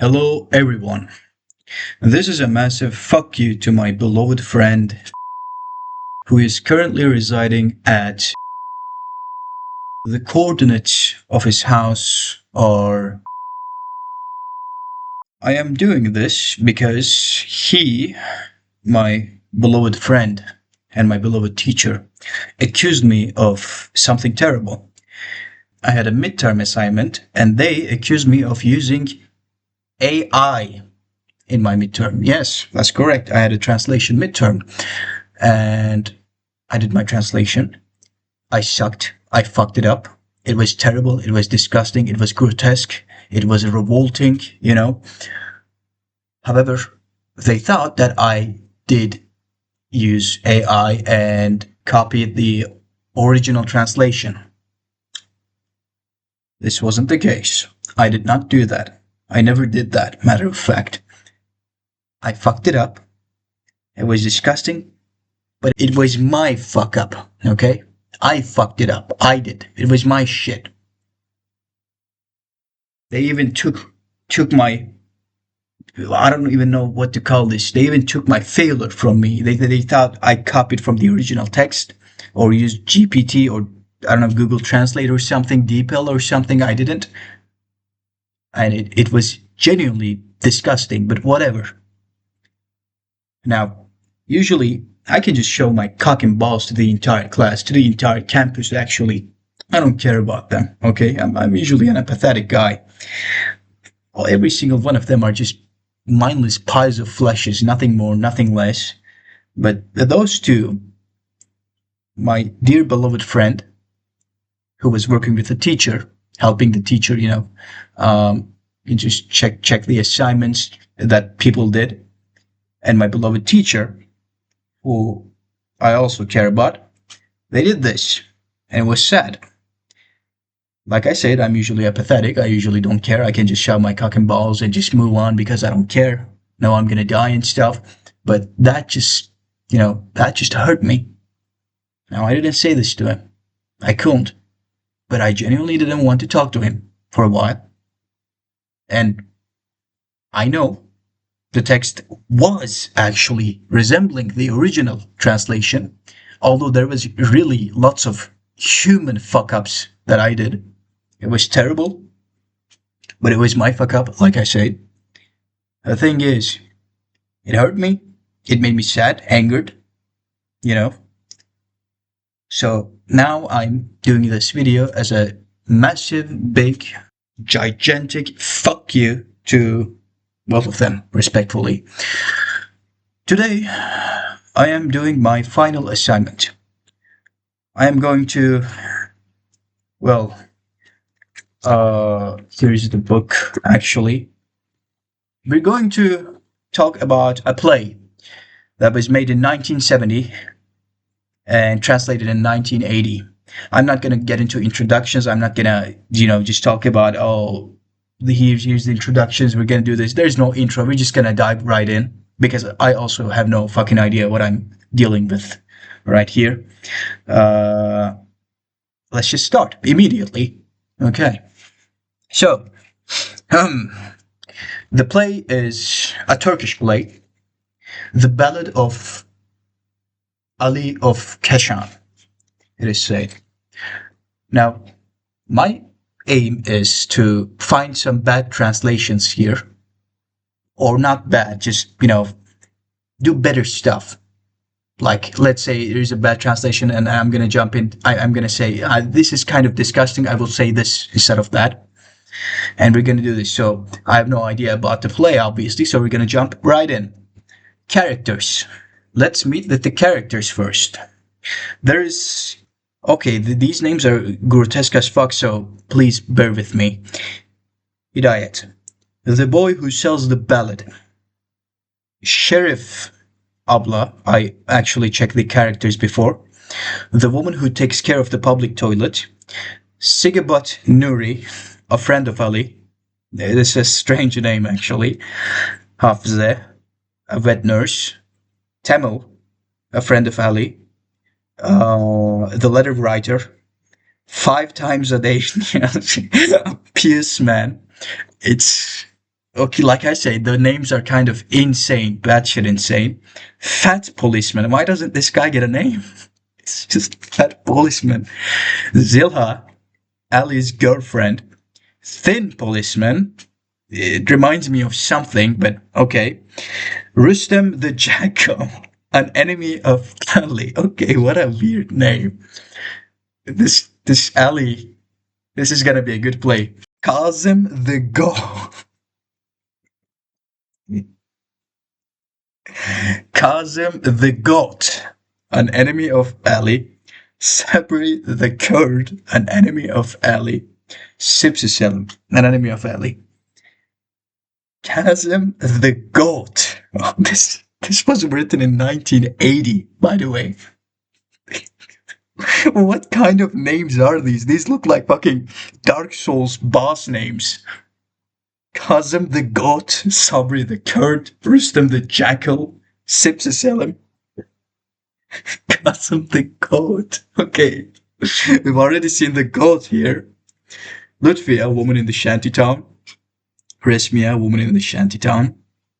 Hello, everyone. This is a massive fuck you to my beloved friend who is currently residing at the coordinates of his house are. I am doing this because he, my beloved friend and my beloved teacher, accused me of something terrible. I had a midterm assignment and they accused me of using AI in my midterm. Yes, that's correct. I had a translation midterm and I did my translation. I sucked. I fucked it up. It was terrible. It was disgusting. It was grotesque. It was revolting. However, they thought that I did use AI and copied the original translation. This wasn't the case. I did not do that. I never did that, matter of fact. I fucked it up. It was disgusting, but it was my fuck up, okay? I fucked it up. I did. It was my shit. They even took my. I don't even know what to call this. They even took my failure from me. They thought I copied from the original text or used GPT or I don't know Google Translate or something, DeepL or something. I didn't, and it was genuinely disgusting. But whatever. Now, usually I can just show my cock and balls to the entire class, to the entire campus, actually. I don't care about them, okay? I'm usually an apathetic guy. Well, every single one of them are just mindless piles of fleshes, nothing more, nothing less. But those two, my dear beloved friend, who was working with the teacher, helping the teacher, you just check the assignments that people did, and my beloved teacher, who I also care about, they did this, and it was sad. Like I said, I'm usually apathetic. I usually don't care. I can just shove my cock and balls and just move on because I don't care. No, I'm gonna die and stuff. But that just hurt me. Now, I didn't say this to him. I couldn't. But I genuinely didn't want to talk to him for a while. And I know the text was actually resembling the original translation, although there was really lots of human fuck ups that I did. It was terrible, but it was my fuck up, like I said. The thing is, it hurt me. It made me sad, angered, you know. So now I'm doing this video as a massive, big, gigantic fuck you to both of them, respectfully. Today, I am doing my final assignment. I am going to, well, here's the book, actually. We're going to talk about a play that was made in 1970 and translated in 1980. I'm not going to get into introductions. I'm not going to, just talk about, here's the introductions. We're going to do this. There's no intro. We're just going to dive right in because I also have no fucking idea what I'm dealing with right here. Let's just start immediately. Okay. So, the play is a Turkish play, The Ballad of Ali of Keshan, it is said. Now, my aim is to find some bad translations here, or not bad, just, do better stuff. Like, let's say there's a bad translation and I'm going to jump in, I'm going to say, this is kind of disgusting, I will say this instead of that. And we're going to do this. So, I have no idea about the play, obviously, so we're going to jump right in. Characters. Let's meet with the characters first. These names are grotesque as fuck, so please bear with me. Hidayat, the boy who sells the ballad. Sheriff Abla, I actually checked the characters before. The woman who takes care of the public toilet. Sigabat Nuri, a friend of Ali. This is a strange name, actually. Hafze, a vet nurse. Tamil, a friend of Ali. The letter writer. 5 times a day, a pious man. It's Okay, like I say, the names are kind of insane, batshit insane. Fat policeman. Why doesn't this guy get a name? It's just fat policeman. Zilha, Ali's girlfriend. Thin policeman. It reminds me of something, but okay. Rustem the Jackal, an enemy of Ali. Okay, what a weird name. This Ali, this is gonna be a good play. Kazim the Go. Kazim the Goat, an enemy of Ali. Sabri the Kurd, an enemy of Ali. Sibsiselim, an enemy of Ali. Kazim the Goat. Oh, this was written in 1980, by the way. What kind of names are these? These look like fucking Dark Souls boss names. Kazim the Goat, Sabri the Kurd, Rustem the Jackal, Sibsiselim. Kazim the Goat. Okay. We've already seen the goat here. Lutfi, a woman in the shanty town. Resmia, a woman in the shanty town.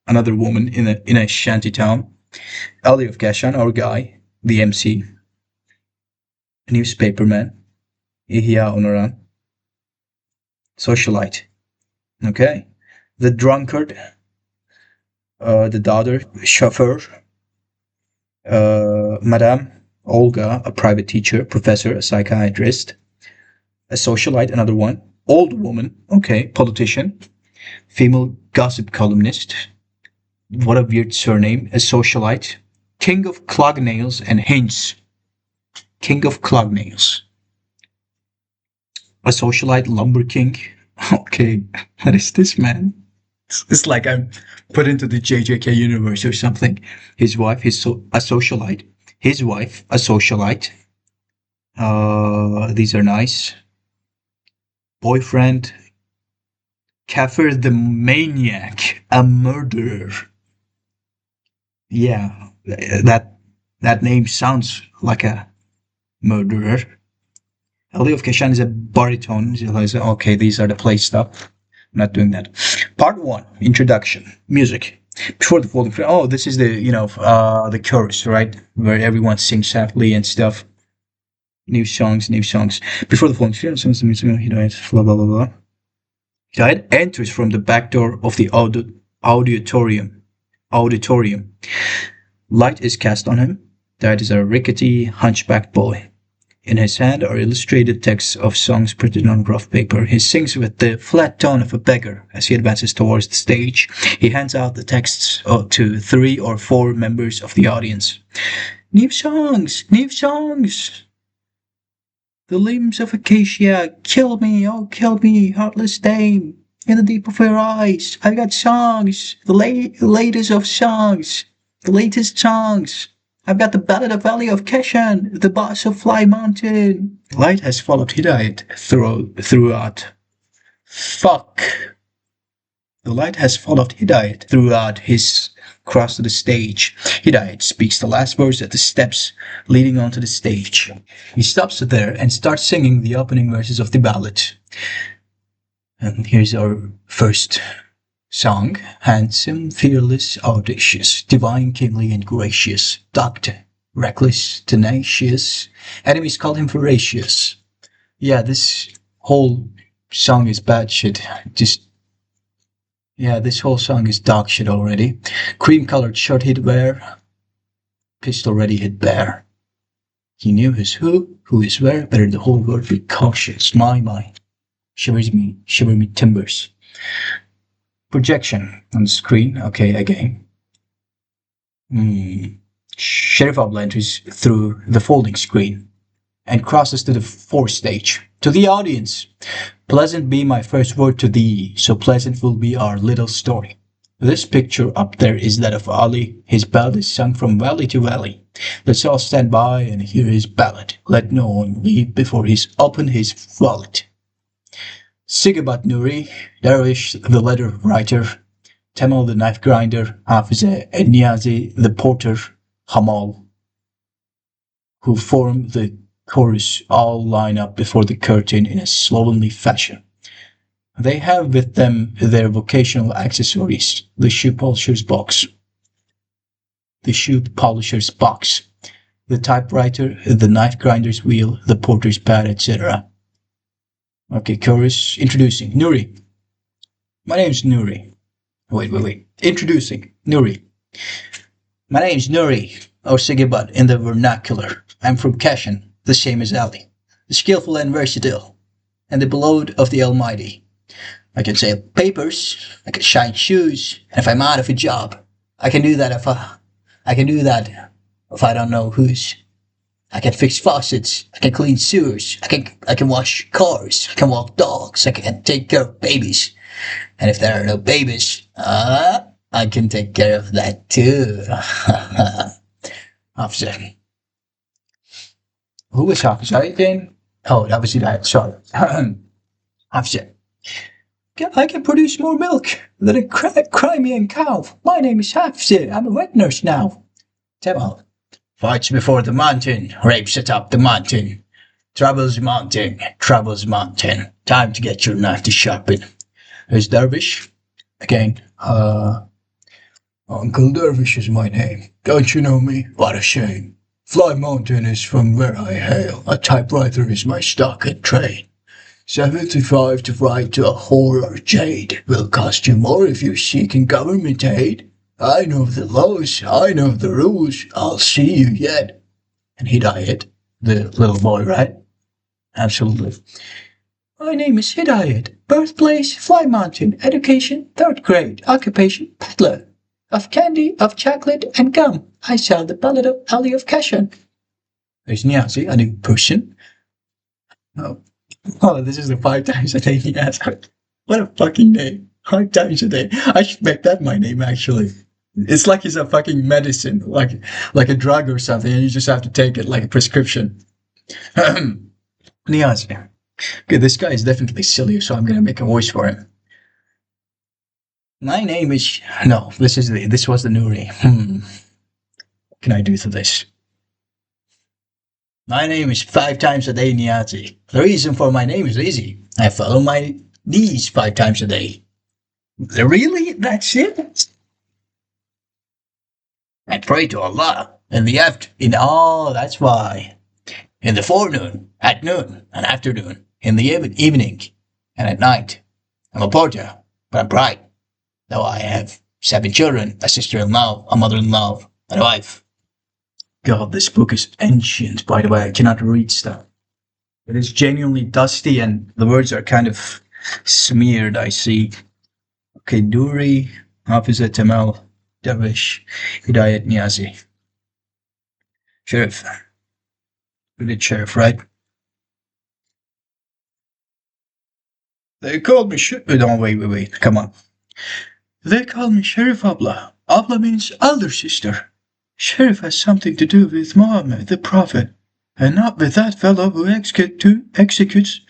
Another woman in a shanty town. Ali of Kashan, our guy, the MC. Newspaperman. Ihya Onoran. Socialite. Okay. The drunkard. The daughter. Chauffeur. Madame Olga, a private teacher. Professor, a psychiatrist. A socialite, another one. Old woman. Okay. Politician. Female gossip columnist. What a weird surname. A socialite. King of clog nails and hints. King of clog nails. A socialite lumber king. Okay, what is this, man? It's like I'm put into the JJK universe or something. His wife, a socialite. His wife, a socialite. These are nice. Boyfriend. Kafir the maniac, a murderer. Yeah, that name sounds like a murderer. Ali of Keshan is a baritone. Okay, these are the play stuff. I'm not doing that. Part 1, introduction, music. Before the folding frame, oh, this is the chorus, right? Where everyone sings happily and stuff. New songs. Before the folding frame, songs, blah, blah, blah, blah. Hidayat enters from the back door of the auditorium. Light is cast on him. Hidayat is a rickety, hunchbacked boy. In his hand are illustrated texts of songs printed on rough paper. He sings with the flat tone of a beggar as he advances towards the stage. He hands out the texts to 3 or 4 members of the audience. New songs! The limbs of acacia, kill me, oh kill me, heartless dame. In the deep of her eyes, I've got songs, the latest of songs, the latest songs. I've got the Ballad of Valley of Keshan, the Boss of Fly Mountain. Light has followed Hidayat throughout. Fuck. The light has followed Hidayat throughout his cross to the stage. Hidayat speaks the last words at the steps leading onto the stage. He stops there and starts singing the opening verses of the ballad. And here's our first song. Handsome, fearless, audacious, divine, kingly, and gracious, dogged, reckless, tenacious. Enemies call him voracious. Yeah, this whole song is bad shit. This whole song is dog shit already. Cream-colored shirt he'd wear, pistol ready he'd bear. He knew his who is where, better the whole world be cautious. My, shivers me timbers. Projection on the screen, okay, again. Sheriff Abla enters through the folding screen and crosses to the fourth stage. To the audience, pleasant be my first word to thee, so pleasant will be our little story. This picture up there is that of Ali. His ballad is sung from valley to valley. Let's all stand by and hear his ballad. Let no one leave before he's opened his wallet. Sigabat Nuri, Darwish the letter writer, Temal the knife grinder, Hafize and Niazi the porter, Hamal, who form the chorus all line up before the curtain in a slovenly fashion. They have with them their vocational accessories, the shoe polisher's box, the typewriter, the knife grinder's wheel, the porter's pad, etc. Okay, chorus introducing Nuri. My name's Nuri. Wait. Introducing Nuri. My name's Nuri, or Sigibud in the vernacular. I'm from Kashan, the same as Ali, the skillful and versatile, and the beloved of the Almighty. I can sell papers, I can shine shoes, and if I'm out of a job, I can do that I can do that if I don't know whose. I can fix faucets, I can clean sewers, I can wash cars, I can walk dogs, I can take care of babies. And if there are no babies, I can take care of that too. Officer. Who was officer again? Oh, that was Hidayat, sorry. Officer. I can produce more milk than a Crimean cow. My name is Hafsir. I'm a wet nurse now. Temal. Fights before the mountain, rapes atop the mountain. Troubles mountain. Time to get your knife to sharpen. Is Dervish? Again, Uncle Dervish is my name. Don't you know me? What a shame. Fly Mountain is from where I hail. A typewriter is my stock and trade. 75 to write to a whore or jade will cost you more if you're seeking government aid. I know the laws, I know the rules, I'll see you yet. And Hidayat, the little boy, right? Absolutely. My name is Hidayat. Birthplace, Fly Mountain. Education, 3rd grade. Occupation, peddler. Of candy, of chocolate, and gum. I sell the ballad of Ali of Kashan. There's Niazi, a new person. Oh, this is the 5 times a day Niazi. What a fucking name. 5 times a day. I should make that my name, actually. It's like it's a fucking medicine, like a drug or something, and you just have to take it like a prescription. Niazi. Okay, this guy is definitely silly, so I'm gonna make a voice for him. My name is... No, this was the Nuri. What can I do to this? My name is 5 times a day Niazi. The reason for my name is easy. I follow my knees 5 times a day. Really? That's it? I pray to Allah in the that's why. In the forenoon, at noon, and afternoon, in the evening, and at night. I'm a porter, but I'm bright. Though I have 7 children, a sister-in-law, a mother-in-law, and a wife. God, this book is ancient, by the way. I cannot read stuff. It is genuinely dusty and the words are kind of smeared, I see. Okay, Duri, Hafiza Tamal, Dervish, Hidayat Niazi. Sheriff. We did Sheriff, right? They called me No, wait. Come on. They call me Sheriff Abla. Abla means elder sister. Sheriff has something to do with Muhammad, the Prophet, and not with that fellow who executes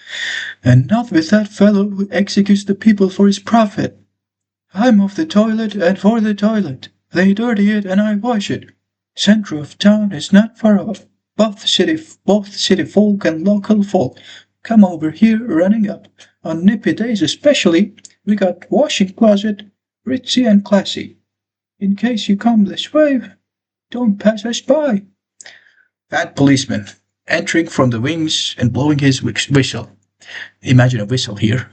the people for his profit. I'm of the toilet and for the toilet. They dirty it and I wash it. Center of town is not far off. Both city folk and local folk come over here running up. On nippy days especially, we got washing closet, ritzy and classy. In case you come this way, don't pass us by. Fat policeman, entering from the wings and blowing his whistle. Imagine a whistle here.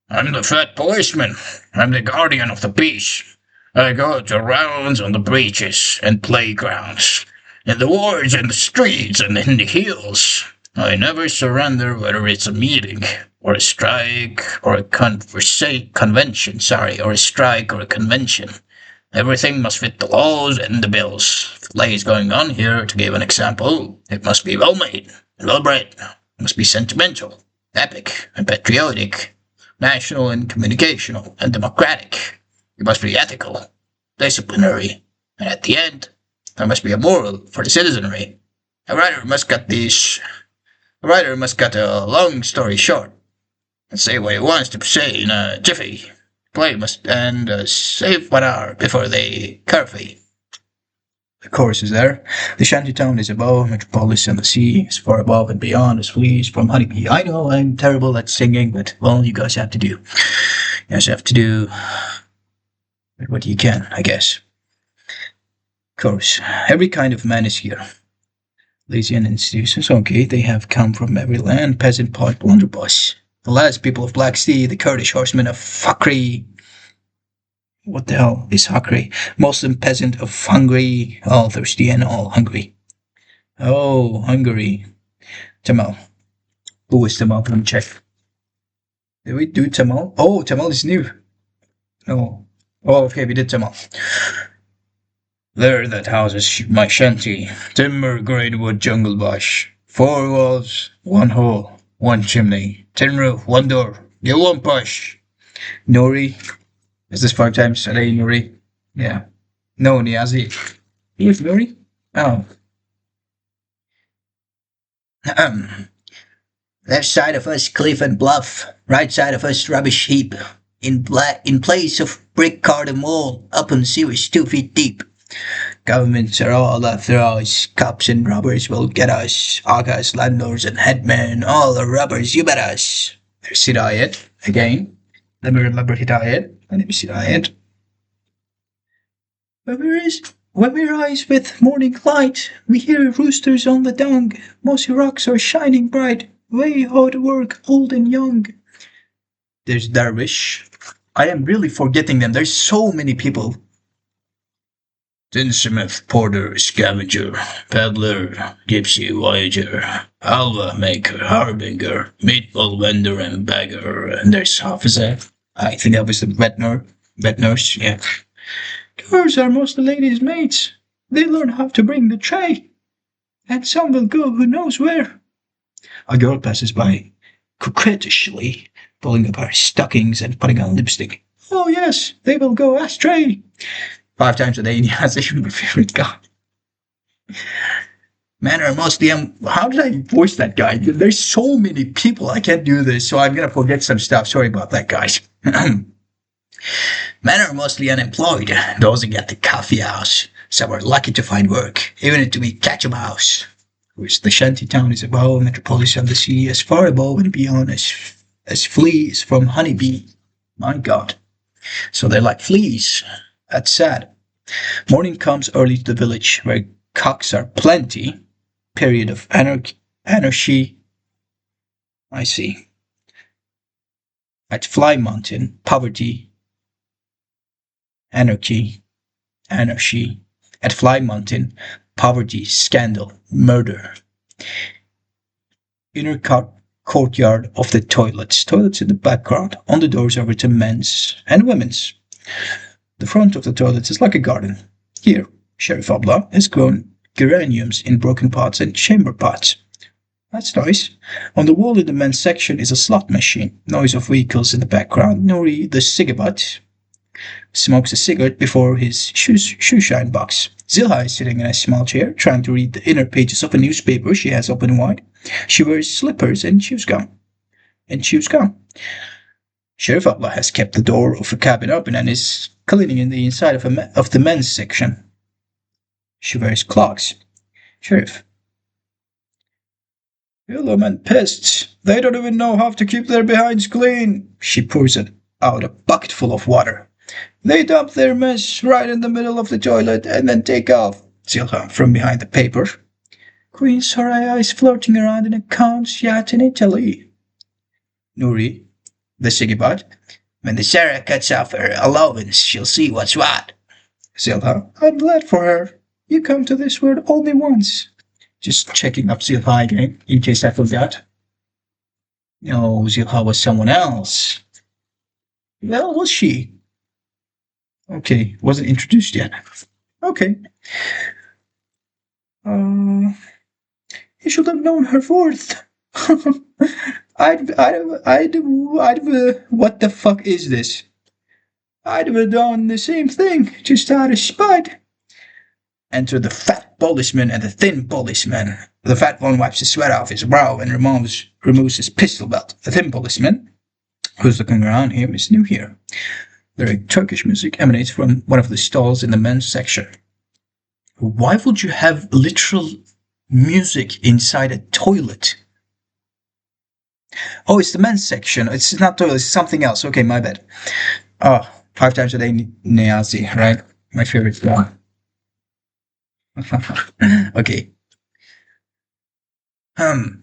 I'm the fat policeman. I'm the guardian of the peace. I go to rounds on the beaches and playgrounds, in the wards and the streets and in the hills. I never surrender whether it's a meeting, or a strike, or a convention, or a strike or a convention. Everything must fit the laws and the bills. If a play is going on here, to give an example, it must be well-made and well-bred. It must be sentimental, epic and patriotic, national and communicational and democratic. It must be ethical, disciplinary, and at the end, there must be a moral for the citizenry. A writer must cut a long story short and say what he wants to say in a jiffy. Play must end save 1 hour before they curfew. The chorus is there. The shantytown is above, metropolis and the sea is far above and beyond as fleas from honeybee. I know I'm terrible at singing, but well, you guys have to do. You guys have to do what you can, I guess. Chorus. Every kind of man is here. Lazy and institutions, okay, they have come from every land, peasant, poet, blunderbuss. The last people of Black Sea, the Kurdish horsemen of Fakri. What the hell is Fakri? Muslim peasant of Hungary, all thirsty and all hungry. Oh, Hungary. Tamal. Who is Tamal? Let me check. Did we do Tamal? Oh, Tamal is new. Oh. Oh, okay, we did Tamal. There that houses my shanty, timber, grainwood, jungle bush. 4 walls, 1 hole, 1 chimney, tin roof, 1 door, get 1 push. Nori. Is this 5 times a day, Nori? Yeah. No, Niazi. Yes, Nori? Oh. Left side of us, cliff and bluff. Right side of us, rubbish heap. In place of brick garden wall, up on sewers 2 feet deep. Governments are all after us. Cops and robbers will get us. Agas, landlords, and headmen, all are robbers. You bet us. There's Hidayat again. Let me remember Hidayat. My name is Hidayat. When we rise with morning light, we hear roosters on the dung. Mossy rocks are shining bright. Way hard work, old and young. There's Darwish. I am really forgetting them. There's so many people. Tinsmith, porter, scavenger, peddler, gypsy, voyager, halva maker, harbinger, meatball vendor, and beggar. And there's Hafiza. I think that was the vet nurse, yeah. Girls are most the ladies' mates. They learn how to bring the tray. And some will go who knows where. A girl passes by, coquettishly, pulling up her stockings and putting on lipstick. Oh yes, they will go astray. 5 times a day in Yazoo, my favorite guy. Men are mostly, how did I voice that guy? There's so many people, I can't do this, so I'm gonna forget some stuff. Sorry about that, guys. Men are mostly unemployed, those who get the coffee house. Some are lucky to find work, even to be catch a mouse. Which the shanty town is above, metropolis of the sea, as far above and beyond as fleas from honeybee. My God. So they're like fleas. That's sad. Morning comes early to the village, where cocks are plenty. Period of anarchy. I see. At Fly Mountain, poverty. Anarchy. At Fly Mountain, poverty, scandal, murder. Inner courtyard of the toilets. Toilets in the background. On the doors are written men's and women's. The front of the toilet is like a garden. Here, Sheriff Abla has grown geraniums in broken pots and chamber pots. That's nice. On the wall in the men's section is a slot machine. Noise of vehicles in the background. Nuri, the cigarette, smokes a cigarette before his shoe shine box. Zilha is sitting in a small chair, trying to read the inner pages of a newspaper she has open wide. She wears slippers and chews gum. Sheriff Abla has kept the door of a cabin open and is cleaning in the inside of the men's section. She wears clogs. Sheriff. Hello, man, pests. They don't even know how to keep their behinds clean. She pours out a bucket full of water. They dump their mess right in the middle of the toilet and then take off. Zilha from behind the paper. Queen Soraya is floating around in a count's yacht in Italy. Nuri. The Sigibot. When the Sarah cuts off her allowance, she'll see what's what. Zilha. I'm glad for her. You come to this word only once. Just checking up Zilha again, in case I forgot. No, Zilha was someone else. Well, was she? Okay, wasn't introduced yet. Okay. You should have known her worth. What the fuck is this? I'd have done the same thing, just out of spite. Enter the fat policeman and the thin policeman. The fat one wipes the sweat off his brow and removes his pistol belt. The thin policeman, who's looking around him, is new here. Lyric Turkish music emanates from one of the stalls in the men's section. Why would you have literal music inside a toilet? Oh, it's the men's section. It's not toilet, it's something else. Okay, my bad. Oh, 5 times a day Nazi, right? My favorite one. Okay. Hmm.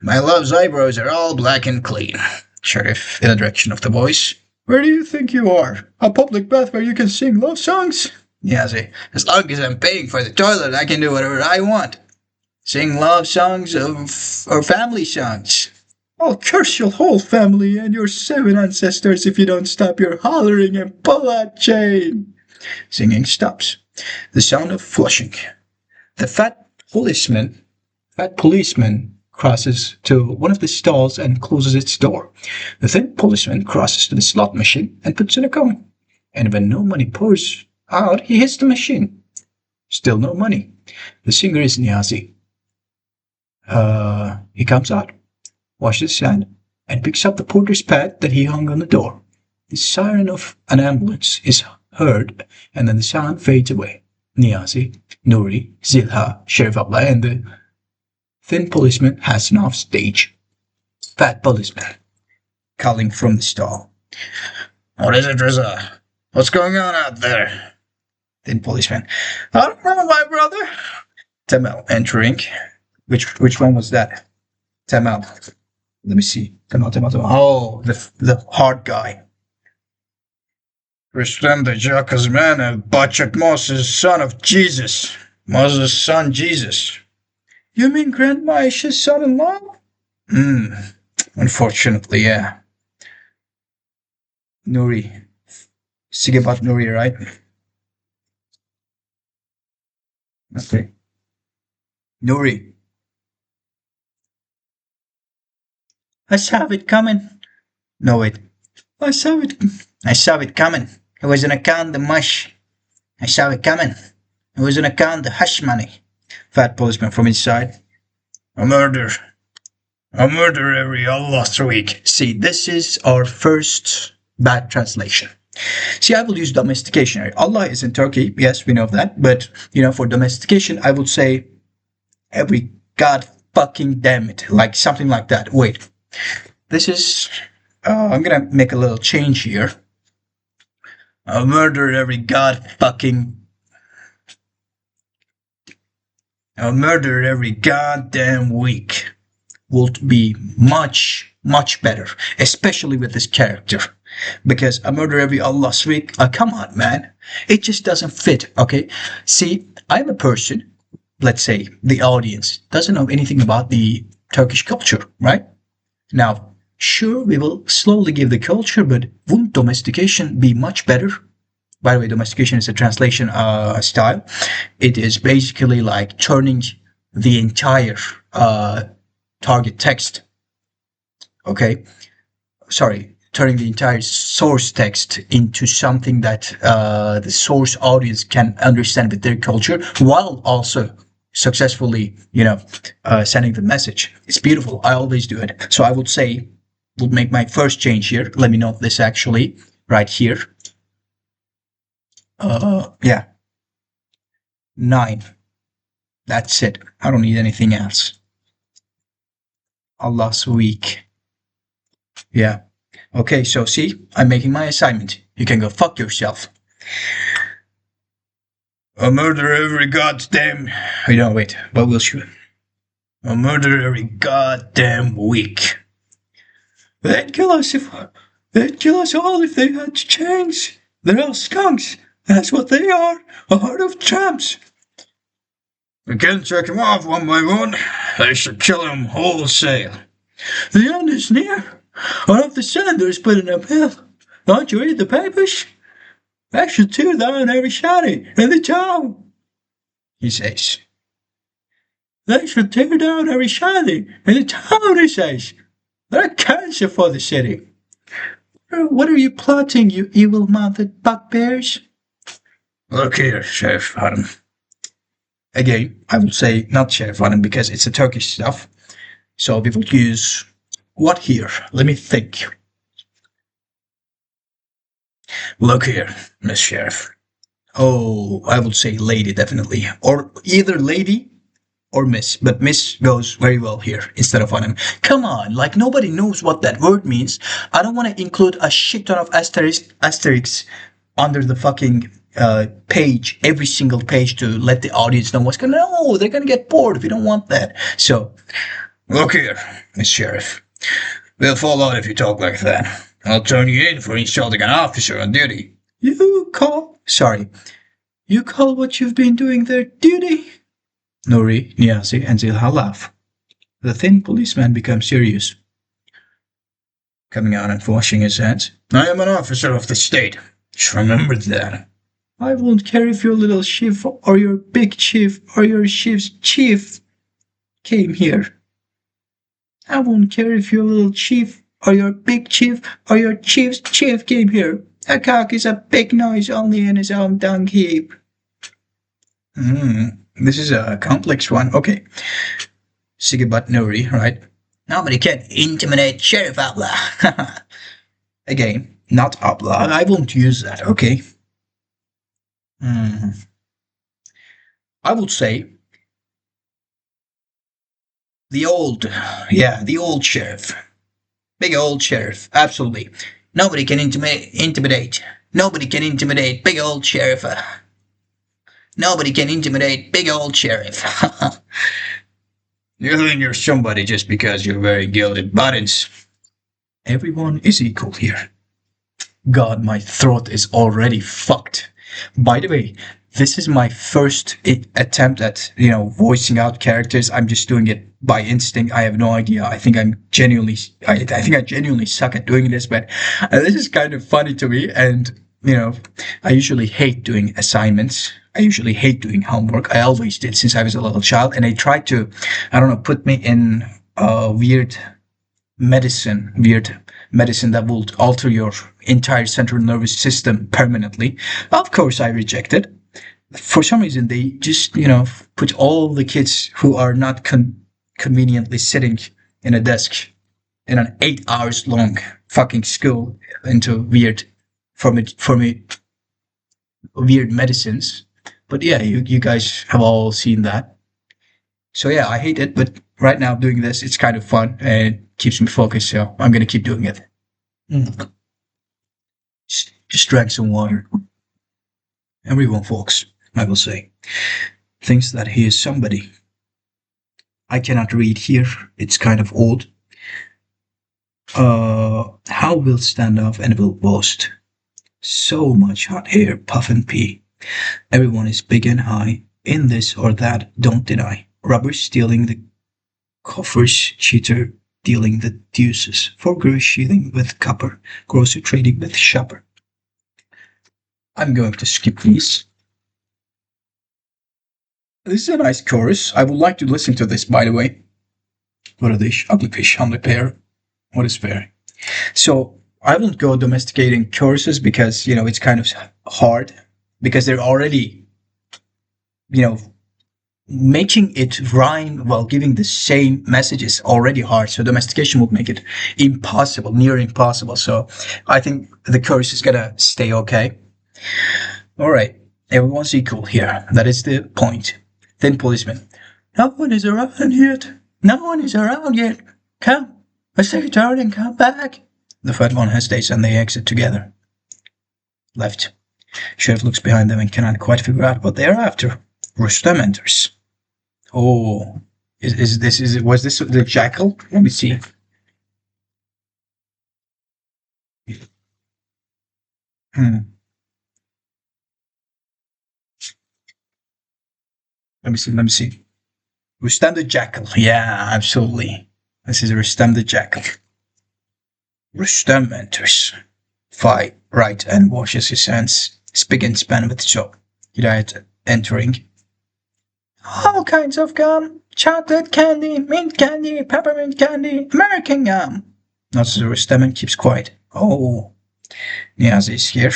My love's eyebrows are all black and clean. Sheriff, in the direction of the boys. Where do you think you are? A public bath where you can sing love songs? Nazi. As long as I'm paying for the toilet, I can do whatever I want. Sing love songs or family songs. I'll curse your whole family and your 7 ancestors if you don't stop your hollering and pull that chain. Singing stops. The sound of flushing. The fat policeman crosses to one of the stalls and closes its door. The thin policeman crosses to the slot machine and puts in a coin. And when no money pours out, he hits the machine. Still no money. The singer is Niazi. He comes out, washes his hand, and picks up the porter's pad that he hung on the door. The siren of an ambulance is heard, and then the sound fades away. Niazi, Nuri, Zilha, Sheriff Abla, and the thin policeman hasten off stage. Fat policeman, calling from the stall. What is it, Rizza? What's going on out there? Thin policeman. I don't know, my brother. Tamel entering. Which one was that? Tamel. Let me see. Tamel. Oh, the hard guy. Christian the Jacques man of Bachak Moses, son of Jesus. Moses' son Jesus. You mean Grandma Aisha's son-in-law? Unfortunately, yeah. Nuri. Sige about Nuri, right? Okay. Nuri. I saw it coming. No, wait. I saw it coming. It was an account the mush. I saw it coming. It was an account the hush money. Fat policeman from inside. A murder. A murder every last week. See, this is our first bad translation. See, I will use domestication. Allah is in Turkey. Yes, we know that. But, for domestication, I would say every god fucking damn it. Like something like that. Wait. This is... I'm gonna make a little change here. A murder every goddamn week would be much, much better, especially with this character. Because a murder every Allah's week, come on, man. It just doesn't fit, okay? See, I'm a person, let's say the audience, doesn't know anything about the Turkish culture, right? Now, sure, we will slowly give the culture, but wouldn't domestication be much better? By the way, domestication is a translation style. It is basically like turning the entire target text. Okay, sorry, turning the entire source text into something that the source audience can understand with their culture, while also successfully, sending the message. It's beautiful. I always do it. So I would say, would make my first change here. Let me note this actually right here. Yeah. 9. That's it. I don't need anything else. Allah's week. Yeah. Okay, so see, I'm making my assignment. You can go fuck yourself. A murder every goddamn... wait. What will she... A murder every goddamn week. They'd kill us all if they had chains. They're all skunks. That's what they are. A herd of tramps. We can't check them off one by one. They should kill them wholesale. The end is near. One of the senators put in a bill. Don't you read the papers? They should tear down every shanty in the town, he says. They should tear down every shanty in the town, he says. They're cancer for the city. What are you plotting, you evil-mouthed bugbears? Look here, Sheriff Hanım. Again, I would say not Sheriff Hanım because it's a Turkish stuff. So we would use what here? Let me think. Look here, Miss Sheriff. Oh, I would say lady definitely, or either lady or miss, but miss goes very well here instead of on. Come on, like nobody knows what that word means. I don't want to include a shit ton of asterisks under the fucking page, every single page to let the audience know what's going on. No, they're going to get bored if you don't want that. So, look here, Miss Sheriff. We'll fall out if you talk like that. I'll turn you in for insulting an officer on duty. You call? Sorry. You call what you've been doing there duty? Nuri, Niazi, and Zilha laugh. The thin policeman becomes serious, coming out and washing his hands. I am an officer of the state. Just remember that. I won't care if your little chief or your big chief or your chief's chief came here. I won't care if your little chief or your big chief or your chief's chief came here. A cock is a big noise only in his own dung heap. This is a complex one. Okay. Sigibat Nuri, right? Nobody can intimidate Sheriff Abla. Again, not Abla. I won't use that, okay? I would say the old, yeah, the old sheriff. Big old sheriff, absolutely. Nobody can intimidate. Nobody can intimidate big old sheriff. Nobody can intimidate big old sheriff. You think you're somebody just because you're wearing gilded buttons. Everyone is equal here. God, my throat is already fucked. By the way, this is my first attempt at, voicing out characters. I'm just doing it by instinct. I have no idea. I think I think I genuinely suck at doing this, but this is kind of funny to me. And, I usually hate doing assignments. I usually hate doing homework. I always did since I was a little child. And they tried to, I don't know, put me in weird medicine that will alter your entire central nervous system permanently. Of course, I rejected. For some reason, they just, put all the kids who are not conveniently sitting in a desk in an 8 hours long fucking school into for me, weird medicines. But yeah, you guys have all seen that. So yeah, I hate it, but right now doing this, it's kind of fun and it keeps me focused. So I'm gonna keep doing it. Just drank some water. Everyone, folks, I will say, thinks that he is somebody. I cannot read here. It's kind of old. How will stand up and will boast? So much hot air, puff and pee. Everyone is big and high. In this or that, don't deny. Rubber stealing the coffers, cheater dealing the deuces. Forger shielding with copper, grocer trading with shopper. I'm going to skip these. This is a nice chorus. I would like to listen to this, by the way. What are these? Ugly fish, humbly pair. What is fair? So I won't go domesticating choruses because, it's kind of hard because they're already, making it rhyme while giving the same message is already hard. So domestication would make it impossible, near impossible. So I think the chorus is gonna stay okay. All right. Everyone's equal here. That is the point. Thin policeman. No one is around yet. No one is around yet. Come. Let's take a turn and come back. The fat one hesitates and they exit together. Left. Sheriff looks behind them and cannot quite figure out what they are after. Rustem enters. Oh, was this the jackal? Let me see. Let me see. Rustem the jackal. Yeah, absolutely. This is Rustem the jackal. Rustem enters. Fight right and washes his hands, spick and span with soap. Hidayat entering. All kinds of gum. Chocolate candy, mint candy, peppermint candy, American gum. Notices Rustem and keeps quiet. Oh, Niazi is here.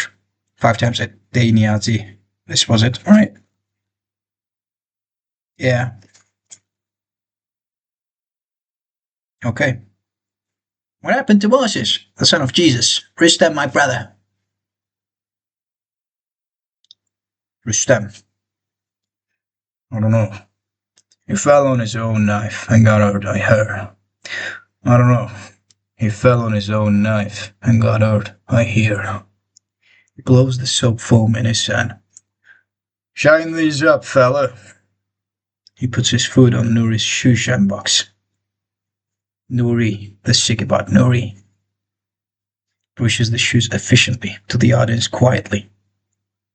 5 times a day, Niazi. This was it, alright. Yeah. Okay. What happened to Moses, the son of Jesus? Rustem, my brother. Rustem. I don't know. He fell on his own knife and got hurt, I heard. I don't know. He fell on his own knife and got hurt, I hear. He blows the soap foam in his hand. Shine these up, fella. He puts his foot on Nuri's shoe shine box. Nuri, let's think about Nuri. Pushes the shoes efficiently to the audience quietly.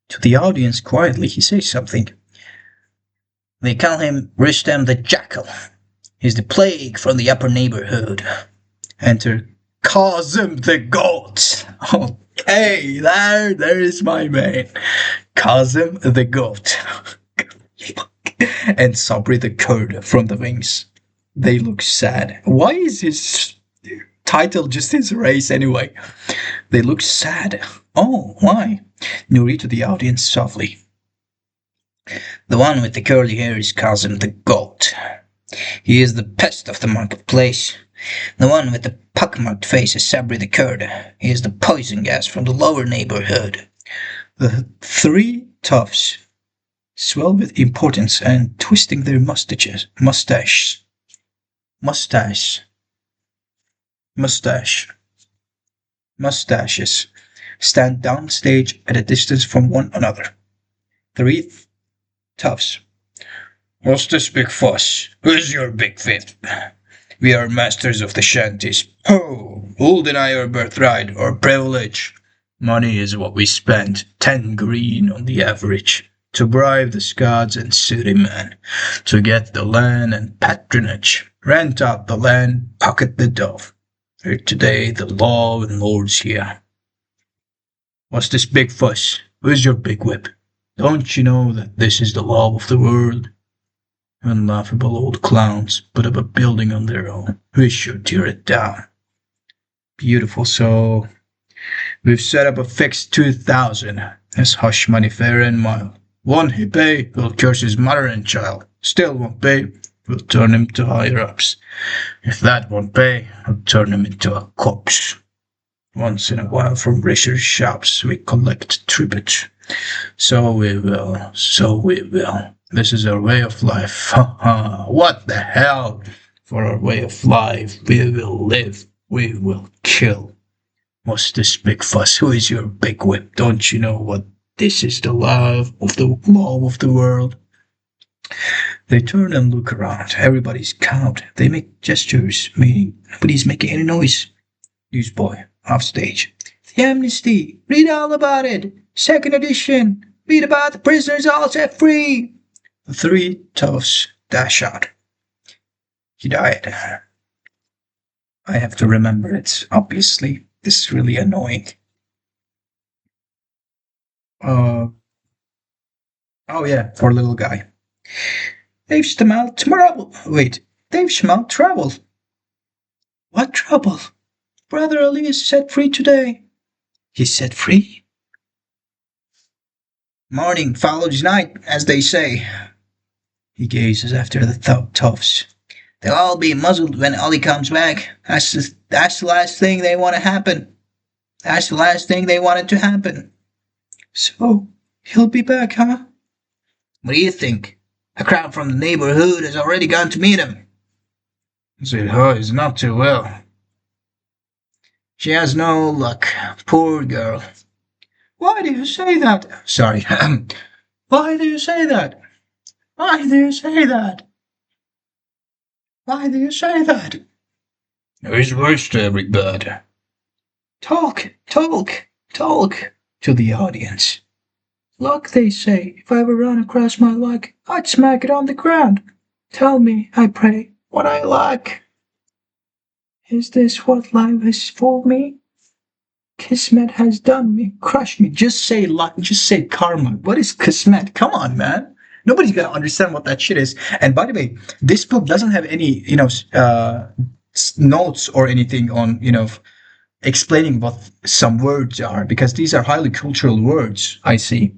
To the audience quietly, he says something. They call him Rustem the Jackal. He's the plague from the upper neighborhood. Enter Kazım the Goat. Okay, there is my man. Kazım the Goat. And Sabri the Kurd from the wings. They look sad. Why is his title just his race anyway? They look sad. Oh, why? Nuri to the audience softly. The one with the curly hair is Kazım the Goat. He is the pest of the marketplace. The one with the pockmarked face is Sabri the Kurd. He is the poison gas from the lower neighborhood. The three toughs swell with importance and twisting their mustaches, mustaches, stand downstage at a distance from one another. Three toughs. What's this big fuss? Who's your big fifth? We are masters of the shanties. Ho! Who'll deny our birthright or privilege? Money is what we spend, 10 green on the average, to bribe the Scots and city men, to get the land and patronage, rent out the land, pocket the dove. For today the law and lords here. What's this big fuss? Where's your big whip? Don't you know that this is the law of the world? Unlaughable old clowns put up a building on their own. We should tear it down. Beautiful, so we've set up a fixed 2,000 as hush money fair and mild. One he pay, will curse his mother and child. Still won't pay, we'll turn him to higher ups. If that won't pay, we'll turn him into a corpse. Once in a while from richer shops we collect tribute. So we will, so we will. This is our way of life. Ha ha. What the hell? For our way of life, we will live. We will kill. What's this big fuss? Who is your big whip? Don't you know what this is the law of the world? They turn and look around. Everybody's cowed. They make gestures, meaning nobody's making any noise. Newsboy, off stage. The amnesty. Read all about it. Second edition. Read about the prisoners all set free. The three toughs dash out. He died. I have to remember it. Obviously, this is really annoying. Oh yeah, poor little guy. They've smelled trouble. Wait, they've smelled trouble. What trouble? Brother Ali is set free today. He's set free? Morning follows night, as they say. He gazes after the toughs. They'll all be muzzled when Ali comes back. That's the last thing they want to happen. That's the last thing they wanted to happen. So, he'll be back, huh? What do you think? A crowd from the neighborhood has already gone to meet him. He's not too well. She has no luck. Poor girl. Why do you say that? Sorry. Why do you say that? Why do you say that? Why do you say that? He's worse to every bird. Talk to the audience. Luck, they say. If I ever run across my luck, I'd smack it on the ground. Tell me, I pray, what I lack. Is this what life is for me? Kismet has done me, crushed me. Just say luck, just say karma. What is Kismet? Come on, man. Nobody's gonna understand what that shit is. And by the way, this book doesn't have any, notes or anything on, explaining what some words are, because these are highly cultural words, I see.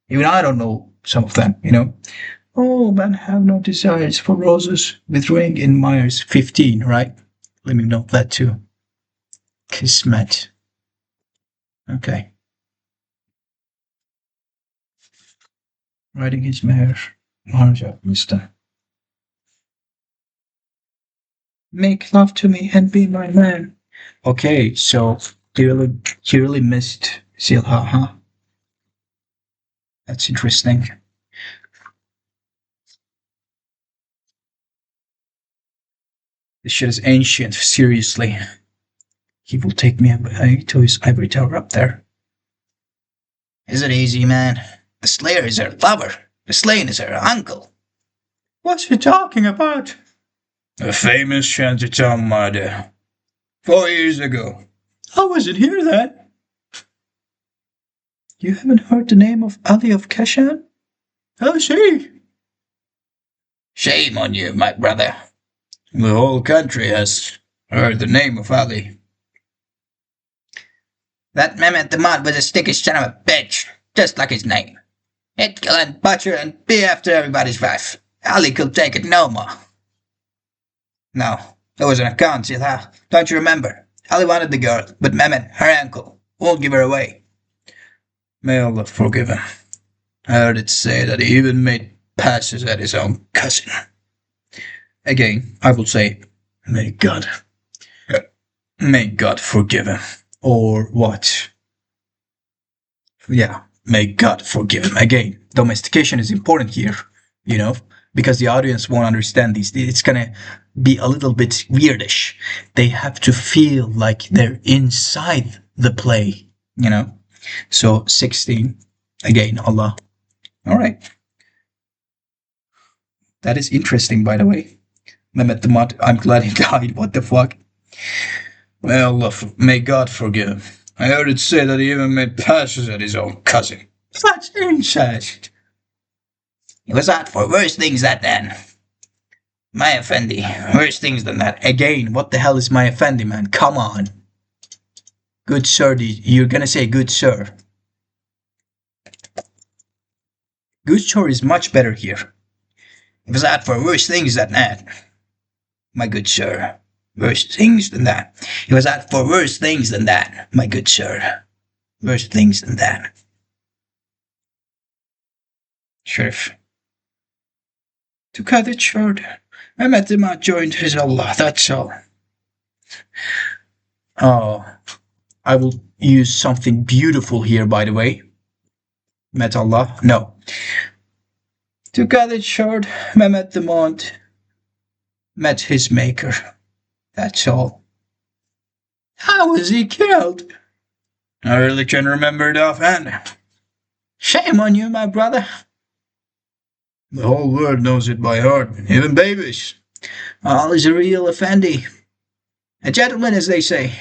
Even I don't know some of them, Oh, man, have no desires for roses with ring in Myers 15, right? Let me note that too. Kismet. Okay. Riding his mare, Marja, mister. Make love to me and be my man. Okay, so he really missed Silha, huh? That's interesting. This shit is ancient, seriously. He will take me to his ivory tower up there. Is it easy, man? The Slayer is her lover. The Slain is her uncle. What's he talking about? A famous shantytown murder. 4 years ago. I wasn't here then. You haven't heard the name of Ali of Kashan? How's he? Shame on you, my brother. The whole country has heard the name of Ali. That Mehmet the Mod was a sticky son of a bitch, just like his name. He'd kill and butcher and be after everybody's wife. Ali could take it no more. No, there was an account, Silha. Don't you remember? Ali wanted the girl, but Mehmet, her uncle, won't give her away. May Allah forgive him. I heard it say that he even made passes at his own cousin. Again, I will say, may God forgive him. Or what? Yeah, may God forgive him. Again, domestication is important here, you know, because the audience won't understand these. It's gonna be a little bit weirdish. They have to feel like they're inside the play, you know. So 16, again, Allah. All right. That is interesting, by the way. Mehmet the Mud, I'm glad he died. What the fuck? Well, may God forgive him. I heard it say that he even made passes at his own cousin. That's incest. He was out for worse things than that. My Effendi, worse things than that. Again, what the hell is my Effendi, man? Come on. Good sir, you're gonna say good sir. Good sir is much better here. He was out for worse things than that. My good sir. Worse things than that. He was out for worse things than that, my good sir. Worse things than that. Sheriff. To cut it short, I met him and joined his Allah, that's all. Oh, I will use something beautiful here, by the way. Met Allah? No. To cut it short, Mehmet the Mont met his maker. That's all. How was he killed? I really can't remember it offhand. Shame on you, my brother. The whole world knows it by heart, even babies. All is a real Effendi. A gentleman, as they say.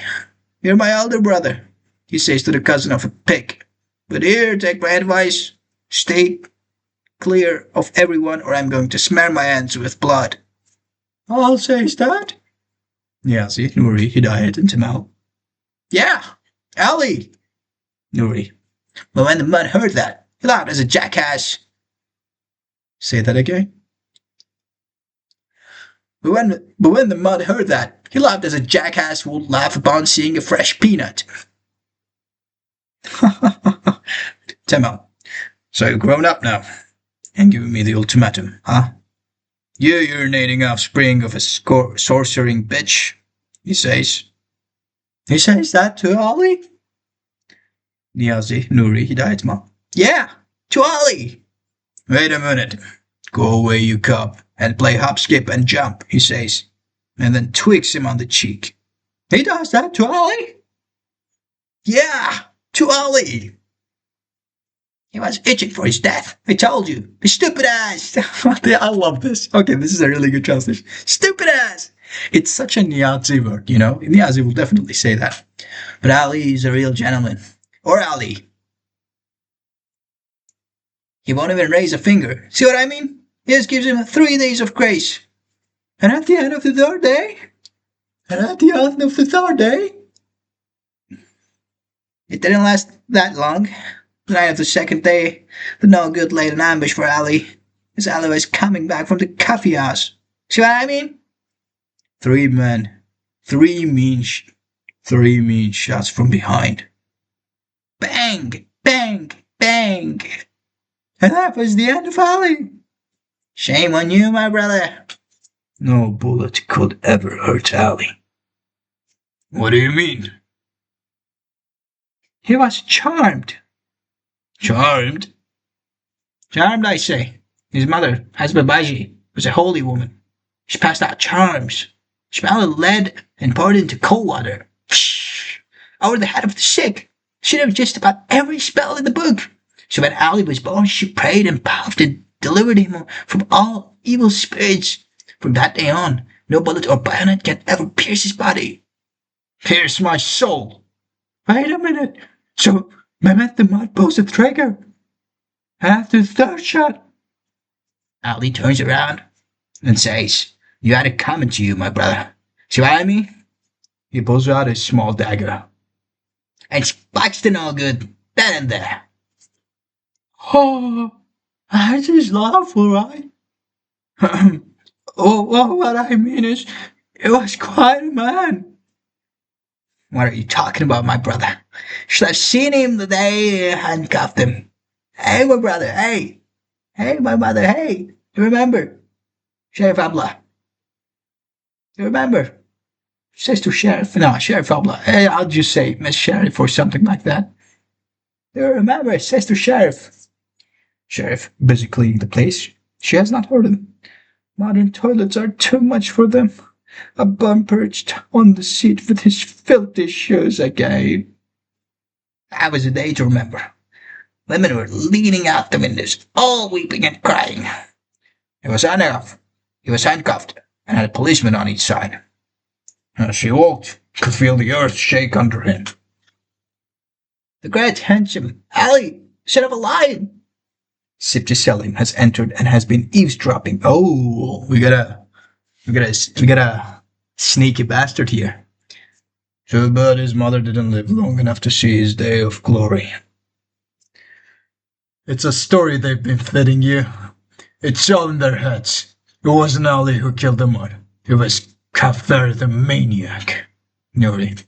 You're my elder brother, he says to the cousin of a pig. But here, take my advice. Stay clear of everyone or I'm going to smear my hands with blood. All says that? Niyazi, Nuri, Hidayat, and Tamal. Yeah, Ali! Nuri. But when the mud heard that, he laughed as a jackass. Say that again. But when the mud heard that, he laughed as a jackass would laugh upon seeing a fresh peanut. Tamal. So you're grown up now, and giving me the ultimatum, huh? You urinating offspring of a sorcering bitch, he says. He says that to Ali? Niyazi, Nuri, Hidayatma. Yeah, to Ali. Wait a minute. Go away, you cub, and play hop, skip, and jump, he says, and then tweaks him on the cheek. He does that to Ali? Yeah, to Ali. He was itching for his death. I told you. His stupid ass. I love this. Okay, this is a really good translation. Stupid ass. It's such a Niyazi word, you know? Niyazi will definitely say that. But Ali is a real gentleman. Or Ali. He won't even raise a finger. See what I mean? He just gives him 3 days of grace. And at the end of the third day? It didn't last that long. The night of the second day, the no good laid an ambush for Ali, as Ali was coming back from the coffee house. See what I mean? 3 men, 3 mean shots from behind. Bang, bang, bang. And that was the end of Ali. Shame on you, my brother. No bullet could ever hurt Ali. What do you mean? He was charmed. Charmed? Charmed, I say. His mother, Hasbabaji, was a holy woman. She passed out charms. She melted lead and poured it into cold water. Over the head of the sick. She knew just about every spell in the book. So when Ali was born, she prayed and puffed and delivered him from all evil spirits. From that day on, no bullet or bayonet can ever pierce his body. Pierce my soul. Wait a minute. So Mehmet the Mud pulls the trigger. And after the third shot, Ali turns around and says, "You had it coming to you, my brother. See what I mean?" He pulls out his small dagger and spikes the no good then and there. Oh, that is lawful, right? What I mean is, it was quite a man. What are you talking about, my brother? Should have seen him the day you handcuffed him. Hey, my brother, hey. Hey, my mother, hey. You remember? Sheriff Abla. You remember? Says to Sheriff, no, Sheriff Abla. Hey, I'll just say Miss Sheriff or something like that. You remember? Says to Sheriff. Sheriff, busy cleaning the place. She has not heard him. Modern toilets are too much for them. A bum perched on the seat with his filthy shoes again. That was a day to remember. Women were leaning out the windows, all weeping and crying. He was handcuffed, and had a policeman on each side. As he walked, could feel the earth shake under him. The great handsome Ali, son of a lion! Sipti Selim has entered and has been eavesdropping. Oh, we got a sneaky bastard here. Too bad his mother didn't live long enough to see his day of glory. It's a story they've been feeding you. It's all in their heads. It wasn't Ali who killed the mud. It was Kafir the maniac. Nuri.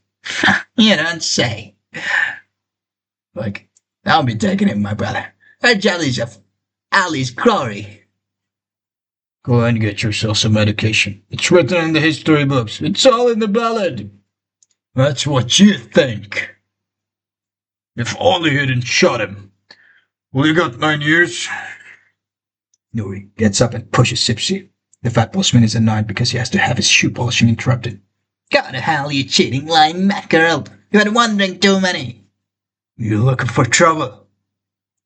You don't say. Like, I'll be taking him, my brother. I'm jealous of Ali's glory. Go and get yourself some medication. It's written in the history books. It's all in the ballad. That's what you think. If only you hadn't shot him. Well, you got 9 years. Nuri gets up and pushes Sipsi. The fat postman is annoyed because he has to have his shoe polishing interrupted. Go to hell, you cheating, lying mackerel. You had one drink too many. You looking for trouble?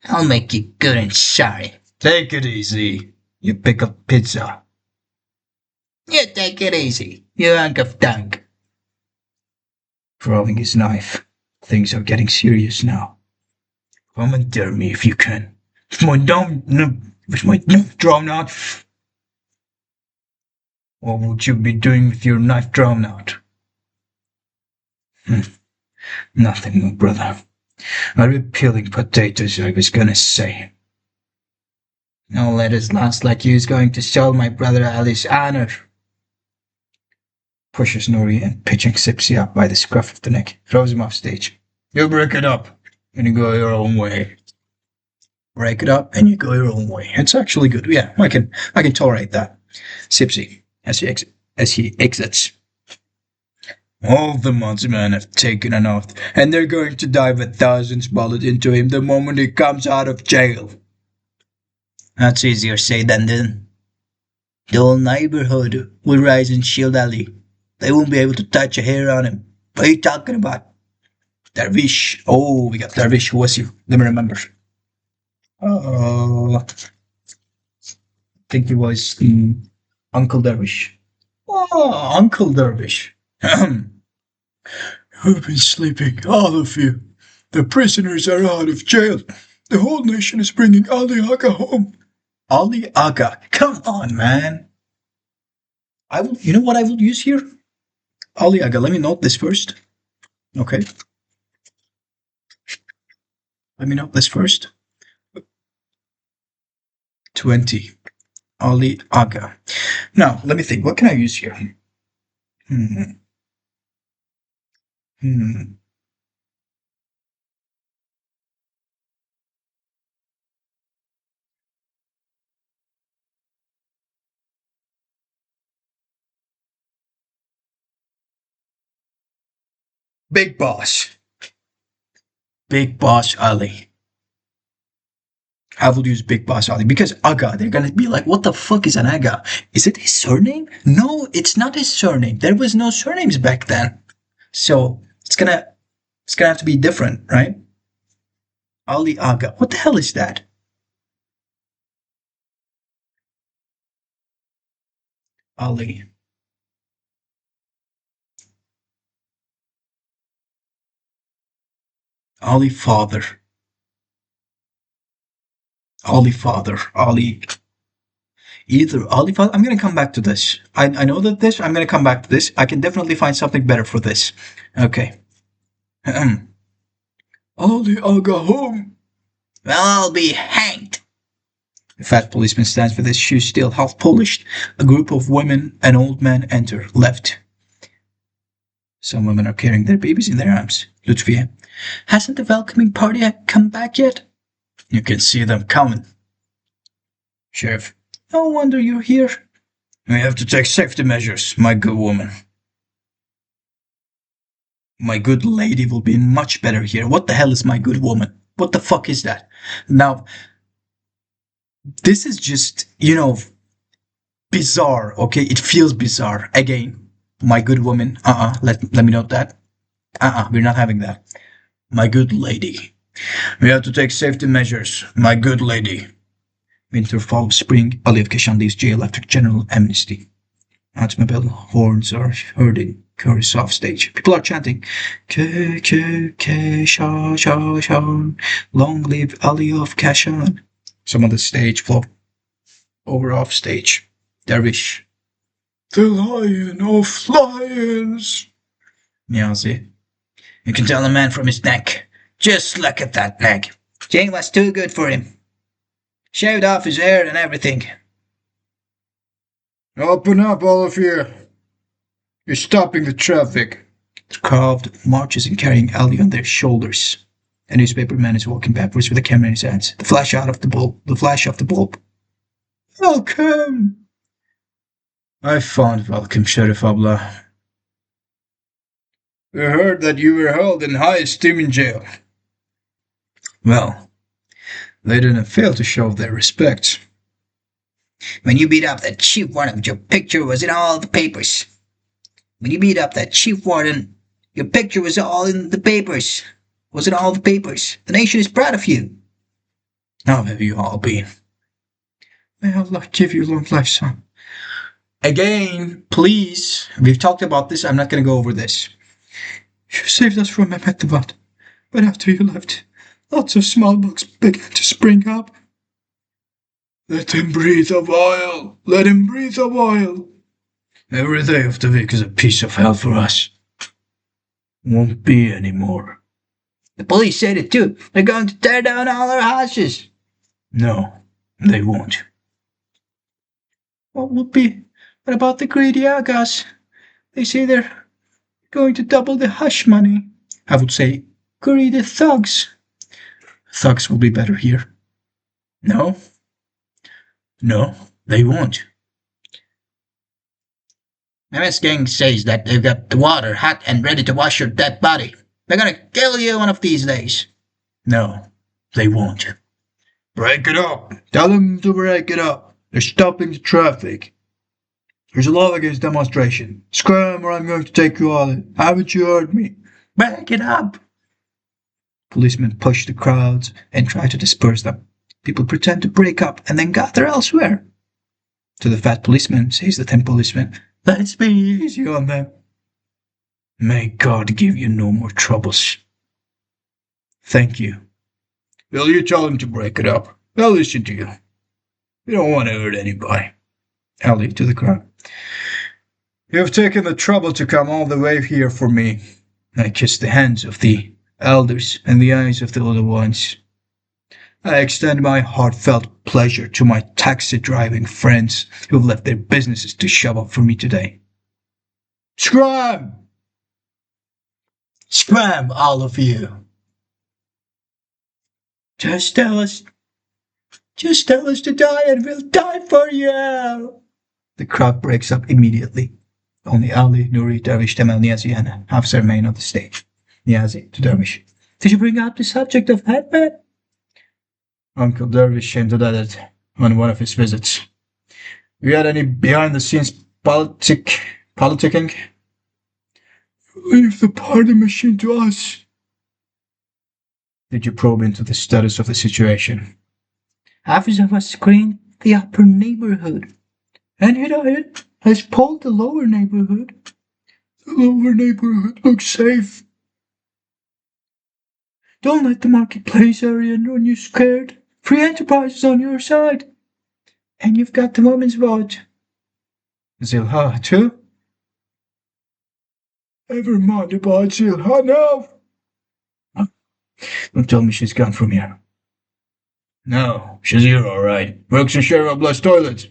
I'll make you good and sorry. Take it easy. You pick up pizza. You take it easy, you hunk of dunk. Throwing his knife. Things are getting serious now. Come and dare me if you can. With my knife drawn out. What would you be doing with your knife drawn out? Nothing, my brother. I'd be peeling potatoes, I was gonna say. No letters last like you's going to sell my brother Ali's honor. Pushes Nuri and pitching Sipsi up by the scruff of the neck, throws him off stage. You break it up, and you go your own way. Break it up, and you go your own way. It's actually good. Yeah, I can tolerate that. Sipsi, as he exits. All the Modsmen have taken an oath, and they're going to dive 1,000 bullets into him the moment he comes out of jail. That's easier said than done. The whole neighborhood will rise and shield Ali. They won't be able to touch a hair on him. What are you talking about? Darvish. Oh, we got Darvish. Who was you? Let me remember. I think he was Uncle Darvish. Oh, Uncle Darvish. You've been sleeping, all of you. The prisoners are out of jail. The whole nation is bringing Ali Aga home. Ali Aga, come on, man. You know what I will use here? Ali Aga, let me note this first. Okay. Let me note this first. 20. Ali Aga. Now, let me think. What can I use here? Hmm. Hmm. Big boss. Big boss Ali. I will use Big Boss Ali because Aga, they're gonna be like, what the fuck is an Aga? Is it his surname? No, it's not his surname. There was no surnames back then. So it's gonna have to be different, right? Ali Aga. What the hell is that? Ali. Ali father. Ali father. Ali. Either Ali father. I'm gonna come back to this. I know that this. I'm gonna come back to this. I can definitely find something better for this. Okay. Ali Aga home. Well, I'll be hanged. The fat policeman stands with his shoes still half polished. A group of women and old men enter, left. Some women are carrying their babies in their arms. Lutfiye. Hasn't the welcoming party come back yet? You can see them coming. Sheriff. No wonder you're here. We have to take safety measures, my good woman. My good lady will be much better here. What the hell is my good woman? What the fuck is that? Now, this is just, bizarre, okay? It feels bizarre. Again, my good woman, let me note that. We're not having that. My good lady. We have to take safety measures, my good lady. Winter, fall, spring, Aliyev Keshan leaves jail after general amnesty. Automobile horns are heard in chorus off stage. People are chanting, K, K, K, Shah, Shah, Shah, long live Aliyev Keshan. Some on the stage flop over off stage. Dervish. The lion of lions. Niazi. You can tell a man from his neck. Just look at that neck. Jane was too good for him. Shaved off his hair and everything. Open up, all of you. You're stopping the traffic. The crowd marches in carrying Ali on their shoulders. A newspaper man is walking backwards with a camera in his hands. The flash of the bulb. Welcome! I found welcome, Sheriff Abla. I heard that you were held in high esteem in jail. Well, they didn't fail to show their respect. When you beat up that chief warden, your picture was in all the papers. When you beat up that chief warden, your picture was all in the papers. Was in all the papers. The nation is proud of you. How have you all been? May Allah give you long life, son. Again, please. We've talked about this. I'm not going to go over this. You saved us from Mehmet, but after you left, lots of smallpox began to spring up. Let him breathe a while. Let him breathe a while. Every day of the week is a piece of hell for us. Won't be anymore. The police said it too. They're going to tear down all our houses. No, they won't. What about the greedy Agas? They say they're going to double the hush money. I would say greedy thugs. Thugs will be better here. No, they won't. MS Gang says that they've got the water hot and ready to wash your dead body. They're gonna kill you one of these days. No, they won't. Break it up. Tell them to break it up. They're stopping the traffic. There's a law against demonstration. Scram or I'm going to take you all in. Haven't you heard me? Break it up. Policemen push the crowds and try to disperse them. People pretend to break up and then gather elsewhere. To the fat policeman, says the thin policeman, let's be easy on them. May God give you no more troubles. Thank you. Will you tell them to break it up? They'll listen to you. We don't want to hurt anybody. Ali to the crowd. You have taken the trouble to come all the way here for me. I kiss the hands of the elders and the eyes of the little ones. I extend my heartfelt pleasure to my taxi-driving friends who've left their businesses to show up for me today. Scram! Scram, all of you! Just tell us to die and we'll die for you! The crowd breaks up immediately. Only Ali, Nuri, Dervish, Temel, Niazi, and Hafsa remain on the stage. Niyazi to Dervish. Did you bring up the subject of Batman? Uncle Dervish hinted at it on one of his visits. You had any behind the scenes politicking? Leave the party machine to us. Did you probe into the status of the situation? Half of us screened the upper neighborhood, and Hidayat has pulled the lower neighborhood. The lower neighborhood looks safe. Don't let the marketplace area run you scared. Free enterprise is on your side. And you've got the woman's vote. Zilha, too? Never mind about Zilha now. Don't tell me she's gone from here. No, she's here all right. Works in Sheriff Blast toilets.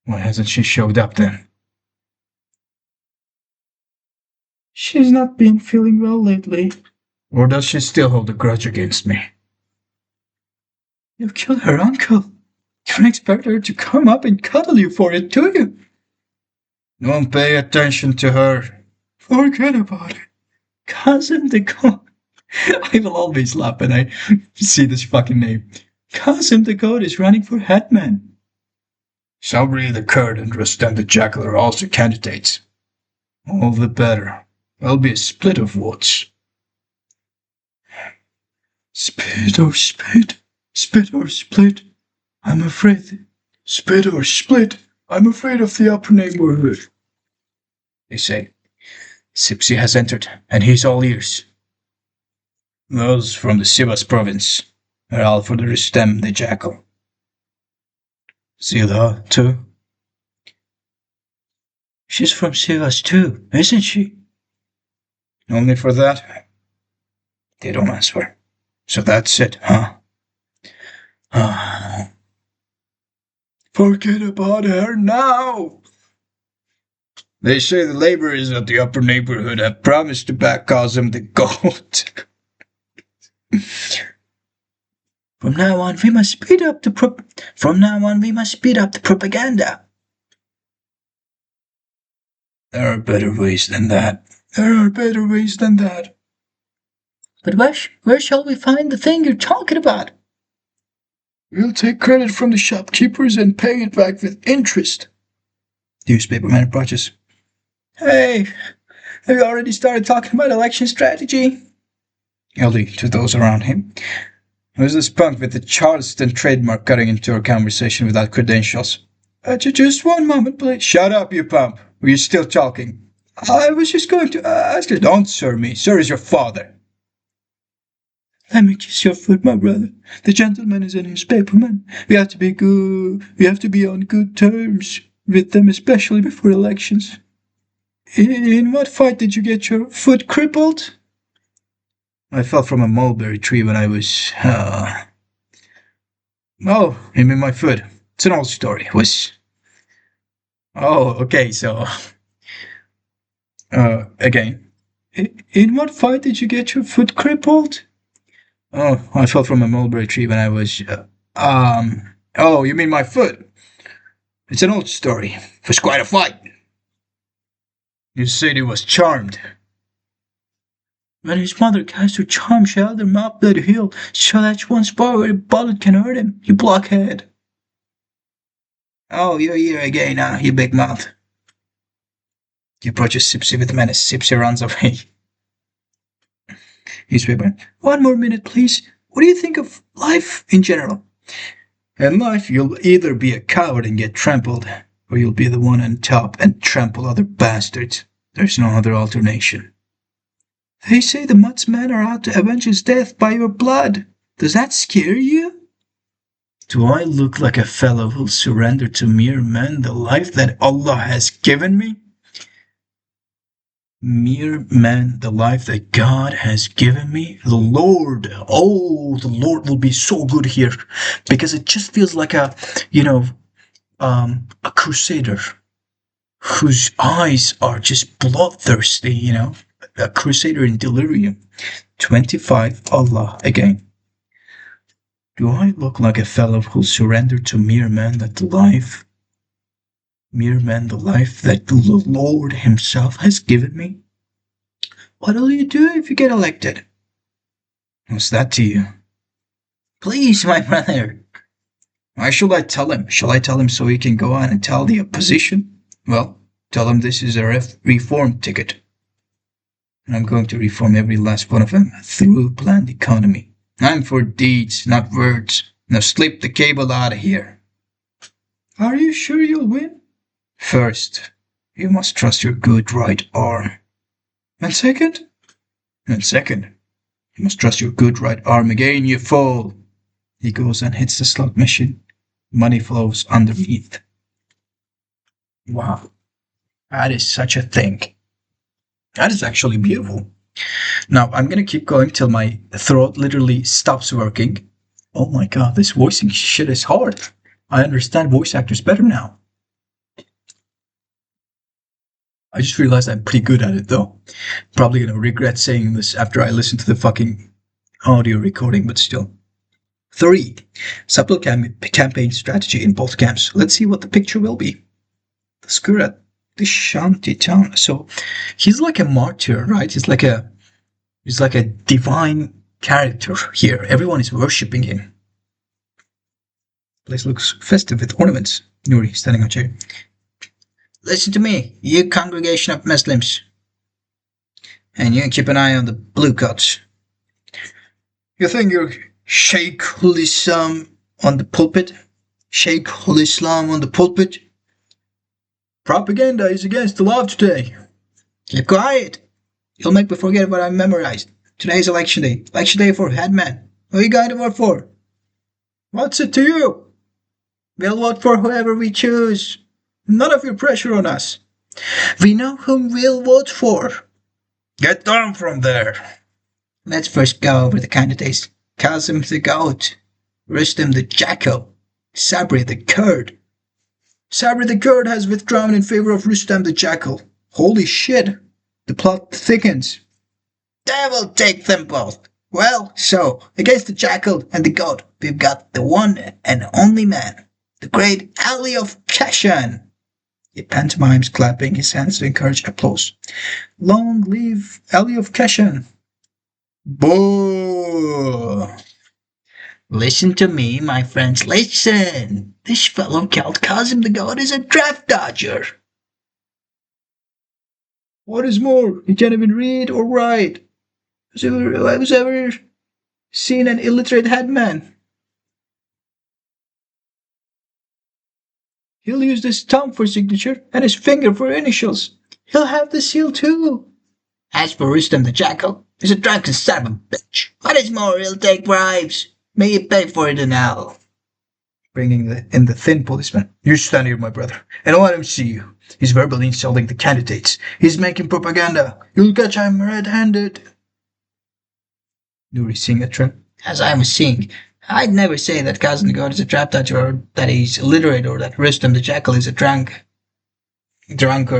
Why hasn't she showed up then? She's not been feeling well lately. Or does she still hold a grudge against me? You killed her uncle. You don't expect her to come up and cuddle you for it, do you? Don't pay attention to her. Forget about it. Cousin the God. I will always laugh when I see this fucking name. Cousin the God is running for headman. Sabri the Kurd and Rustam the Jackal are also candidates. All the better. There'll be a split of votes. Spit or split? Spit or split? I'm afraid. Spit or split? I'm afraid of the upper neighborhood. They say. Sipsi has entered, and he's all ears. Those from the Sivas province are all for the Rustem the Jackal. Zilha, too? She's from Sivas too, isn't she? Only for that? They don't answer. So that's it, huh? Forget about her now! They say the laborers of the upper neighborhood have promised to back Qasim the Goat. From now on, we must speed up the propaganda. There are better ways than that. But where shall we find the thing you're talking about? We'll take credit from the shopkeepers and pay it back with interest. Newspaperman approaches. Hey, have you already started talking about election strategy? LD to those around him. Who's this punk with the Charleston trademark cutting into our conversation without credentials? Just one moment, please. Shut up, you pump. We're still talking. I was just going to ask you. Don't sir me. Sir is your father. Let me kiss your foot, my brother. The gentleman is a newspaperman. We have to be good. We have to be on good terms with them, especially before elections. In what fight did you get your foot crippled? I fell from a mulberry tree when I was, Oh, you mean my foot? It's an old story. It was... Oh, okay, so... again. In what fight did you get your foot crippled? Oh, I fell from a mulberry tree when I was, Oh, you mean my foot? It's an old story. It was quite a fight. You said he was charmed. When his mother cast her charm, she held him up that hill, so that's one spot where a bullet can hurt him, you blockhead. Oh, you're here again, huh, you big mouth. He approaches Sipsy with menace. Sipsy runs away. Newspaper. One more minute, please. What do you think of life in general? In life, you'll either be a coward and get trampled, or you'll be the one on top and trample other bastards. There's no other alternation. They say the Mutt's men are out to avenge his death by your blood. Does that scare you? Do I look like a fellow who'll surrender to mere men the life that Allah has given me? Mere man, the life that God has given me? The Lord will be so good here. Because it just feels like a crusader whose eyes are just bloodthirsty, A crusader in delirium. 25, Allah again. Do I look like a fellow who'll surrender to mere man the life that the Lord himself has given me? What'll you do if you get elected? What's that to you? Please, my brother. Why should I tell him? Shall I tell him so he can go on and tell the opposition? Well, tell him this is a reform ticket. And I'm going to reform every last one of them through a planned economy. I'm for deeds, not words. Now slip the cable out of here. Are you sure you'll win? First, you must trust your good right arm. And second? And second, you must trust your good right arm again, you fool. He goes and hits the slot machine. Money flows underneath. Wow, that is such a thing. That is actually beautiful. Now I'm gonna keep going till my throat literally stops working. Oh my god, this voicing shit is hard. I understand voice actors better now. I just realized I'm pretty good at it though. Probably gonna regret saying this after I listen to the fucking audio recording, but still. 3. Subtle campaign strategy in both camps. Let's see what the picture will be. The Skurat, the Shanti town. So he's like a martyr, right? He's like a divine character here. Everyone is worshipping him. Place looks festive with ornaments. Nuri standing on chair. Listen to me, you congregation of Muslims. And you keep an eye on the blue coats. You think you're Sheikhul Islam on the pulpit? Sheikhul Islam on the pulpit? Propaganda is against the law today. Keep quiet. You'll make me forget what I memorized. Today's election day. Election day for headman. Who are you going to vote for? What's it to you? We'll vote for whoever we choose. None of your pressure on us. We know whom we'll vote for. Get down from there. Let's first go over the candidates. Kazim the Goat, Rustem the Jackal, Sabri the Kurd. Sabri the Kurd has withdrawn in favor of Rustem the Jackal. Holy shit, the plot thickens. They will take them both. Well, so, against the Jackal and the Goat, we've got the one and only man, the great Ali of Kashan. He pantomimes, clapping his hands to encourage applause. Long live Ali of Kashan. Boo! Listen to me, my friends, listen. This fellow called Kazim the God is a draft dodger. What is more, he can't even read or write. Has ever seen an illiterate headman? He'll use his thumb for signature and his finger for initials. He'll have the seal too. As for Rustem the Jackal, he's a drunken son of a bitch. What is more, he'll take bribes. May you pay for it in hell. Bringing in the thin policeman. You stand here, my brother, and let him see you. He's verbally insulting the candidates. He's making propaganda. You'll catch him red-handed. Nuri seeing a trend. As I was seeing, I'd never say that Kazim the God is a trap dodger, or that he's illiterate, or that Rustem the Jackal is a drunkard,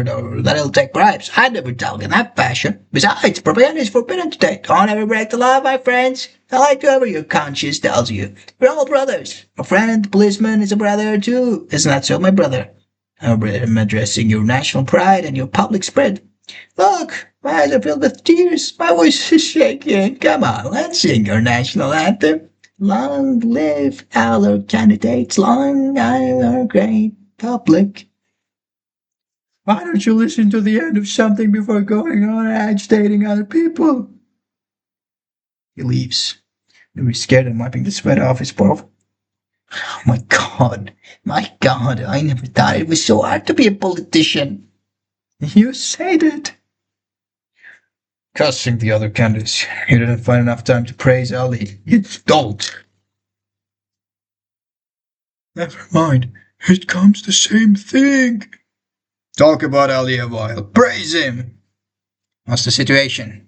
or that he'll take bribes. I'd never talk in that fashion. Besides, propaganda is forbidden today. Don't ever break the law, my friends. I like whoever your conscience tells you. We're all brothers. A friend, the policeman, is a brother too. Isn't that so, my brother? I'm addressing your national pride and your public spirit. Look, my eyes are filled with tears. My voice is shaking. Come on, let's sing your national anthem. Long live our candidates. Long live our great public. Why don't you listen to the end of something before going on and agitating other people? He leaves. He's scared and wiping the sweat off his forehead. Oh my god, I never thought it was so hard to be a politician. You said it. Cussing the other candidates. You didn't find enough time to praise Ali. You dolt. Never mind. It comes the same thing. Talk about Ali a while. Praise him. What's the situation?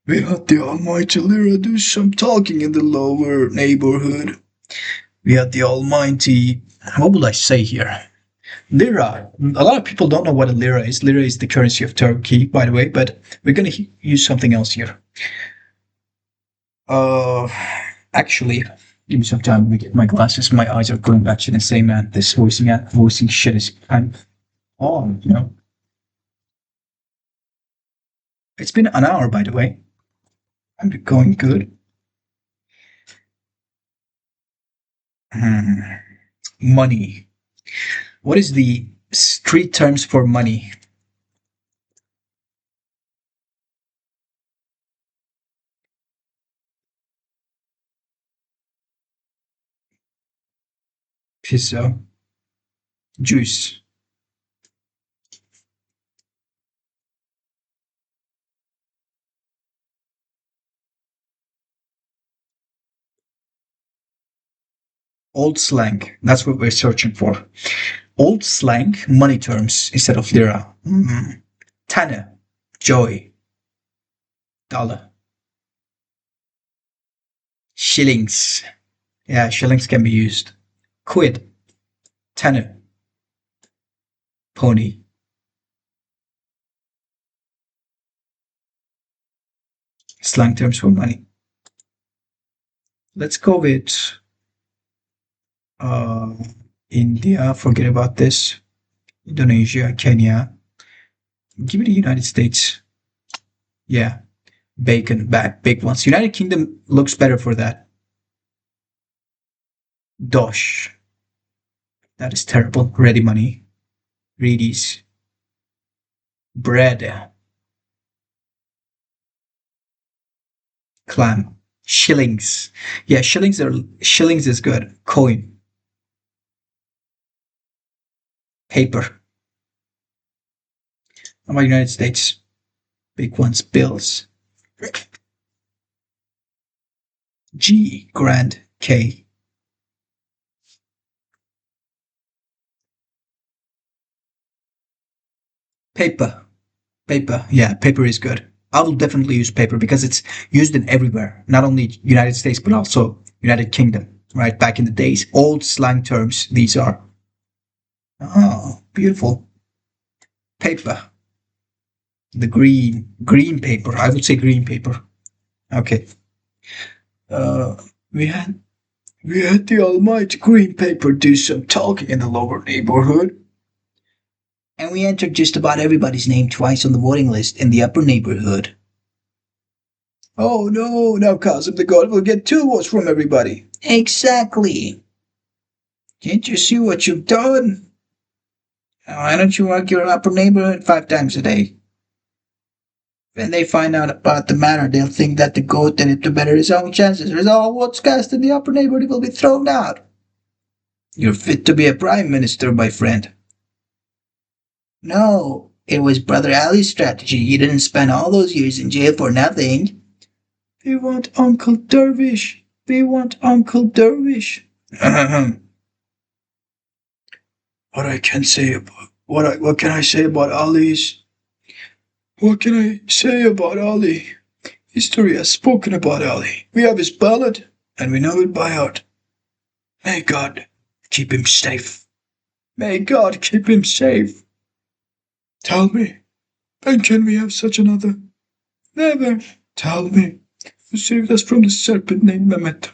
We had the almighty Lyra do some talking in the lower neighborhood. We had the almighty... What would I say here? Lira. A lot of people don't know what a lira is. Lira is the currency of Turkey, by the way, but we're going to use something else here. Actually, give me some time. Let me get my glasses. My eyes are going back to the same, man. This voicing shit is kind of on, you know. It's been an hour, by the way. I'm going good. Hmm. Money. What is the street terms for money? Peso. Juice. Old slang. That's what we're searching for. Old slang, money terms instead of lira. Tanne. Joy. Dollar. Shillings. Yeah, shillings can be used. Quid. Tanne. Pony. Slang terms for money. Let's go with uh, India. Forget about this. Indonesia, Kenya. Give me the United States. Yeah, bacon, big ones. United Kingdom looks better for that. Dosh. That is terrible. Ready money. Reedies. Bread. Clam. Shillings. Yeah, shillings is good. Coin. Paper. How about United States? Big ones. Bills. G. Grand. K. Paper. Paper. Yeah, paper is good. I will definitely use paper because it's used in everywhere, not only United States but also United Kingdom. Right back in the days, old slang terms. These are. Oh, beautiful. Paper. The green paper. I would say green paper. Okay. Uh, we had we had the almighty green paper do some talking in the lower neighborhood. And we entered just about everybody's name twice on the voting list in the upper neighborhood. Oh no, now Cosm the God will get two votes from everybody. Exactly. Can't you see what you've done? Why don't you work your upper neighborhood 5 times a day? When they find out about the matter, they'll think that the goat did it to better his own chances. Or all what's cast in the upper neighborhood will be thrown out. You're fit to be a prime minister, my friend. No, it was Brother Ali's strategy. He didn't spend all those years in jail for nothing. We want Uncle Dervish. We want Uncle Dervish. what I can say about what can I say about Ali's? What can I say about Ali? History has spoken about Ali. We have his ballad, and we know it by heart. May God keep him safe. May God keep him safe. Tell me, when can we have such another? Never. Tell me, who saved us from the serpent named Mehmet?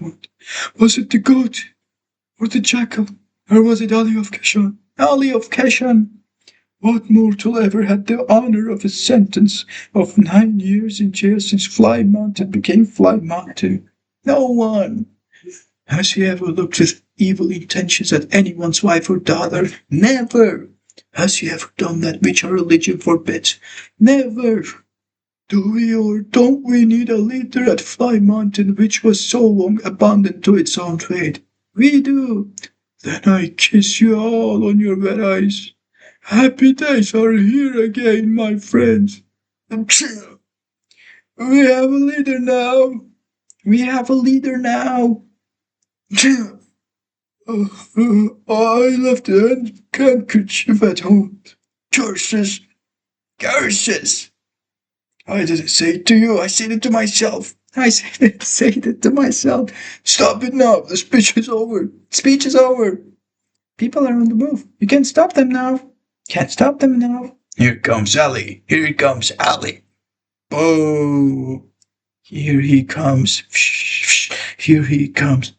Was it the goat, or the jackal, or was it Ali of Keshan? Ali of Keshan. What mortal ever had the honor of a sentence of 9 years in jail since Fly Mountain became Fly Mountain? No one. Has he ever looked with evil intentions at anyone's wife or daughter? Never. Has he ever done that which our religion forbids? Never. Do we or don't we need a leader at Fly Mountain which was so long abandoned to its own fate? We do. Then I kiss you all on your red eyes. Happy days are here again, my friends. We have a leader now. We have a leader now. I left the handkerchief at home. Curses! Curses! I didn't say it to you, I said it to myself. I said it to myself. Stop it now. The speech is over. Speech is over. People are on the move. You can't stop them now. Can't stop them now. Here comes Ali. Here comes Ali. Oh, here he comes. Here he comes.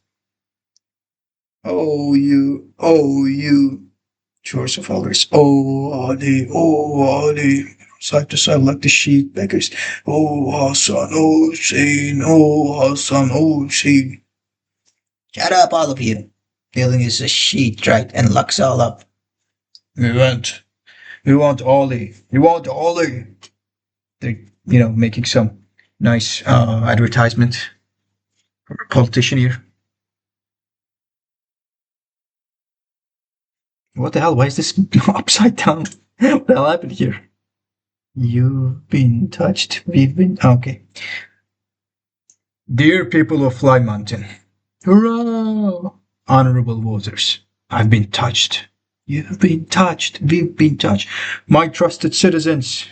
Oh, you. Oh, you. Chores of others. Oh, Ali. Oh, Ali. side to side like the sheep beggars. Oh Hassan, oh Hussein, oh Hassan, oh Hussein. Shut up, all of you. Feeling is a sheet, right, and locks all up. We want, we want Ollie. We want Ollie. They're, making some nice advertisement for a politician here. What the hell? Why is this upside down? What the hell happened here? You've been touched. We've been. Okay. Dear people of Fly Mountain, hurrah! Honorable voters, I've been touched. You've been touched. We've been touched. My trusted citizens,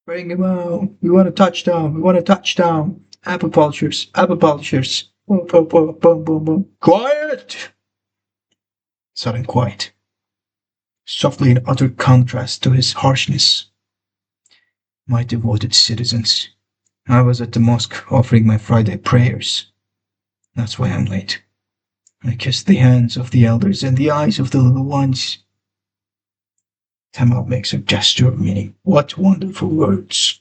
bring him out. We want a touchdown. We want a touchdown. Apple polishers. Apple polishers. Boom, boom, boom, boom, boom, boom. Quiet! Sudden quiet. Softly in utter contrast to his harshness. My devoted citizens, I was at the mosque offering my Friday prayers. That's why I'm late. I kissed the hands of the elders and the eyes of the little ones. Tamal makes a gesture of meaning. What wonderful words.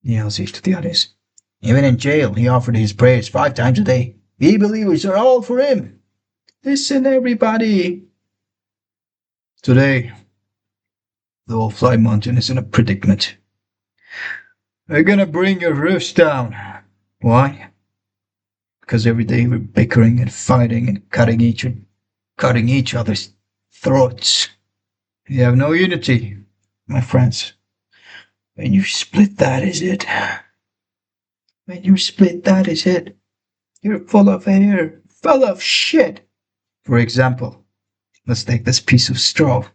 He yells to the others. Even in jail, he offered his prayers 5 times a day. We believers are all for him. Listen, everybody. Today, the whole Fly Mountain is in a predicament. We're gonna bring your roofs down. Why? Because every day we're bickering and fighting and cutting each other's throats. We have no unity, my friends. When you split, that is it. When you split, that is it. You're full of air, full of shit. For example, let's take this piece of straw.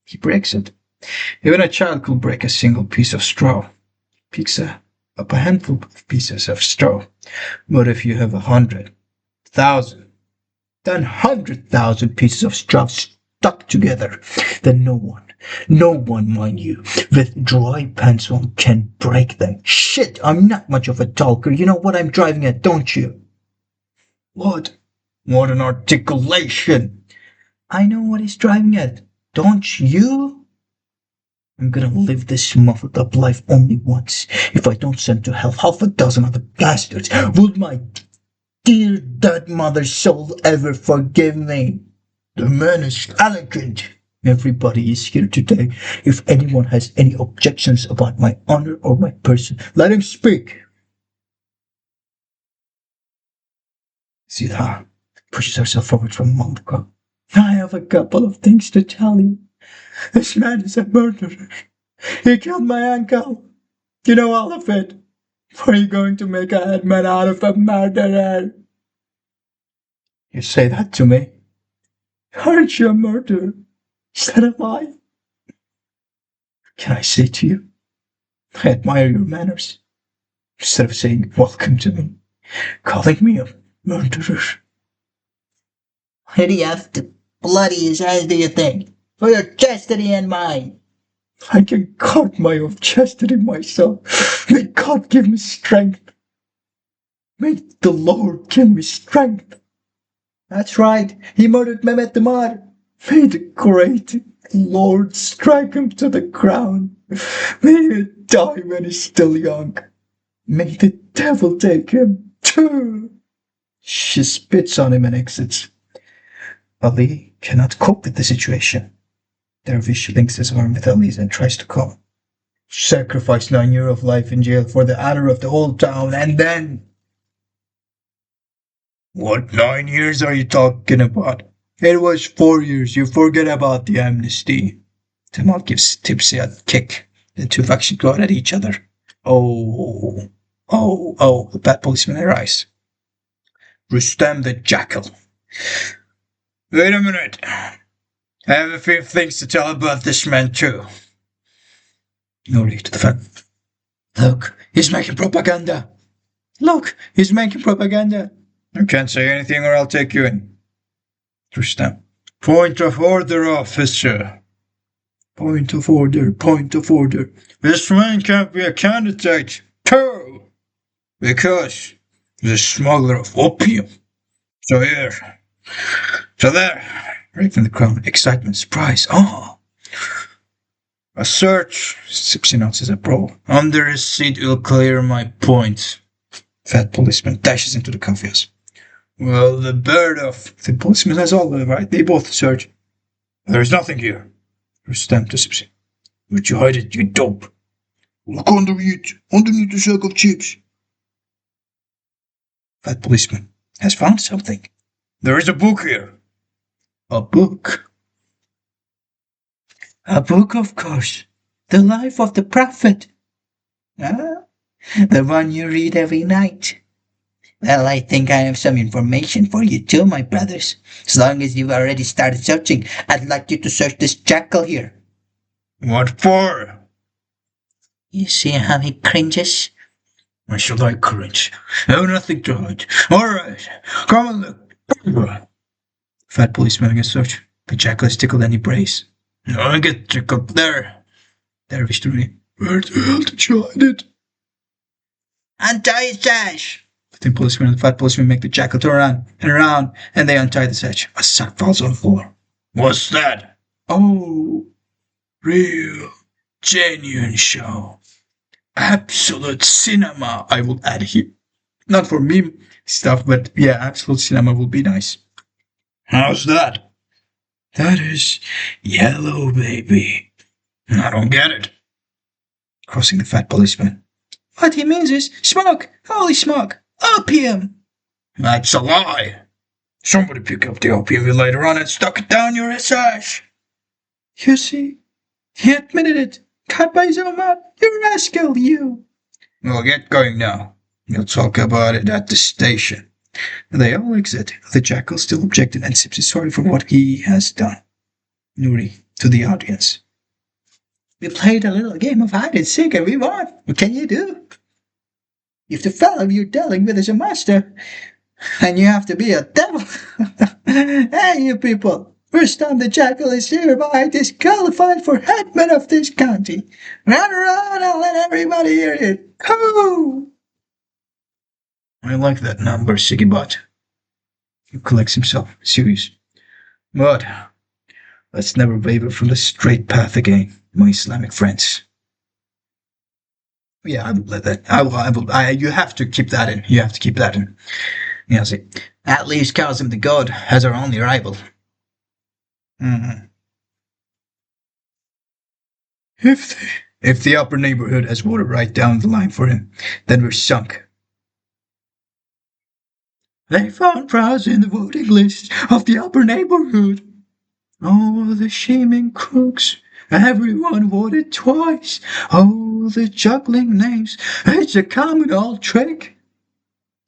He breaks it. Even a child could break a single piece of straw. Picks up a handful of pieces of straw. But if you have 100,000, then 100,000 pieces of straw stuck together, then no one, mind you, with dry pencil can break them. Shit, I'm not much of a talker. You know what I'm driving at, don't you? What? What an articulation! I know what he's driving at, don't you? I'm gonna live this muffled up life only once. If I don't send to hell half a dozen other bastards, would my dear dead mother's soul ever forgive me? The man is elegant. Everybody is here today. If anyone has any objections about my honor or my person, let him speak. Sudha pushes herself forward from among the crowd. I have a couple of things to tell you. This man is a murderer. He killed my uncle. You know all of it. Are you going to make a headman out of a murderer? You say that to me? Aren't you a murderer? So am I. Can I say to you, I admire your manners. Instead of saying welcome to me, calling me a murderer. Why do you have to bloody his ass, do you think? For your chastity and mine. I can guard my own chastity myself. May God give me strength. May the Lord give me strength. That's right. He murdered Mehmet Damar. May the great Lord strike him to the ground. May he die when he's still young. May the devil take him too. She spits on him and exits. Ali cannot cope with the situation. Dervish links his arm with Ali's and tries to calm. Sacrifice 9 years of life in jail for the honor of the whole town, and then... What 9 years are you talking about? It was 4 years. You forget about the amnesty. Tamal gives Tipsy a kick. The two factions go at each other. Oh, the bad policeman arrives. Rustam the Jackal. Wait a minute. I have a few things to tell about this man too. Nori to the fact. Look, he's making propaganda. Look, he's making propaganda. I can't say anything or I'll take you in. Rustam. Point of order, officer. Point of order, point of order. This man can't be a candidate, too. Because he's a smuggler of opium. So here. So there. Right from the crowd, excitement, surprise. Oh, A search, Sipsy nods his approval. Under his seat will clear my points. Fat policeman dashes into the coffee house. Well, the bird of... The policeman has all the right. They both search. There's nothing here. Stamped to Sipsy. Where'd you hide it, you dope? Look underneath the sack of chips. Fat policeman has found something. There is a book here. A book? A book, of course. The life of the prophet. Ah, the one you read every night. Well, I think I have some information for you too, my brothers. As long as you've already started searching, I'd like you to search this jackal here. What for? You see how he cringes? Why should I cringe? I have nothing to hide. Alright, come on look. Fat policeman against search. The jackal is tickled and he brays. I get tickled there. There is to me. Where the hell did you hide it? Untie his sash! The policeman and the fat policeman make the jackal turn around and around, and they untie the sash. A sack falls on the floor. What's that? Oh, real, genuine show. Absolute cinema, I will add here. Not for meme stuff, but yeah, absolute cinema will be nice. How's that? That is yellow, baby. I don't get it. Crossing the fat policeman. What he means is smoke, holy smoke, opium. That's a lie. Somebody pick up the opium you later on and stuck it down your sash. You see, he admitted it. Caught by his own mouth. You rascal, you. We'll get going now. We'll talk about it at the station. They all exit. The jackal still objected and Sips is sorry for what he has done. Nuri, to the audience. We played a little game of hide and seek and we won. What can you do? If the fellow you're dealing with is a monster, and you have to be a devil. Hey, you people. First time the jackal is hereby disqualified for headman of this county. Run around and let everybody hear it. Hoo! I like that number, Siggybot. He collects himself, serious. But let's never waver from the straight path again, my Islamic friends. Yeah, I will let that. You have to keep that in. You have to keep that in. Yeah, see. At least Kazim the God has our only rival. Mm-hmm. If the upper neighborhood has water right down the line for him, then we're sunk. They found prize in the voting list of the upper neighborhood. Oh, the shaming crooks. Everyone voted twice. Oh, the juggling names. It's a common old trick.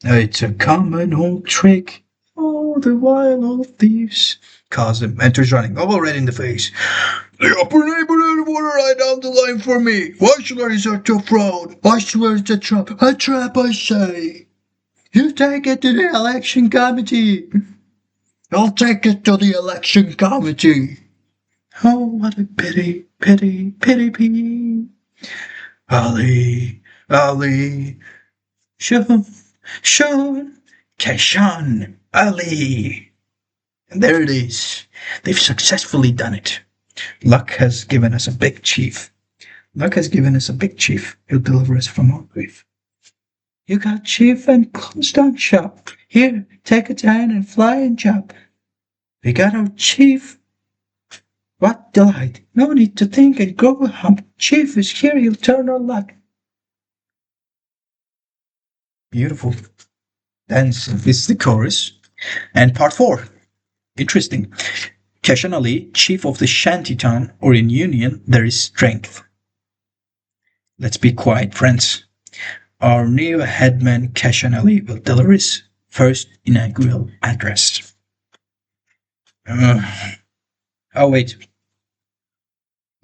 It's a common old trick. Oh, the wild old thieves. Kazim enters running, all red in the face. The upper neighborhood water right down the line for me. Why swear is such a fraud? I swear it's a trap. A trap, I say. You take it to the election committee. I'll take it to the election committee. Oh, what a pity, pity, pity, pity. Ali, Sean, Keshan, Ali. And there it is. They've successfully done it. Luck has given us a big chief. He'll deliver us from our grief. You got chief and closed down shop. Here, take a tan and fly and jump. We got our chief. What delight. No need to think and grow a hump. Chief is here, he'll turn our luck. Beautiful. Then this is the chorus. And part 4. Interesting. Keshan Ali, chief of the shanty town, or in union, there is strength. Let's be quiet, friends. Our new headman, Keshan Ali, will deliver his first inaugural address. Wait.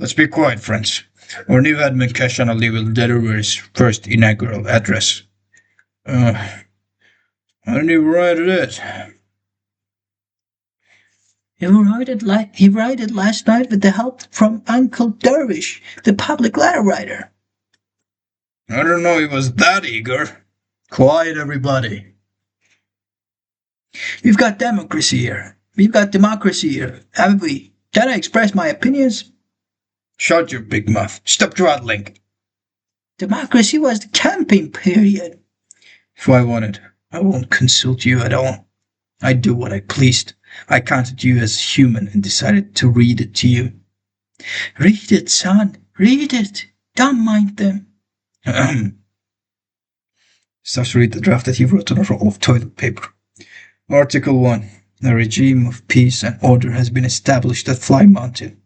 Let's be quiet, friends. Our new headman, Keshan Ali, will deliver his first inaugural address. I didn't even write it. He wrote it last night with the help from Uncle Dervish, the public letter writer. I don't know he was that eager. Quiet, everybody. We've got democracy here. We've got democracy here, haven't we? Can I express my opinions? Shut your big mouth. Stop dawdling. Democracy was the campaign period. If I wanted, I won't consult you at all. I do what I pleased. I counted you as human and decided to read it to you. Read it, son. Read it. Don't mind them. Starts to read the draft that he wrote on a roll of toilet paper. Article 1. A regime of peace and order has been established at Fly Mountain.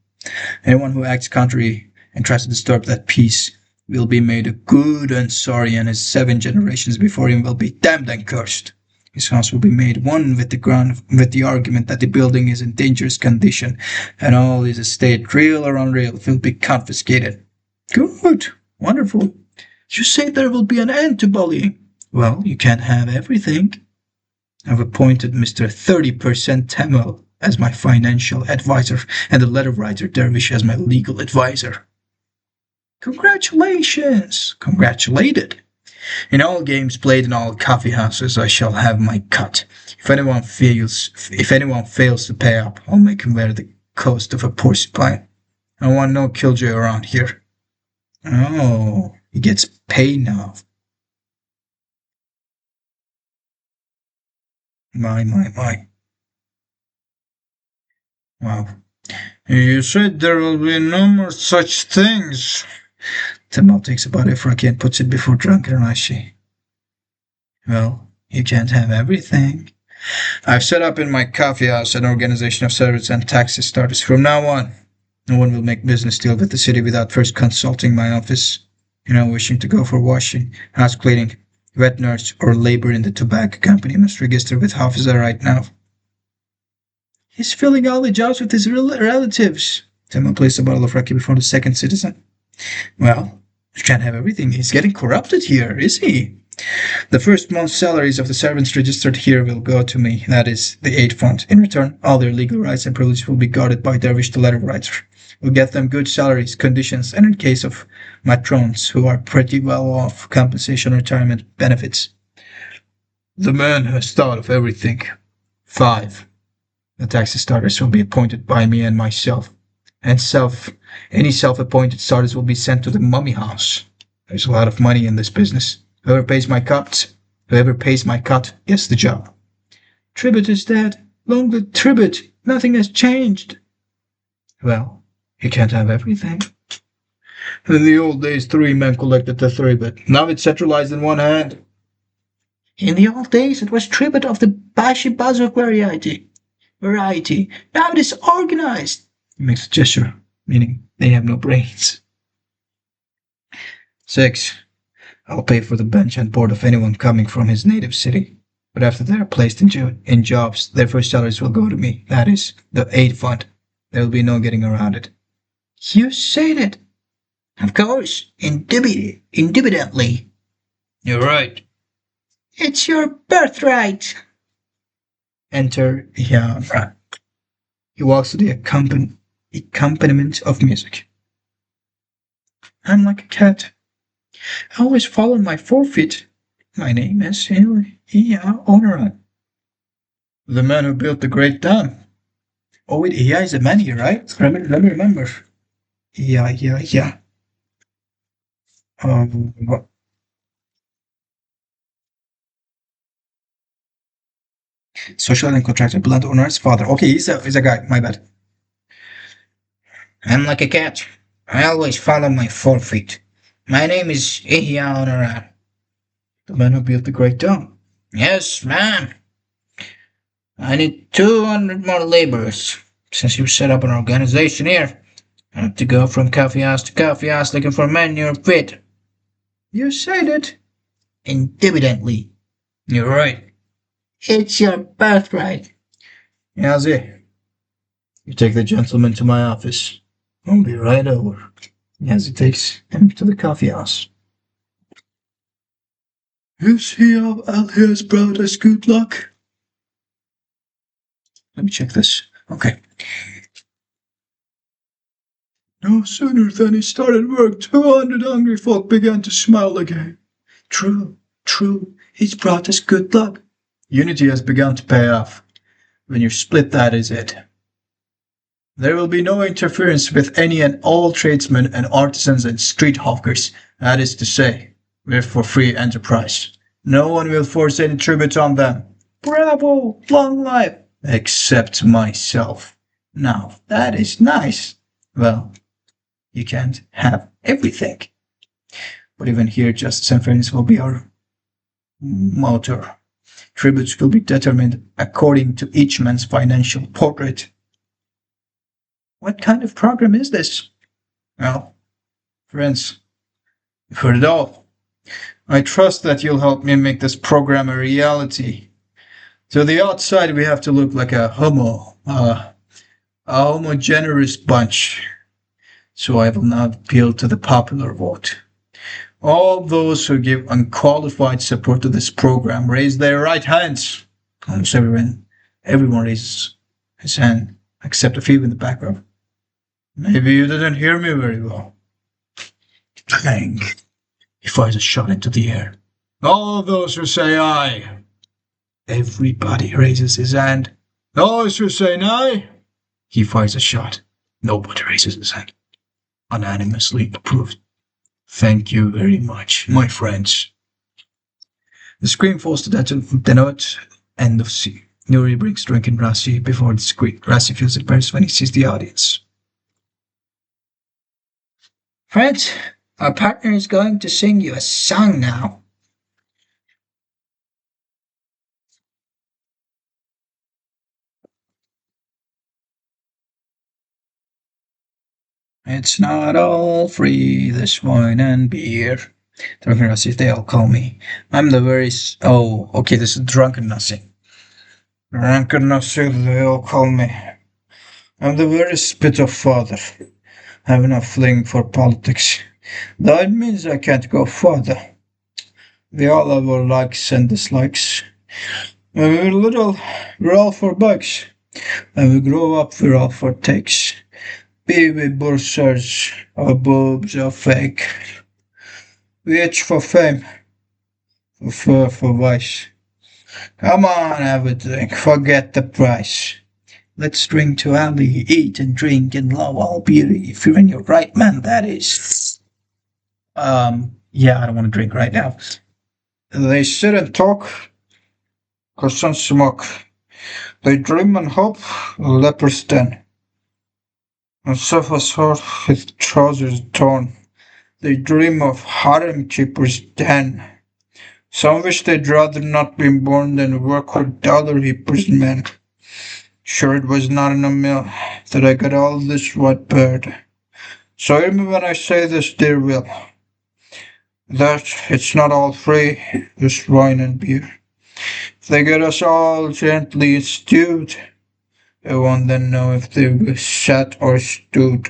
Anyone who acts contrary and tries to disturb that peace will be made good and sorry, and his 7 generations before him will be damned and cursed. His house will be made one with the ground with the argument that the building is in dangerous condition, and all his estate, real or unreal, will be confiscated. Good. Wonderful. You say there will be an end to bullying. Well, you can't have everything. I've appointed Mr. 30% Tamil as my financial advisor and the letter writer Dervish as my legal advisor. Congratulations! Congratulated! In all games played in all coffee houses, I shall have my cut. If anyone fails to pay up, I'll make him wear the cost of a porcupine. I want no killjoy around here. Oh, he gets paid now. My. Wow. You said there will be no more such things. Tamal takes a body of Rocky and puts it before drunken Rashi. Well, you can't have everything. I've set up in my coffee house an organization of servants and taxi starters. From now on, no one will make business deal with the city without first consulting my office. Wishing to go for washing, house cleaning, wet nurse, or labor in the tobacco company must register with Hafiza right now. He's filling all the jobs with his relatives. Tamal placed a bottle of Rocky before the second citizen. Well, you can't have everything. He's getting corrupted here, is he? The first month's salaries of the servants registered here will go to me, that is, the aid fund. In return, all their legal rights and privileges will be guarded by Dervish the letter writer. We'll get them good salaries, conditions, and in case of matrons, who are pretty well off, compensation, retirement benefits. The man has thought of everything. 5. The taxi starters will be appointed by me and myself. And any self-appointed starters will be sent to the mummy house. There's a lot of money in this business. Whoever pays my cut gets the job. Tribute is dead. Long live Tribute. Nothing has changed. Well, you can't have everything. In the old days, 3 men collected the tribute. Now it's centralized in one hand. In the old days, it was tribute of the Bashi Bazuk variety. Now it is organized. He makes a gesture, meaning they have no brains. 6. I'll pay for the bench and board of anyone coming from his native city. But after they are placed in jobs, their first salaries will go to me. That is, the aid fund. There will be no getting around it. You said it. Of course, independently. You're right. It's your birthright. Enter Yana. He walks to the accompaniment of music. I'm like a cat. I always follow my forefeet. My name is Iya Onoran. The man who built the Great Dam. Oh wait, Iya is a man here, right? Let me remember. Yeah. What? Social and contractor, blunt owner's father. Okay, he's a guy, my bad. I'm like a cat. I always follow my forefeet. My name is Ihya Onoran. The man who built the Great Dome. Yes, ma'am. I need 200 more laborers. Since you set up an organization here, I have to go from coffee house to coffee house looking for men you're fit. You said it. Independently. You're right. It's your birthright. Yazi, you take the gentleman to my office. I'll be right over. Yazi takes him to the coffee house. Is he of Alia's brought us good luck? Let me check this. Okay. No sooner than he started work, 200 hungry folk began to smile again. True. He's brought us good luck. Unity has begun to pay off. When you split that is it. There will be no interference with any and all tradesmen and artisans and street hawkers. That is to say, we're for free enterprise. No one will force any tribute on them. Bravo! Long life! Except myself. Now, that is nice. Well, you can't have everything. But even here, justice and fairness will be our motto. Tributes will be determined according to each man's financial portrait. What kind of program is this? Well, friends, you've heard it all. I trust that you'll help me make this program a reality. To the outside, we have to look like a homogeneous bunch. So I will not appeal to the popular vote. All those who give unqualified support to this program raise their right hands. Almost everyone raises his hand, except a few in the background. Maybe you didn't hear me very well. Bang! He fires a shot into the air. All those who say aye. Everybody raises his hand. Those who say nay. He fires a shot. Nobody raises his hand. Unanimously approved. Thank you very much, my friends. The screen falls to the note, end of scene. Nuri brings drink in Rasi before the screen. Rasi feels embarrassed when he sees the audience. Friends, our partner is going to sing you a song now. It's not all free, this wine and beer. Drunken Rasi, they all call me. I'm the very... Oh, okay, this is Drunken Rasi. Drunken Rasi, they all call me. I'm the very spit of father. Having a fling for politics. That means I can't go further. We all have our likes and dislikes. When we're little, we're all for bugs. When we grow up, we're all for takes. Baby bursars, our boobs are fake. We itch for fame, for fur, for vice. Come on, have a drink, forget the price. Let's drink to Ali, eat and drink and love all beauty. If you're in your right man, that is. Yeah, I don't want to drink right now. They sit and talk, cause and smoke. They dream and hope, lepers den. And suffer's heart with trousers torn. They dream of harem keepers den. Some wish they'd rather not be born than work with dollar heapers men. Sure it was not in a mill that I got all this white bird. So hear me when I say this, dear Will, that it's not all free, just wine and beer. If they get us all gently stewed, I won't then know if they were sat or stewed.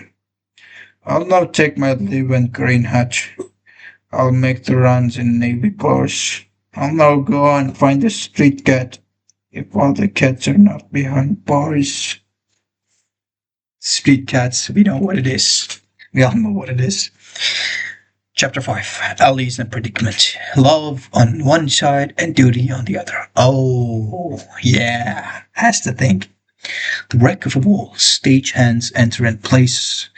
I'll now take my leave and green hatch. I'll make the runs in navy bars. I'll now go and find a street cat, if all the cats are not behind bars. Street cats, we know what it is. We all know what it is. Chapter 5. Ali's in a predicament. Love on one side and duty on the other. Oh, yeah, that's the thing. The wreck of a wall. Stage hands enter and place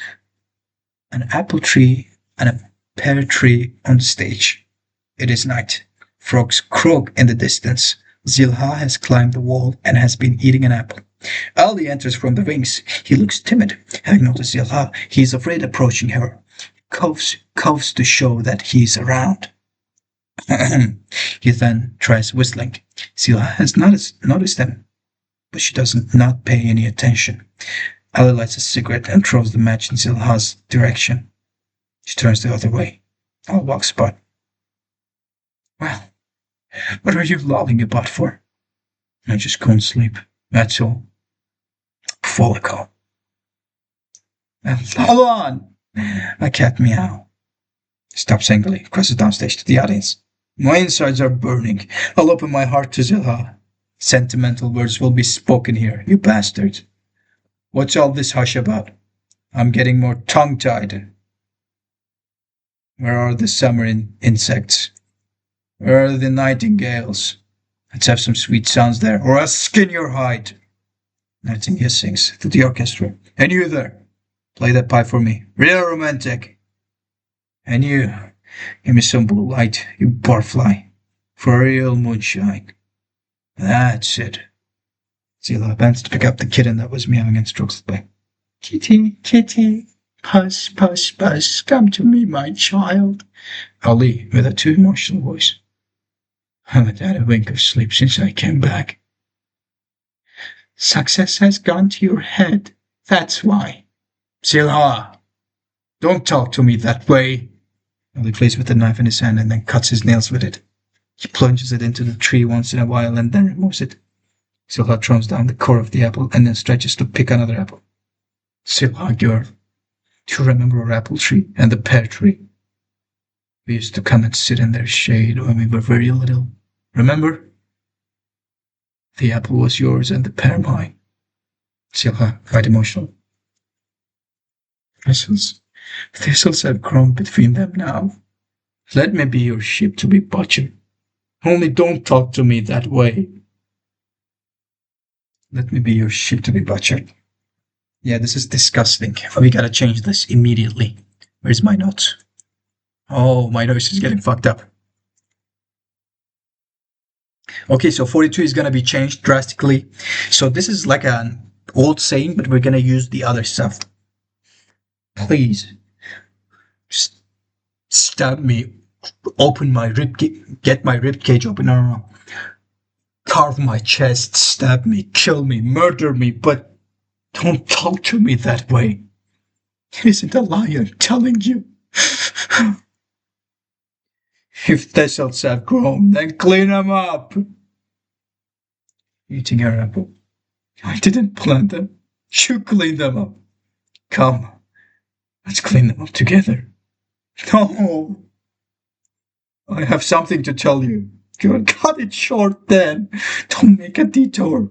an apple tree and a pear tree on the stage. It is night. Frogs croak in the distance. Zilha has climbed the wall and has been eating an apple. Ali enters from the wings. He looks timid. Having noticed Zilha, he is afraid approaching her. Coughs to show that he is around. He then tries whistling. Zilha has noticed him, but she does not pay any attention. Ali lights a cigarette and throws the match in Zilha's direction. She turns the other way. Ali walks by. Well, what are you lolling about for? I just couldn't sleep, that's all. Fall a call. Hold on! A cat meow. Stops angrily, crosses downstage to the audience. My insides are burning. I'll open my heart to Zilha. Sentimental words will be spoken here, you bastard. What's all this hush about? I'm getting more tongue-tied. Where are the summer insects? Where are the nightingales? Let's have some sweet sounds there, or I'll skin your hide. Nightingale sings to the orchestra. And you there, play that pipe for me. Real romantic. And you, give me some blue light, you barfly. For real moonshine. That's it. Zila bends to pick up the kitten that was meowing and strokes the back. Kitty, kitty, puss, puss, puss, come to me, my child. Ali, with a too emotional voice. I haven't had a wink of sleep since I came back. Success has gone to your head, that's why. Zila, don't talk to me that way. Ali plays with the knife in his hand and then cuts his nails with it. He plunges it into the tree once in a while and then removes it. Silha throws down the core of the apple and then stretches to pick another apple. Silha, girl, do you remember our apple tree and the pear tree? We used to come and sit in their shade when we were very little. Remember? The apple was yours and the pear mine. Silha, quite emotional. Thistles have grown between them now. Let me be your sheep to be butchered. Only don't talk to me that way. Let me be your sheep to be butchered. Yeah, this is disgusting. We gotta change this immediately. Where's my notes? Oh, my nose is getting fucked up. Okay, so 42 is gonna be changed drastically. So this is like an old saying, but we're gonna use the other stuff. Please, stab me, open my get my rib cage open. No. Carve my chest, stab me, kill me, murder me, but don't talk to me that way. It isn't a lie, I'm telling you. If thistles have grown, then clean them up. Eating her apple. I didn't plant them. You cleaned them up. Come, let's clean them up together. No. I have something to tell you. Girl, cut it short then. Don't make a detour.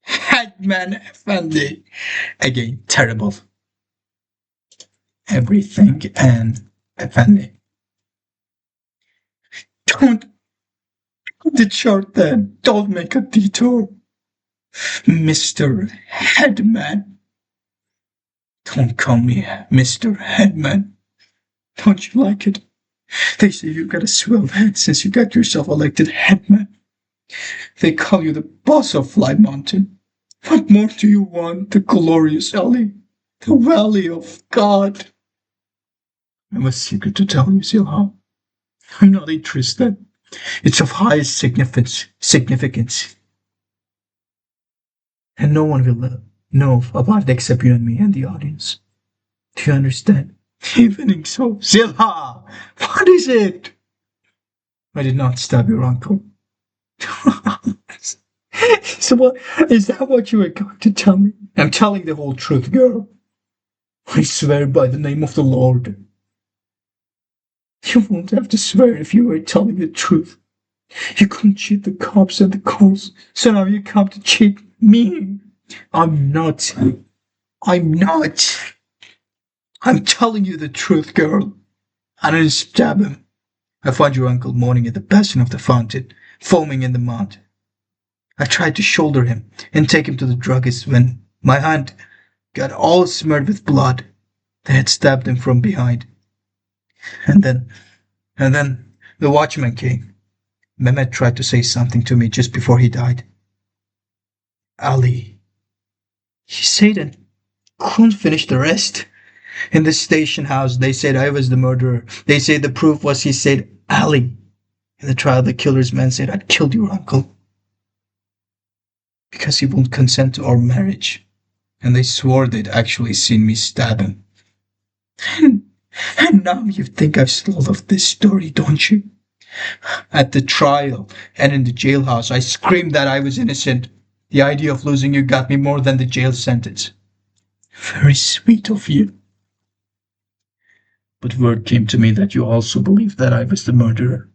Hagman Effendi. Again, terrible. Everything and Effendi. Don't cut it short then. Don't make a detour. Mr. Headman. Don't call me Mr. Headman. Don't you like it? They say you got a swell head since you got yourself elected headman. They call you the boss of Fly Mountain. What more do you want, the glorious alley, the valley of God? I have a secret to tell you, Silha. I'm not interested. It's of highest significance. And no one will know about it except you and me and the audience. Do you understand? Evening so. Silha! What is it? I did not stab your uncle. So what, is that what you were going to tell me? I'm telling the whole truth, girl. I swear by the name of the Lord. You won't have to swear if you were telling the truth. You couldn't cheat the cops and the courts, so now you come to cheat me. I'm not. I'm telling you the truth, girl. I didn't stab him. I found your uncle moaning at the basin of the fountain, foaming in the mud. I tried to shoulder him and take him to the druggist when my hand got all smeared with blood. They had stabbed him from behind. And then the watchman came. Mehmet tried to say something to me just before he died. Ali. He said and couldn't finish the rest. In the station house, they said I was the murderer. They said the proof was he said Ali. In the trial, the killer's man said I'd killed your uncle. Because he won't consent to our marriage. And they swore they'd actually seen me stab him. And now you think I've still loved this story, don't you? At the trial and in the jailhouse, I screamed that I was innocent. The idea of losing you got me more than the jail sentence. Very sweet of you. But word came to me that you also believed that I was the murderer.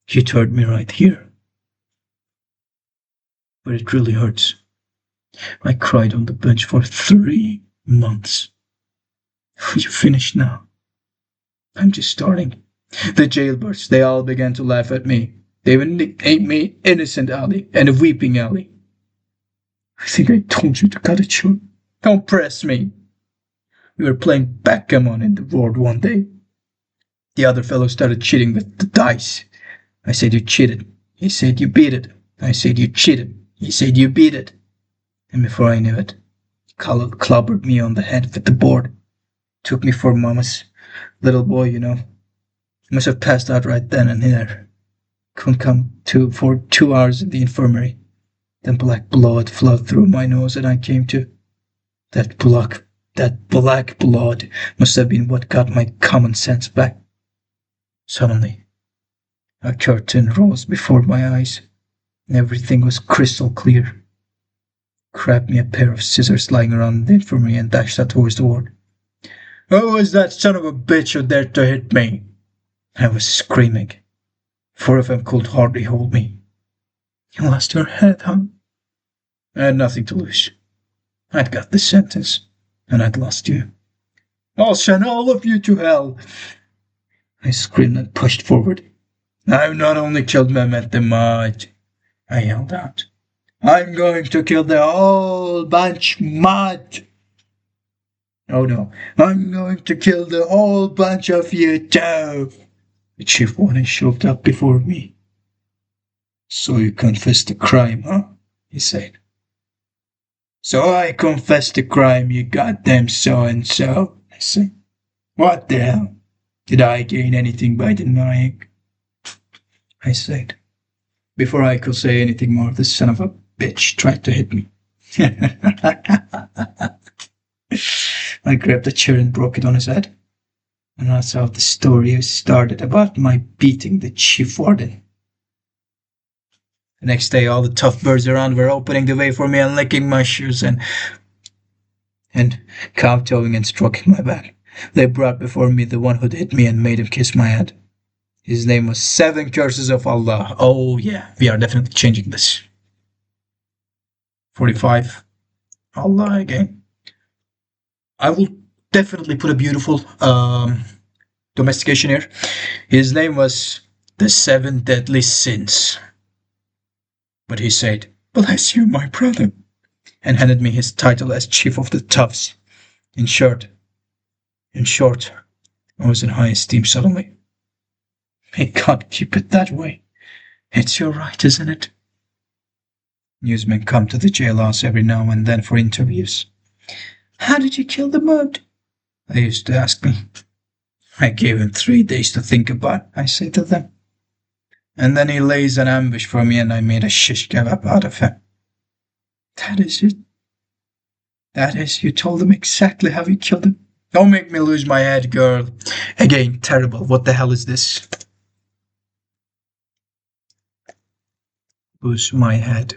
You told me right here. But it really hurts. I cried on the bench for 3 months. You finished now. I'm just starting. The jailbirds, they all began to laugh at me. They even nicknamed me Innocent Ali and Weeping Ali. I think I told you to cut it short. Don't press me. We were playing backgammon in the ward one day. The other fellow started cheating with the dice. I said you cheated. He said you beat it. I said you cheated. He said you beat it. And before I knew it, clobbered me on the head with the board. Took me for mama's little boy, you know. Must have passed out right then and there. Couldn't come to for 2 hours in the infirmary. Then black blood flowed through my nose and I came to. That black blood must have been what got my common sense back. Suddenly, a curtain rose before my eyes. Everything was crystal clear. Grabbed me a pair of scissors lying around the infirmary and dashed out towards the ward. Who was that son of a bitch who dared to hit me? I was screaming. 4 of them could hardly hold me. You lost your head, huh? I had nothing to lose. I'd got the sentence, and I'd lost you. I'll send all of you to hell. I screamed and pushed forward. I've not only killed Mehmet the Mud, I yelled out. I'm going to kill the whole bunch, Mud. Oh no, I'm going to kill the whole bunch of you too. The chief warden shoved up before me. So you confessed the crime, huh? He said. So I confessed the crime, you goddamn so-and-so, I said. What the hell? Did I gain anything by denying? I said. Before I could say anything more, the son of a bitch tried to hit me. I grabbed a chair and broke it on his head. And that's how the story started about my beating the chief warden. The next day, all the tough birds around were opening the way for me and licking my shoes and kowtowing and stroking my back. They brought before me the one who'd hit me and made him kiss my head. His name was 7 Curses of Allah. Oh yeah, we are definitely changing this. 45. Allah again. I will definitely put a beautiful domestication here. His name was the 7 Deadly Sins. But he said, Bless you, my brother, and handed me his title as Chief of the Toughs. In short, I was in high esteem suddenly. May God keep it that way. It's your right, isn't it? Newsmen come to the jailhouse every now and then for interviews. How did you kill the Mud? They used to ask me. I gave him 3 days to think about, I say to them. And then he lays an ambush for me and I made a shish kebab out of him. That is it. That is, you told them exactly how you killed him. Don't make me lose my head, girl. Again, terrible. What the hell is this? Lose my head.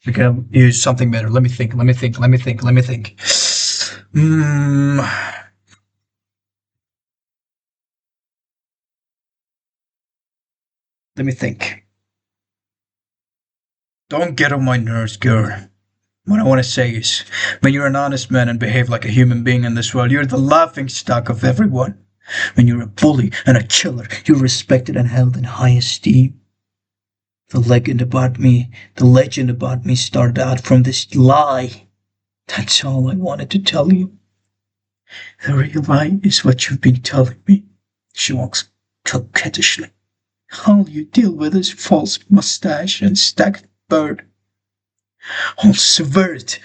We can use something better. Let me think. Let me think. Don't get on my nerves, girl. What I want to say is, when you're an honest man and behave like a human being in this world, you're the laughing stock of everyone. When you're a bully and a killer, you're respected and held in high esteem. The legend about me started out from this lie. That's all I wanted to tell you. The real lie is what you've been telling me, she walks coquettishly. All you deal with is false mustache and stacked bird. I'll swear it.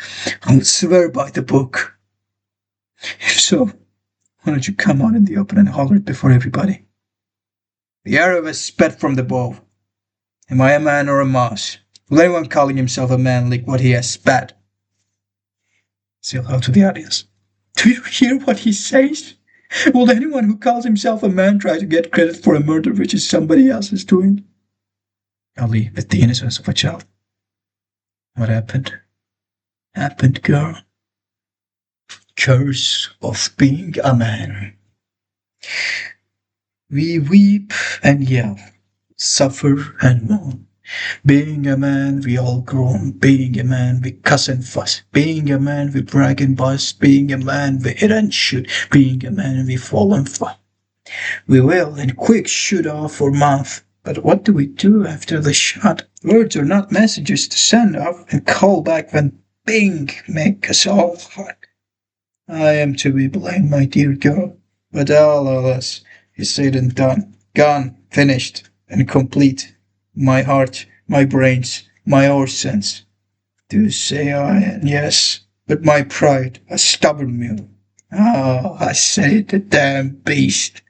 I'll swear by the book. If so, why don't you come out in the open and holler it before everybody? The arrow has sped from the bow. Am I a man or a mouse? Will anyone calling himself a man lick what he has spat? Say hello to the audience. Do you hear what he says? Will anyone who calls himself a man try to get credit for a murder which is somebody else's doing? Ali, with the innocence of a child. What happened? Happened, girl. Curse of being a man. We weep and yell, suffer and moan. Being a man, we all groan. Being a man, we cuss and fuss. Being a man, we brag and bust. Being a man, we hit and shoot. Being a man, we fall and fall. We will and quick shoot off our mouth. But what do we do after the shot? Words are not messages to send off and call back when Bing, make us all hot. I am to be blamed, my dear girl, but all of us is said and done, gone, finished, and complete. My heart, my brains, my whole sense do say I and yes, but my pride, a stubborn mule. Ah, I say the damn beast.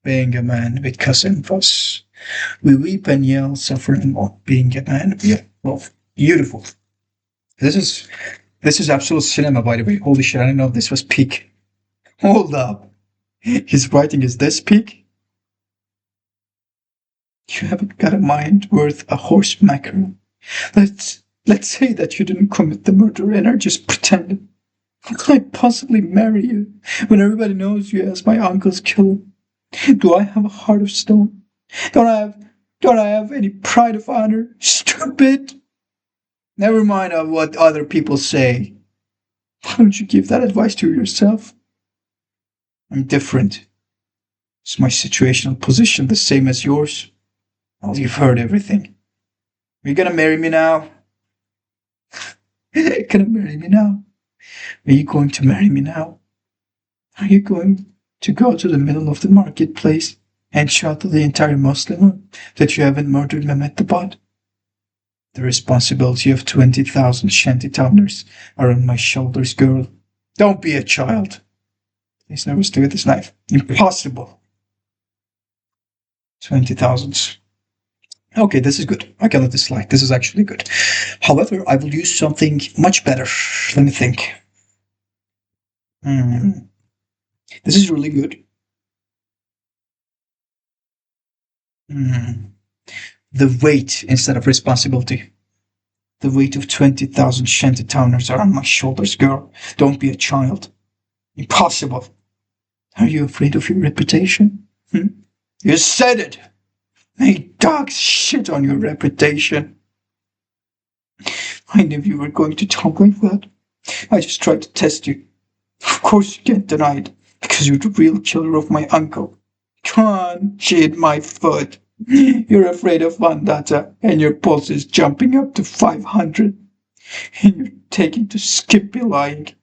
Being a man because of us. We weep and yell, suffering while being a man. Yeah, well, beautiful. This is this is absolute cinema, by the way. Holy shit, I didn't know this was peak. Hold up. His writing is this peak? You haven't got a mind worth a horse mackerel. Let's say that you didn't commit the murder and are just pretending. How can I possibly marry you when everybody knows you as my uncle's killer? Do I have a heart of stone? Don't I have don't I have any pride of honor? Stupid! Never mind of what other people say. Why don't you give that advice to yourself? I'm different. Is my situational position the same as yours? Well, you've heard everything. Are you gonna marry me now? Gonna marry me now? Are you going to marry me now? Are you going to go to the middle of the marketplace and shout to the entire Muslim that you haven't murdered Mehmet the Bot? The responsibility of 20,000 shantytowners are on my shoulders, girl. Don't be a child. Please never stay with this knife. Impossible. 20,000. Okay, this is good. I can let this slide. This is actually good. However, I will use something much better. Let me think. This is really good. The weight instead of responsibility. The weight of 20,000 shantytowners are on my shoulders, girl. Don't be a child. Impossible. Are you afraid of your reputation? You said it. May dogs shit on your reputation. I knew you were going to talk like that. I just tried to test you. Of course you can't deny it, because you're the real killer of my uncle. Come on, cheat my foot. You're afraid of vendetta, and your pulse is jumping up to 500. And you're taking to skimpy lying.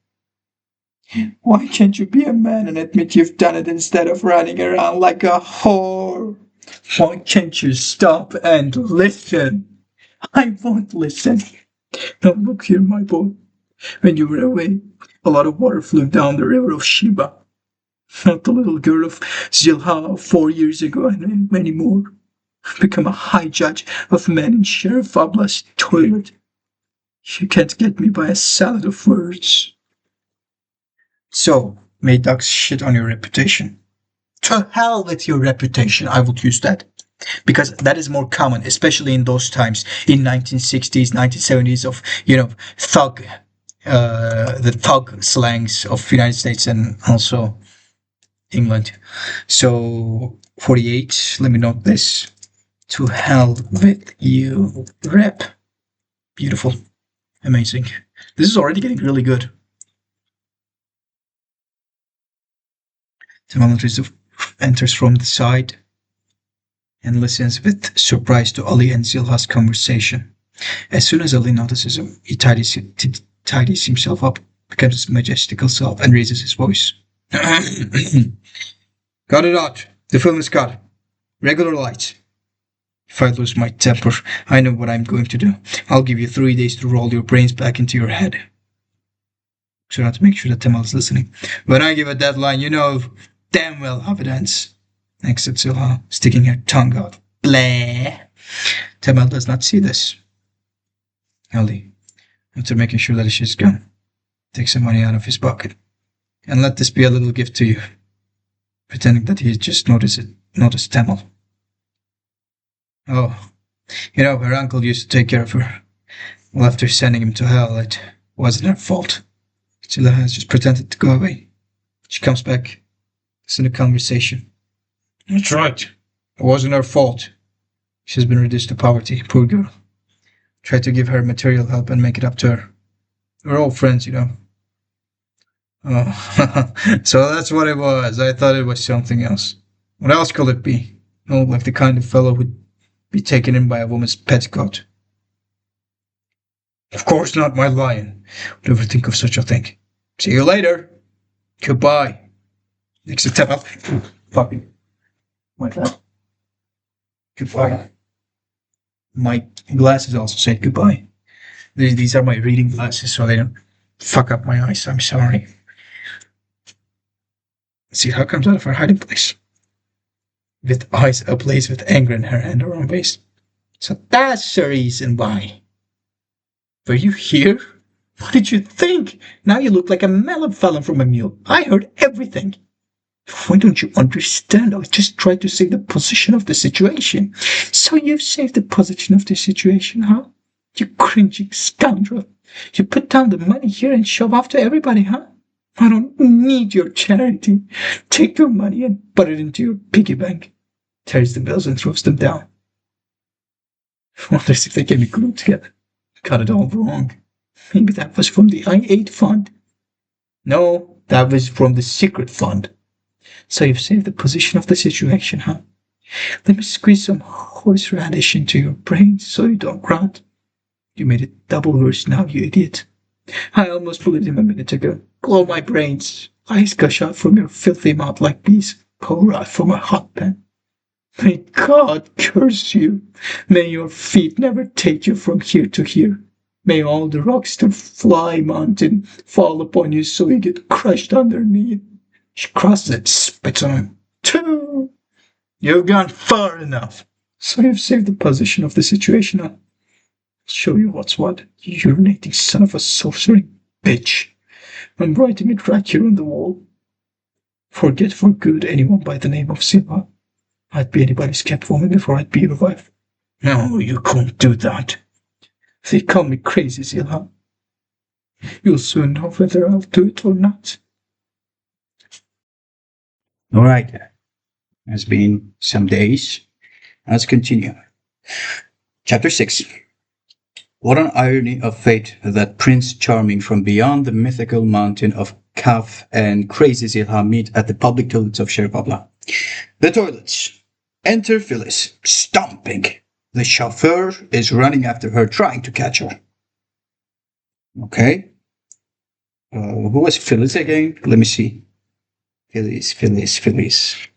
Why can't you be a man and admit you've done it instead of running around like a whore? Why can't you stop and listen? I won't listen. Now look here, my boy. When you were away, a lot of water flew down the river of Sheba. Not the little girl of Zilha 4 years ago and many more. I've become a high judge of men in Sheriff Abla's toilet. You can't get me by a salad of words. So, may ducks shit on your reputation. To hell with your reputation, I would use that. Because that is more common, especially in those times, in 1960s, 1970s of, thug, the thug slangs of United States and also England. So, 48, let me note this. To hell with you, rep. Beautiful. Amazing. This is already getting really good. The military enters from the side and listens with surprise to Ali and Zilha's conversation. As soon as Ali notices him, he tidies himself up, becomes his majestical self, and raises his voice. Cut it out. The film is cut. Regular lights. If I lose my temper, I know what I'm going to do. I'll give you 3 days to roll your brains back into your head. So not to make sure that Temal is listening. When I give a deadline, you know damn well how it ends. Exit Zilha, sticking her tongue out. Blah. Temal does not see this. Ali, after making sure that she's gone, takes some money out of his pocket. And let this be a little gift to you. Pretending that he just noticed Temal. Oh, her uncle used to take care of her. Well, after sending him to hell, it wasn't her fault. Zilha has just pretended to go away. She comes back. It's in a conversation. That's right. It wasn't her fault. She's been reduced to poverty, poor girl. Try to give her material help and make it up to her. We're all friends, Oh, so that's what it was. I thought it was something else. What else could it be? Oh, like the kind of fellow who'd be taken in by a woman's petticoat. Of course not, my lion. Would ever think of such a thing. See you later. Goodbye. Next step up. Fucking. My bad. Goodbye. My glasses also said goodbye. These are my reading glasses, so they don't fuck up my eyes. I'm sorry. See how comes out of her hiding place. With eyes ablaze with anger and her hand around waist. So that's the reason why. Were you here? What did you think? Now you look like a melon fallen from a mule. I heard everything. Why don't you understand? I just tried to save the position of the situation. So you've saved the position of the situation, huh? You cringing scoundrel. You put down the money here and shove off to everybody, huh? I don't need your charity. Take your money and put it into your piggy bank. Tears the bills and throws them down. Wonders if they can be glued together. Got it all wrong. Maybe that was from the I-8 fund. No, that was from the secret fund. So you've saved the position of the situation, huh? Let me squeeze some horseradish into your brain so you don't rot. You made it double worse now, you idiot. I almost believed him a minute ago. Blow my brains. Eyes gush out from your filthy mouth like bees pour out from a hot pan. May God curse you. May your feet never take you from here to here. May all the rocks to Fly Mountain fall upon you so you get crushed underneath. She crosses it, spits on him. Two! You've gone far enough. So you've saved the position of the situation, huh? I'll show you what's what, you urinating son of a sorcering bitch. I'm writing it right here on the wall. Forget for good anyone by the name of Silva. I'd be anybody's kept woman before I'd be your wife. No, you can't do that. They call me crazy, Silva. You'll soon know whether I'll do it or not. All right. It's been some days. Let's continue. Chapter 6. What an irony of fate that Prince Charming from beyond the mythical mountain of Kaf and Crazy Zilha meet at the public toilets of Sherbabla. The toilets. Enter Phyllis, stomping. The chauffeur is running after her, trying to catch her. Okay. Who was Phyllis again? Let me see. Phyllis.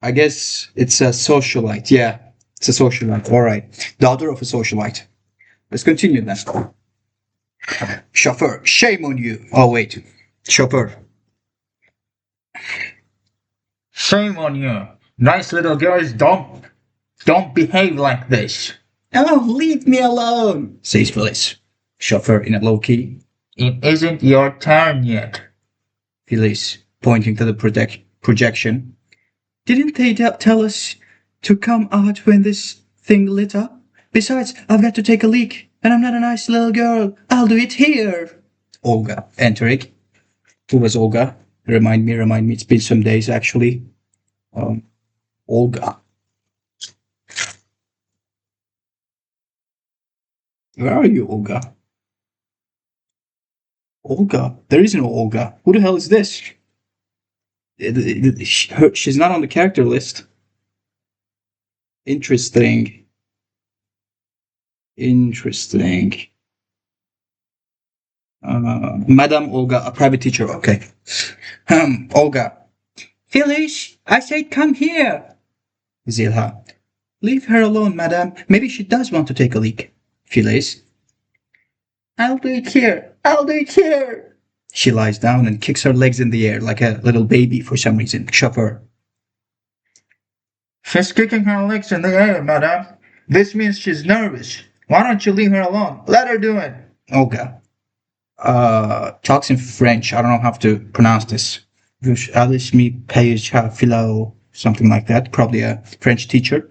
I guess it's a socialite. Yeah, it's a socialite. All right. Daughter of a socialite. Let's continue then. Chauffeur, shame on you. Oh, wait. Chauffeur. Shame on you. Nice little girls don't behave like this. Oh, leave me alone, says Phyllis. Chauffeur in a low key. It isn't your turn yet. Phyllis, pointing to the projection. Didn't they tell us to come out when this thing lit up? Besides, I've got to take a leak, and I'm not a nice little girl. I'll do it here. Olga, entering. Who was Olga? Remind me. It's been some days, actually. Olga. Where are you, Olga? Olga? There is no Olga. Who the hell is this? She's not on the character list. Interesting. Madame Olga, a private teacher. Okay. Olga. Phyllis, I said come here. Zilha. Leave her alone, madame. Maybe she does want to take a leak. Phyllis. I'll do it here. She lies down and kicks her legs in the air like a little baby for some reason. Chauffeur. She's kicking her legs in the air, madame. This means she's nervous. Why don't you leave her alone? Let her do it. Olga. Talks in French. I don't know how to pronounce this. Something like that. Probably a French teacher.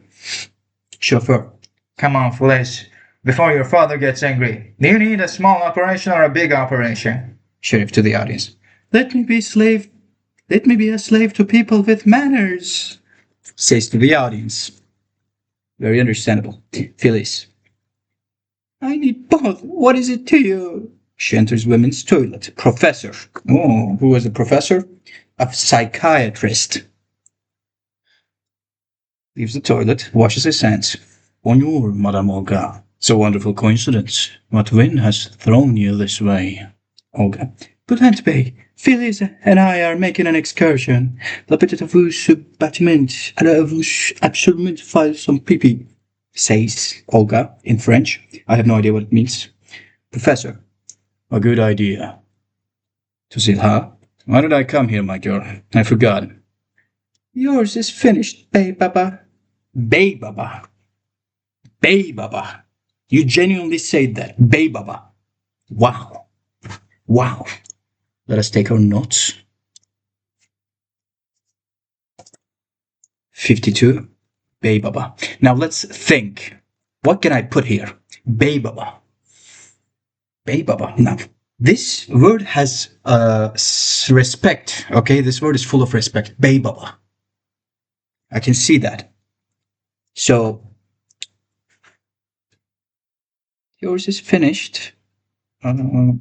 Chauffeur. Come on, Phyllis. Before your father gets angry, do you need a small operation or a big operation? Sheriff to the audience. Let me be a slave to people with manners. Says to the audience. Very understandable. Phyllis. I need both. What is it to you? She enters women's toilet. Professor. Oh, who was the professor? A psychiatrist. Leaves the toilet, washes his hands. Bonjour, Madame Olga. It's a wonderful coincidence. What wind has thrown you this way? Olga. Bülent Bey, Filiz and I are making an excursion. La petite vous bâtiment, alors vous absolument faire some pee says Olga in French. I have no idea what it means. Professor. A good idea. To Zilha. Why did I come here, my girl? I forgot. Yours is finished, Bey Baba. Bey Baba. Bey Baba. You genuinely said that. Bey Baba. Wow. Wow. Let us take our notes. 52. Bey Baba. Now let's think. What can I put here? Bey Baba. Bey Baba. Now, this word has respect. Okay, this word is full of respect. Bey Baba. I can see that. So, yours is finished. Hmm.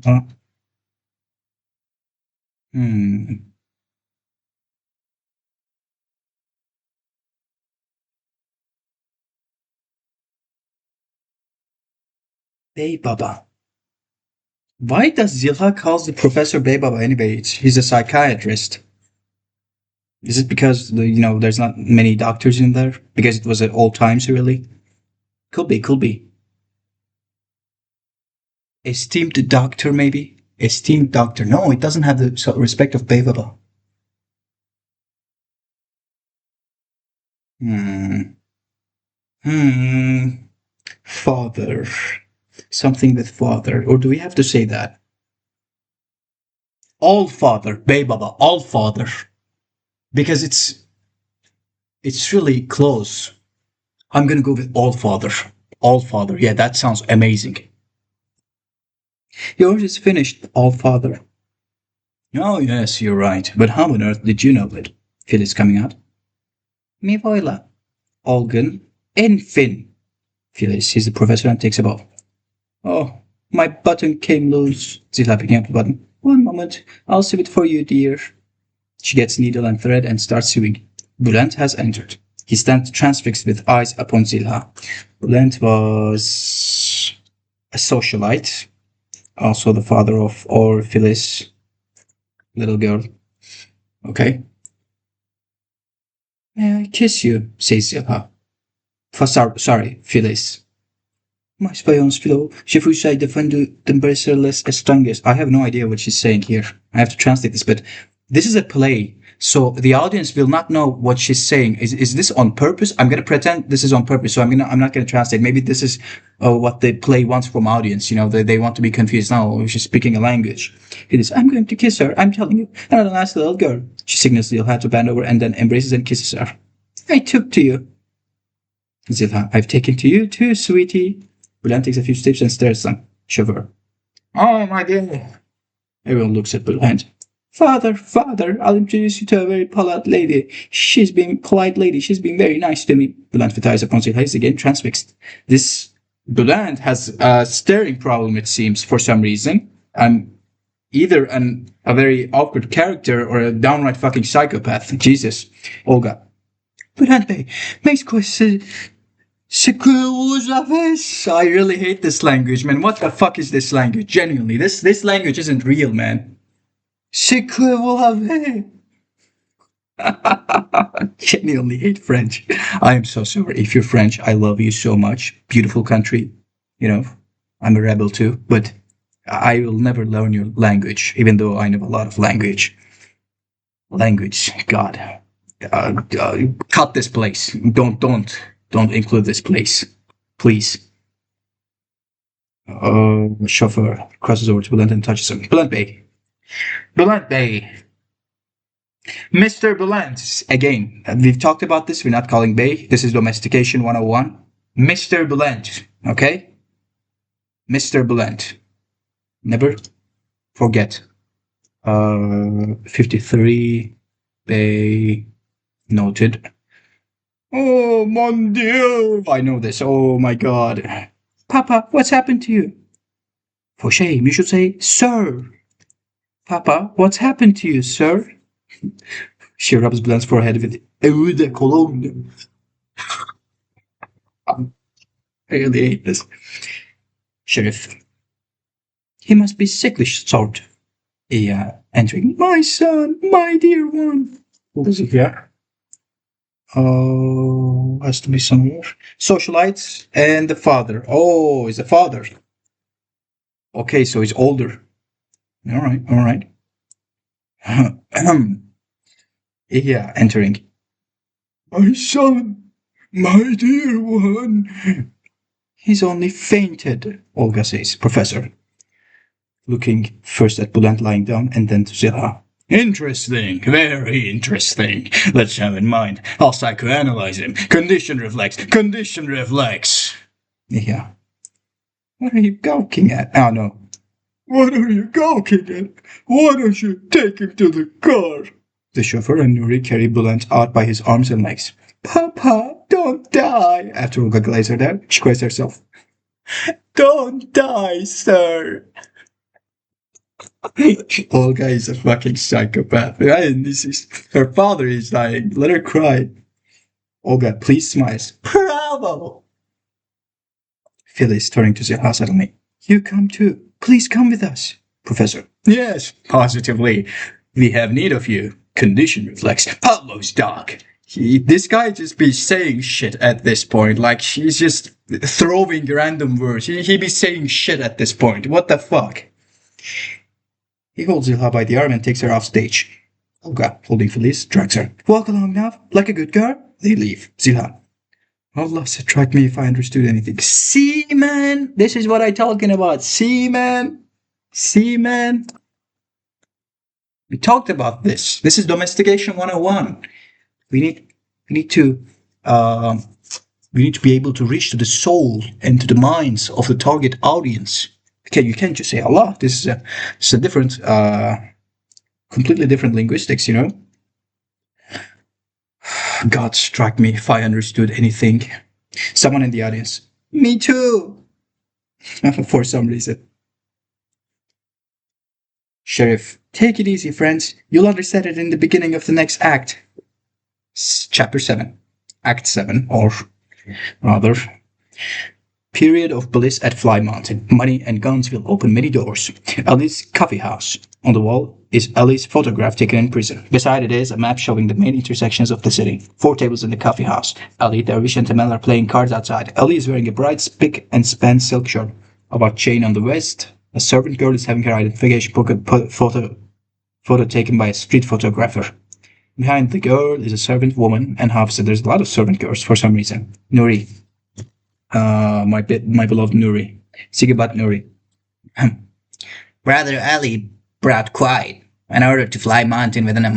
Bey Baba. Why does Zilha calls the professor Bey Baba anyway? He's a psychiatrist. Is it because there's not many doctors in there? Because it was at all times, really? Could be, could be. Esteemed doctor, maybe? Esteemed doctor. No, it doesn't have the respect of Bey Baba. Hmm. Hmm. Father. Something with father. Or do we have to say that? All father. Bey Baba. All father. Because it's really close. I'm gonna go with all father. All father. Yeah, that sounds amazing. Yours is finished, all father. Oh, yes, you're right. But how on earth did you know it? Phil is coming out. Mi voila. Olgun. En fin. Phyllis sees the professor and takes a bow. Oh, my button came loose. Zilha picking up the button. One moment. I'll sew it for you, dear. She gets needle and thread and starts sewing. Bülent has entered. He stands transfixed with eyes upon Zilha. Bülent was a socialite, also the father of our Phyllis, little girl. Okay. May I kiss you? Says Zilha. Sorry, Phyllis. Mais voyons, Philo. Je vous ai défendu d'embrasser les étrangers. I have no idea what she's saying here. I have to translate this, but this is a play, so the audience will not know what she's saying. Is this on purpose? I'm gonna pretend this is on purpose, so I'm not gonna translate. Maybe this is what the play wants from audience. They want to be confused. Now she's speaking a language. It is. I'm going to kiss her. I'm telling you, not a nice little girl. She signals Zilha to bend over and then embraces and kisses her. I took to you. Zilha, I've taken to you too, sweetie. Bülent takes a few steps and stares at them. Chauffeur. Oh, my dear. Everyone looks at Bülent. Father, I'll introduce you to a very polite lady. She's being very nice to me. Bülent with eyes upon Zilha is again transfixed. This Bülent has a staring problem, it seems, for some reason. Either a very awkward character or a downright fucking psychopath. Jesus. Olga. Bülent Bey, mes questions. I really hate this language, man. What the fuck is this language? Genuinely, this language isn't real, man. Genuinely hate French. I am so sorry. If you're French, I love you so much. Beautiful country. I'm a rebel too, but I will never learn your language, even though I know a lot of language. Language, God. Cut this place. Don't include this place, please. Chauffeur crosses over to Bülent and touches him. Bülent Bey. Bülent Bey. Mr. Bülent. Again, we've talked about this. We're not calling Bey. This is domestication 101. Mr. Bülent. Okay? Mr. Bülent. Never forget. 53. Bey. Noted. Oh, mon Dieu! I know this. Oh, my God. Papa, what's happened to you? For shame, you should say, sir. Papa, what's happened to you, sir? She rubs Bülent's forehead with eau de cologne. I really hate this. Sheriff. He must be sickly sort. Entering. My son, my dear one. What is it here? Oh, has to be somewhere. Socialites and the father. Oh, is the father. Okay, so he's older. All right, all right. Entering. My son, my dear one. He's only fainted, Olga says, Professor, looking first at Bulant lying down and then to Zilha. Interesting, very interesting. Let's have in mind. I'll psychoanalyze him. Condition reflex, condition reflex. Yeah. What are you gawking at? Oh, no. What are you gawking at? Why don't you take him to the car? The chauffeur and Nuri carry Bulant out by his arms and legs. Papa, don't die. After Olga glares her out, she cries herself. Don't die, sir. Olga is a fucking psychopath. And this is her father is dying. Let her cry. Olga, please smile. Bravo. Phyllis turning to Zilha suddenly. You come too. Please come with us. Professor. Yes, positively. We have need of you. Condition reflex. Pavlov's dog. This guy just be saying shit at this point. Like, he's just throwing random words. He be saying shit at this point. What the fuck? He holds Zilha by the arm and takes her off stage. Olga, holding Felice, drags her. Walk along now, like a good girl. They leave. Zilha. Allah strike me if I understood anything. See, man? This is what I'm talking about. See, man? See, man? We talked about this. This is domestication 101. We need to be able to reach to the soul and to the minds of the target audience. Okay, you can't just say Allah. This is a different, completely different linguistics, you know. God strike me if I understood anything. Someone in the audience. Me too. For some reason. Sheriff, take it easy, friends. You'll understand it in the beginning of the next act. Chapter 7. Act 7, or rather, period of bliss at Fly Mountain. Money and guns will open many doors. Ellie's coffee house. On the wall is Ellie's photograph taken in prison. Beside it is a map showing the main intersections of the city. 4 tables in the coffee house. Ellie, Dervish, and Tamel are playing cards outside. Ellie is wearing a bright spick and span silk shirt. About chain on the waist, a servant girl is having her identification photo taken by a street photographer. Behind the girl is a servant woman and officer. There's a lot of servant girls for some reason. Nuri. My beloved Nuri. Sigabat Nuri. Brother Ali brought quiet and ordered to fly mountain within a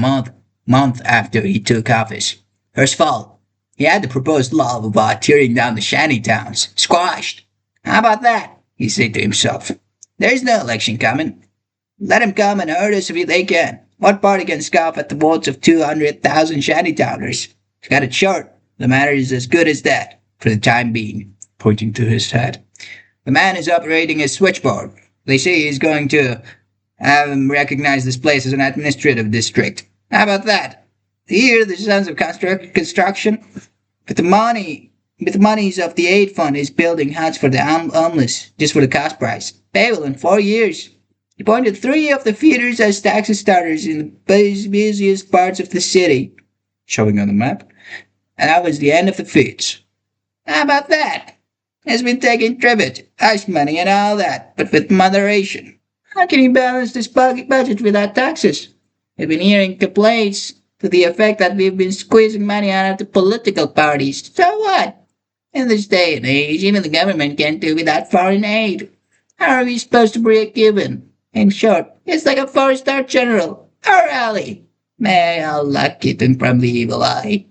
month after he took office. His fault. He had the proposed law about tearing down the shanty towns. Squashed. How about that? He said to himself. There's no election coming. Let him come and hurt us if they can. What party can scoff at the votes of 200,000 shantytowners? Got it short. The matter is as good as that, for the time being, pointing to his head. The man is operating his switchboard. They say he's going to have him recognize this place as an administrative district. How about that? Here, the sons of construction. With the monies of the aid fund, is building huts for the homeless, just for the cost price. Payable in 4 years. He appointed 3 of the feeders as taxi starters in the busiest parts of the city, showing on the map, and that was the end of the feeds. How about that? Has been taking tribute, hush money, and all that, but with moderation. How can he balance this budget without taxes? We've been hearing complaints to the effect that we've been squeezing money out of the political parties. So what? In this day and age, even the government can't do without foreign aid. How are we supposed to break even? In short, it's like a 4-star general. Our ally. May Allah keep him from the evil eye.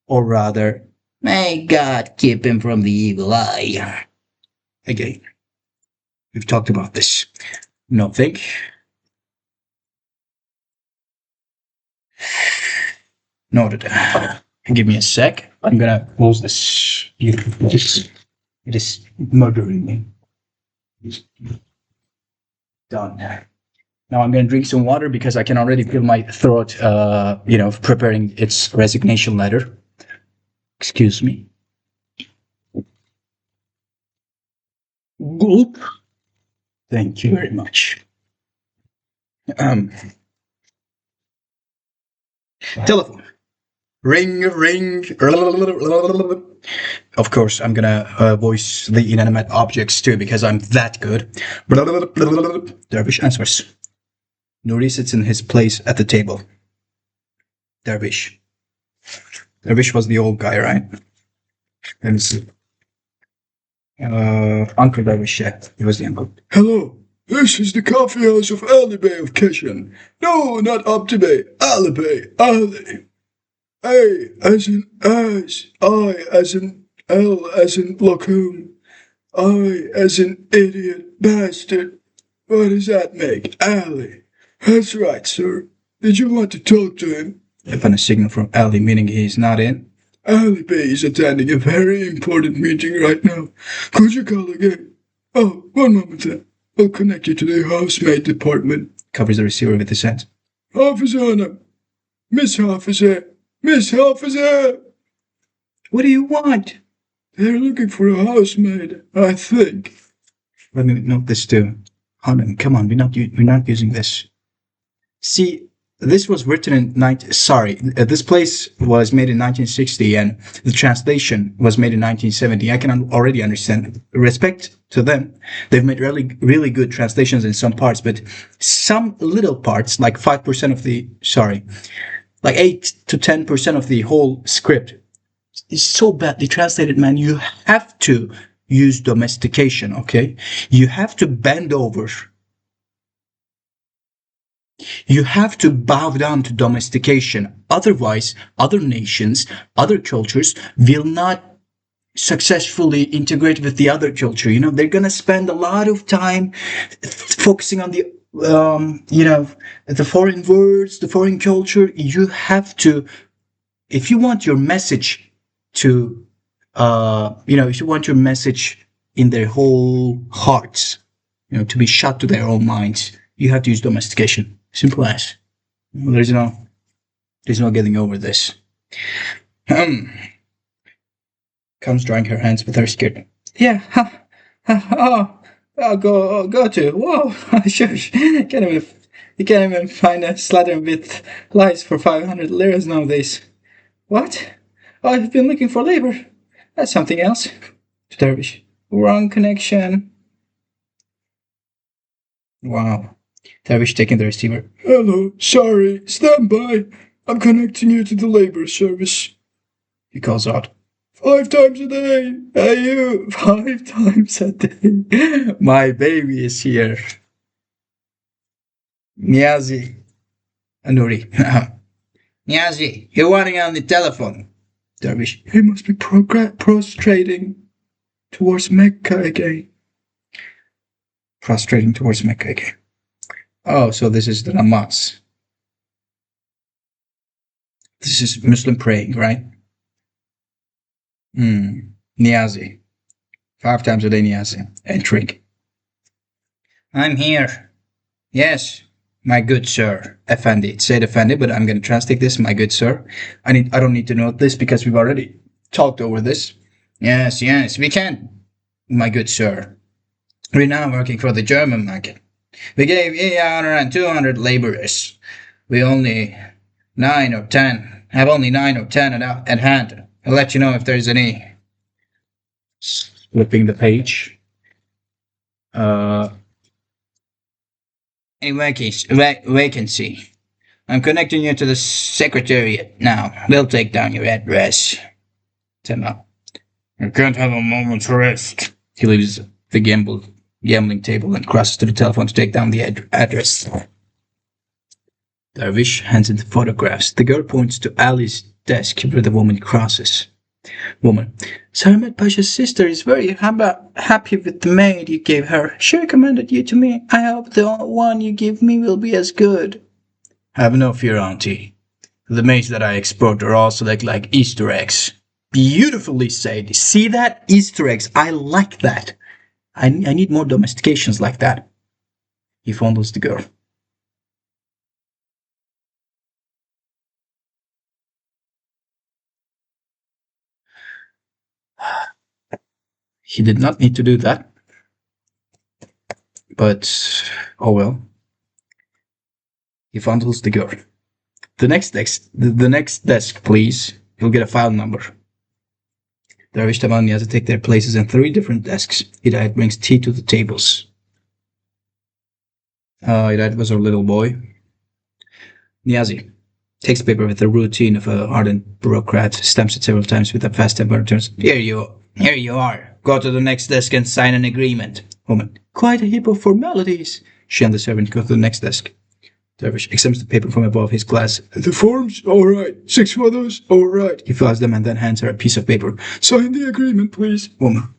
Or rather, may God keep him from the evil eye. Again, we've talked about this. Nothing. Noted. Give me a sec. I'm gonna close this. It is murdering me. Done. Now I'm going to drink some water because I can already feel my throat, preparing its resignation letter. Excuse me. Gulp. Thank you very much. Um, Telephone. Ring, ring. Of course, I'm gonna voice the inanimate objects too because I'm that good. Dervish answers. Nuri sits in his place at the table. Dervish. Dervish was the old guy, right? Let me see. Uncle Dervish, yeah, he was the uncle. Hello, this is the coffee house of Ali Bey of Keshan. No, not Abdi Bey. Ali Bey. Ali. A as in ass. I as in L as in Lacombe. I as in idiot bastard. What does that make? Ali. That's right, sir. Did you want to talk to him? Upon a signal from Ali, meaning he's not in. Ali Bey is attending a very important meeting right now. Could you call again? Oh, one moment then. I'll connect you to the housemaid department. Covers the receiver with his hand. Hafiz Hanım. Miss Hafize. Miss Hafize! What do you want? They're looking for a housemaid, I think. Let me note this too. Hanım, come on, we're not using this. See, this was written in this place was made in 1960 and the translation was made in 1970. I can already understand. Respect to them. They've made really good translations in some parts, but some little parts, like 5% of like 8 to 10% of the whole script is so badly translated, man. You have to use domestication, okay? You have to bend over. You have to bow down to domestication. Otherwise, other nations, other cultures will not successfully integrate with the other culture. They're going to spend a lot of time focusing on the foreign words, the foreign culture. You have to, if you want your message to, if you want your message in their whole hearts, to be shut to their own minds, you have to use domestication. Simple as. There's no getting over this. Comes drying her hands with her skirt. Yeah. I'll go to. Whoa. Shush. You can't even find a slather with lice for 500 liras nowadays. What? Oh, I've been looking for labor. That's something else. To Dervish. Wrong connection. Wow. Dervish taking the receiver. Hello, sorry, stand by. I'm connecting you to the labor service. He calls out. 5 times a day. Hey you, 5 times a day. My baby is here. Niazi. Nuri. Niazi, you're wanting on the telephone. Dervish. He must be prostrating towards Mecca again. Prostrating towards Mecca again. Oh, so this is the namaz. This is Muslim praying, right? Niazi. 5 times a day Niazi. Entering. I'm here. Yes, my good sir. Effendi. It said Effendi, but I'm going to translate this, my good sir. I don't need to note this because we've already talked over this. Yes, we can. My good sir. We're now working for the German market. We gave 100 and 200 laborers. We only 9 or 10. Have only 9 or 10 at hand. I'll let you know if there's any. Flipping the page. Any vacancy. I'm connecting you to the secretariat now. They'll take down your address. Tema. I can't have a moment's rest. He leaves the gambling table and crosses to the telephone to take down the address. Dervish hands in the photographs. The girl points to Ali's desk where the woman crosses. Woman. Sarmet Pasha's sister is very happy with the maid you gave her. She recommended you to me. I hope the one you give me will be as good. Have no fear, auntie. The maids that I export are all select like Easter eggs. Beautifully said. See that? Easter eggs. I like that. I need more domestications like that. He fondles the girl. He did not need to do that. But oh well, he fondles the girl. The next desk, please. You'll get a file number. Dervish Taman Niyazi take their places in three different desks. Hidayat brings tea to the tables. Hidayat was our little boy. Niyazi takes the paper with the routine of a ardent bureaucrat, stamps it several times with a fast temper, and turns. Here you are. Go to the next desk and sign an agreement. Woman. Quite a heap of formalities. She and the servant go to the next desk. Dervish examines the paper from above his glass. The forms? All right. 6 photos? All right. He files them and then hands her a piece of paper. Sign the agreement, please. Woman.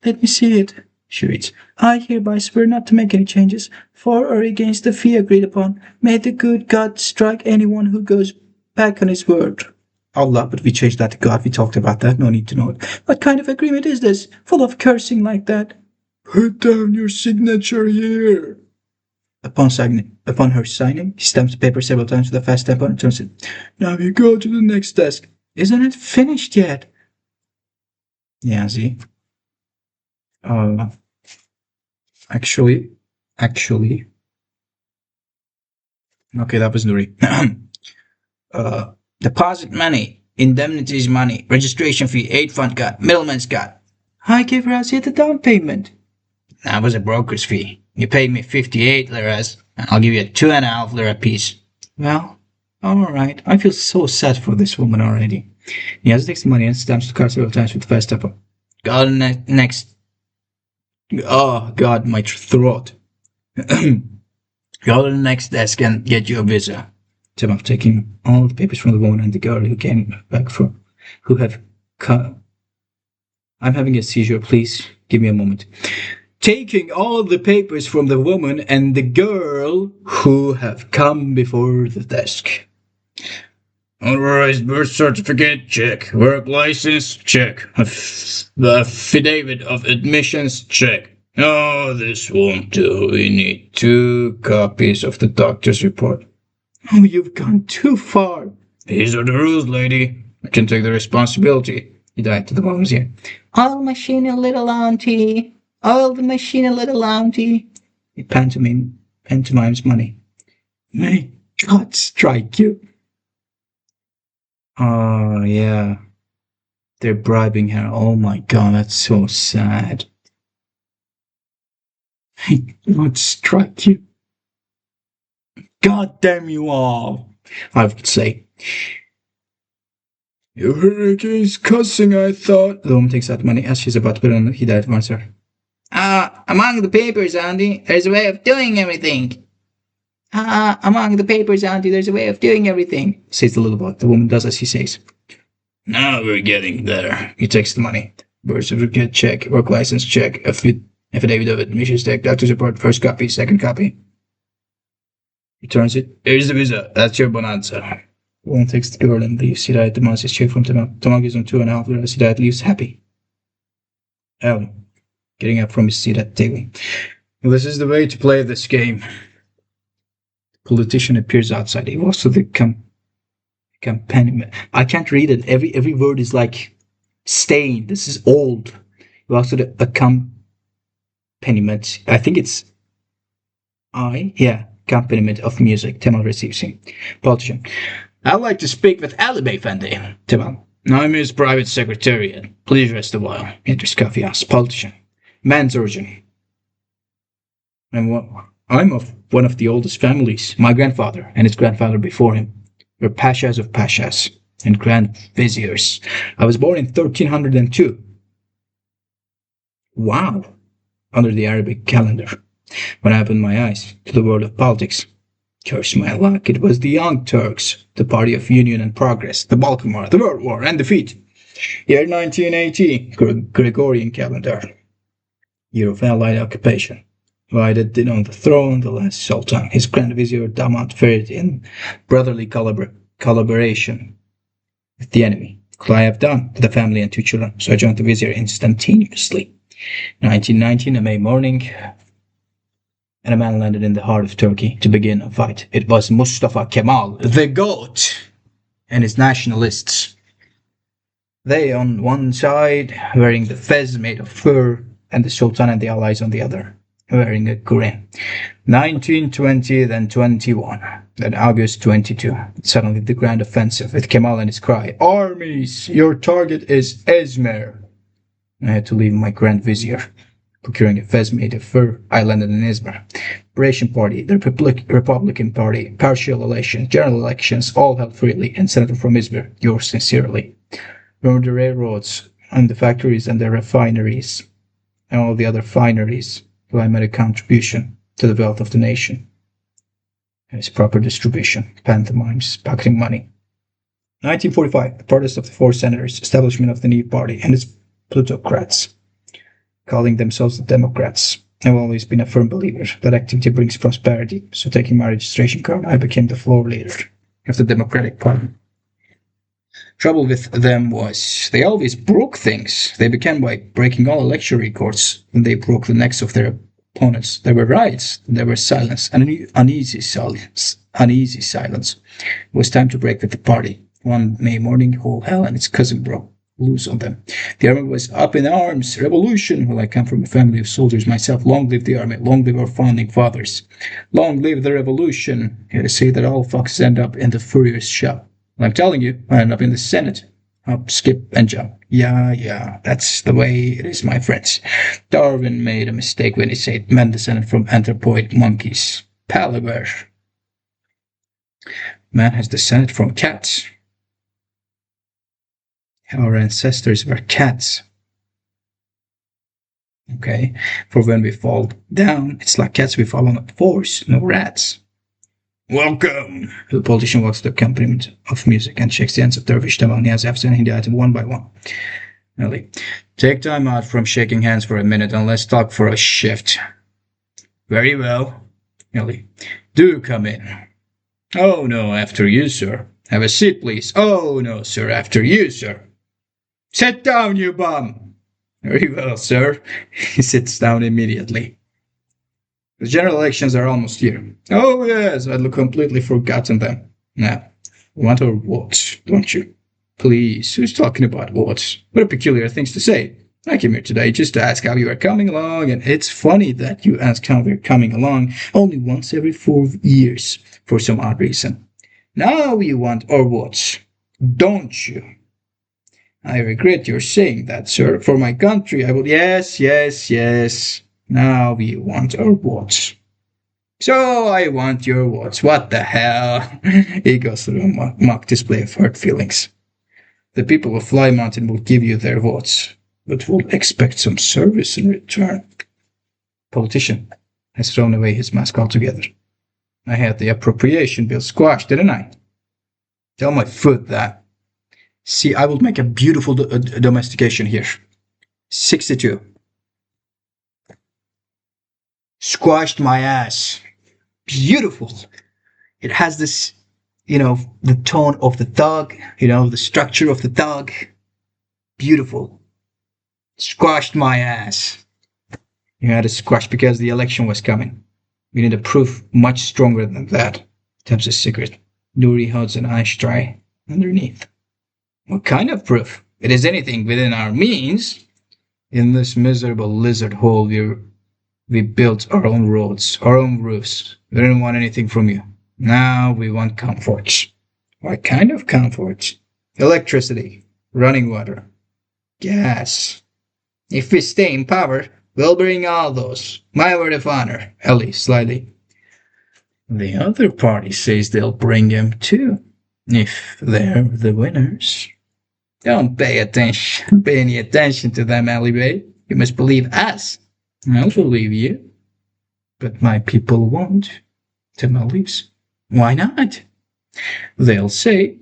Let me see it. She reads. I hereby swear not to make any changes, for or against the fee agreed upon. May the good God strike anyone who goes back on his word. Allah, but we changed that to God. We talked about that. No need to know it. What kind of agreement is this? Full of cursing like that. Put down your signature here. Upon her signing, he stamps the paper several times with a fast tempo and turns it. Now you go to the next desk. Isn't it finished yet? Yeah, see. Actually. Okay, that was Nuri. Deposit money, indemnities money, registration fee, aid fund cut, middleman's cut. I gave Razia the down payment. That was a broker's fee. You paid me 58 liras, and I'll give you 2.5 lira piece. Well, alright. I feel so sad for this woman already. Niaz takes the money and stamps the card several times with the fast tempo. Go to the next. Oh, God, my throat. Go to the next desk and get you a visa. Timov taking all the papers from the woman and the girl who came back from. Who have come. I'm having a seizure, please. Give me a moment. Taking all the papers from the woman and the girl who have come before the desk. Authorized birth certificate, check. Work license, check. The affidavit of admissions, check. Oh, this won't do. We need 2 copies of the doctor's report. Oh, you've gone too far. These are the rules, lady. I can take the responsibility. He died to the woman's ear. All machine, little auntie. All the machine, little auntie. He pantomimes money. May God strike you. Oh, yeah. They're bribing her. Oh my God, that's so sad. May God strike you. God damn you all, I would say. You were against cussing, I thought. The woman takes out the money as she's about to put it on. He died once her. Among the papers, Auntie, there's a way of doing everything. Among the papers, Auntie, there's a way of doing everything, says the little boy. The woman does as he says. Now we're getting there. He takes the money. Birth certificate, check. Work license, check. Affidavit of admissions, check. Doctor's report, first copy, second copy. Returns it. Here's the visa. That's your bonanza. The woman takes the girl and leaves. Hidayat demands his check from Tamam. Tamam gives him 2.5 liras. Hidayat leaves happy. Ali, getting up from his seat at the table. This is the way to play this game. The politician appears outside. He walks to the campaign. I can't read it. Every word is like stained. This is old. He walks to the accompaniment. I think it's accompaniment of music. Temal receives him. Politician. I'd like to speak with Ali Beyefendi. Temal. I'm his private secretariat. Please rest a while. Enters Kafias. Politician. Man's urgent. I'm of one of the oldest families. My grandfather and his grandfather before him were pashas of pashas and grand viziers. I was born in 1302. Wow. Under the Arabic calendar. When I opened my eyes to the world of politics, curse my luck, it was the Young Turks, the party of union and progress, the Balkan War, the World War, and defeat. Year 1980, Gregorian calendar. Year of Allied occupation. Divided in on the throne, the last sultan, his grand vizier Damat Ferid in brotherly collaboration with the enemy. What could I have done with the family and 2 children? So I joined the vizier instantaneously. 1919, a May morning, and a man landed in the heart of Turkey to begin a fight. It was Mustafa Kemal, the GOAT, and his nationalists. They on one side, wearing the fez made of fur, and the Sultan and the allies on the other. wearing a grin. 1920, then 21, then August 22. Suddenly the grand offensive with Kemal and his cry, "Armies, your target is Izmir." I had to leave my Grand Vizier. Procuring a fez made of fur, I landed in Izmir. Operation Party, the Republican Party, partial elections, general elections, all held freely, and Senator from Izmir, yours sincerely. Remember the railroads, and the factories and the refineries, and all the other fineries, who I made a contribution to the wealth of the nation. And its proper distribution, pantomimes, pocketing money. 1945, the protest of the four senators, establishment of the new party, and its plutocrats, calling themselves the Democrats. I've always been a firm believer that activity brings prosperity, so taking my registration card, I became the floor leader of the Democratic Party. Trouble with them was they always broke things. They began by breaking all election records, and they broke the necks of their opponents. There were riots, there was silence, and uneasy silence. Uneasy silence. It was time to break with the party. One May morning, whole hell and its cousin broke loose on them. The army was up in arms. Revolution! Well, I come from a family of soldiers myself. Long live the army. Long live our founding fathers. Long live the revolution. You gotta say that all foxes end up in the furrier's shop. Well, I'm telling you, I end up in the Senate. Up, skip, and jump. Yeah, that's the way it is, my friends. Darwin made a mistake when he said men descended from anthropoid monkeys. Palaver. Man has descended from cats. Our ancestors were cats. Okay, for when we fall down, it's like cats, we fall on all fours, no rats. Welcome! The politician walks to the accompaniment of music and shakes the hands of Dervish Tamanias after Hindi item one by one. Ellie, take time out from shaking hands for a minute and let's talk for a shift. Very well. Ellie, do come in. Oh no, after you, sir. Have a seat, please. Oh no, sir, after you, sir. Sit down, you bum! Very well, sir. He sits down immediately. The general elections are almost here. Oh yes, I'd completely forgotten them. Now, want our votes, don't you? Please, who's talking about votes? What a peculiar things to say. I came here today just to ask how you are coming along, and it's funny that you ask how we're coming along only once every 4 years for some odd reason. Now you want our votes, don't you? I regret your saying that, sir. For my country, I will. Yes. Now we want our votes. So I want your votes. What the hell? He goes through a mock display of hurt feelings. The people of Fly Mountain will give you their votes, but will expect some service in return. Politician has thrown away his mask altogether. I had the appropriation bill squashed, didn't I? Tell my foot that. See, I will make a beautiful domestication here. 62. Squashed my ass. Beautiful. It has this, the tone of the dog, the structure of the dog. Beautiful. Squashed my ass. You had to squash because the election was coming. We need a proof much stronger than that. Taps a cigarette. Nuri holds an ashtray underneath. What kind of proof? It is anything within our means. In this miserable lizard hole, we built our own roads, our own roofs. We didn't want anything from you. Now we want comforts. What kind of comforts? Electricity, running water, gas. If we stay in power, we'll bring all those. My word of honor, Ellie slyly. The other party says they'll bring them too, if they're the winners. Don't pay any attention to them, Ellie Bay. You must believe us. I'll believe you. But my people won't. Timel leaves. Why not? They'll say,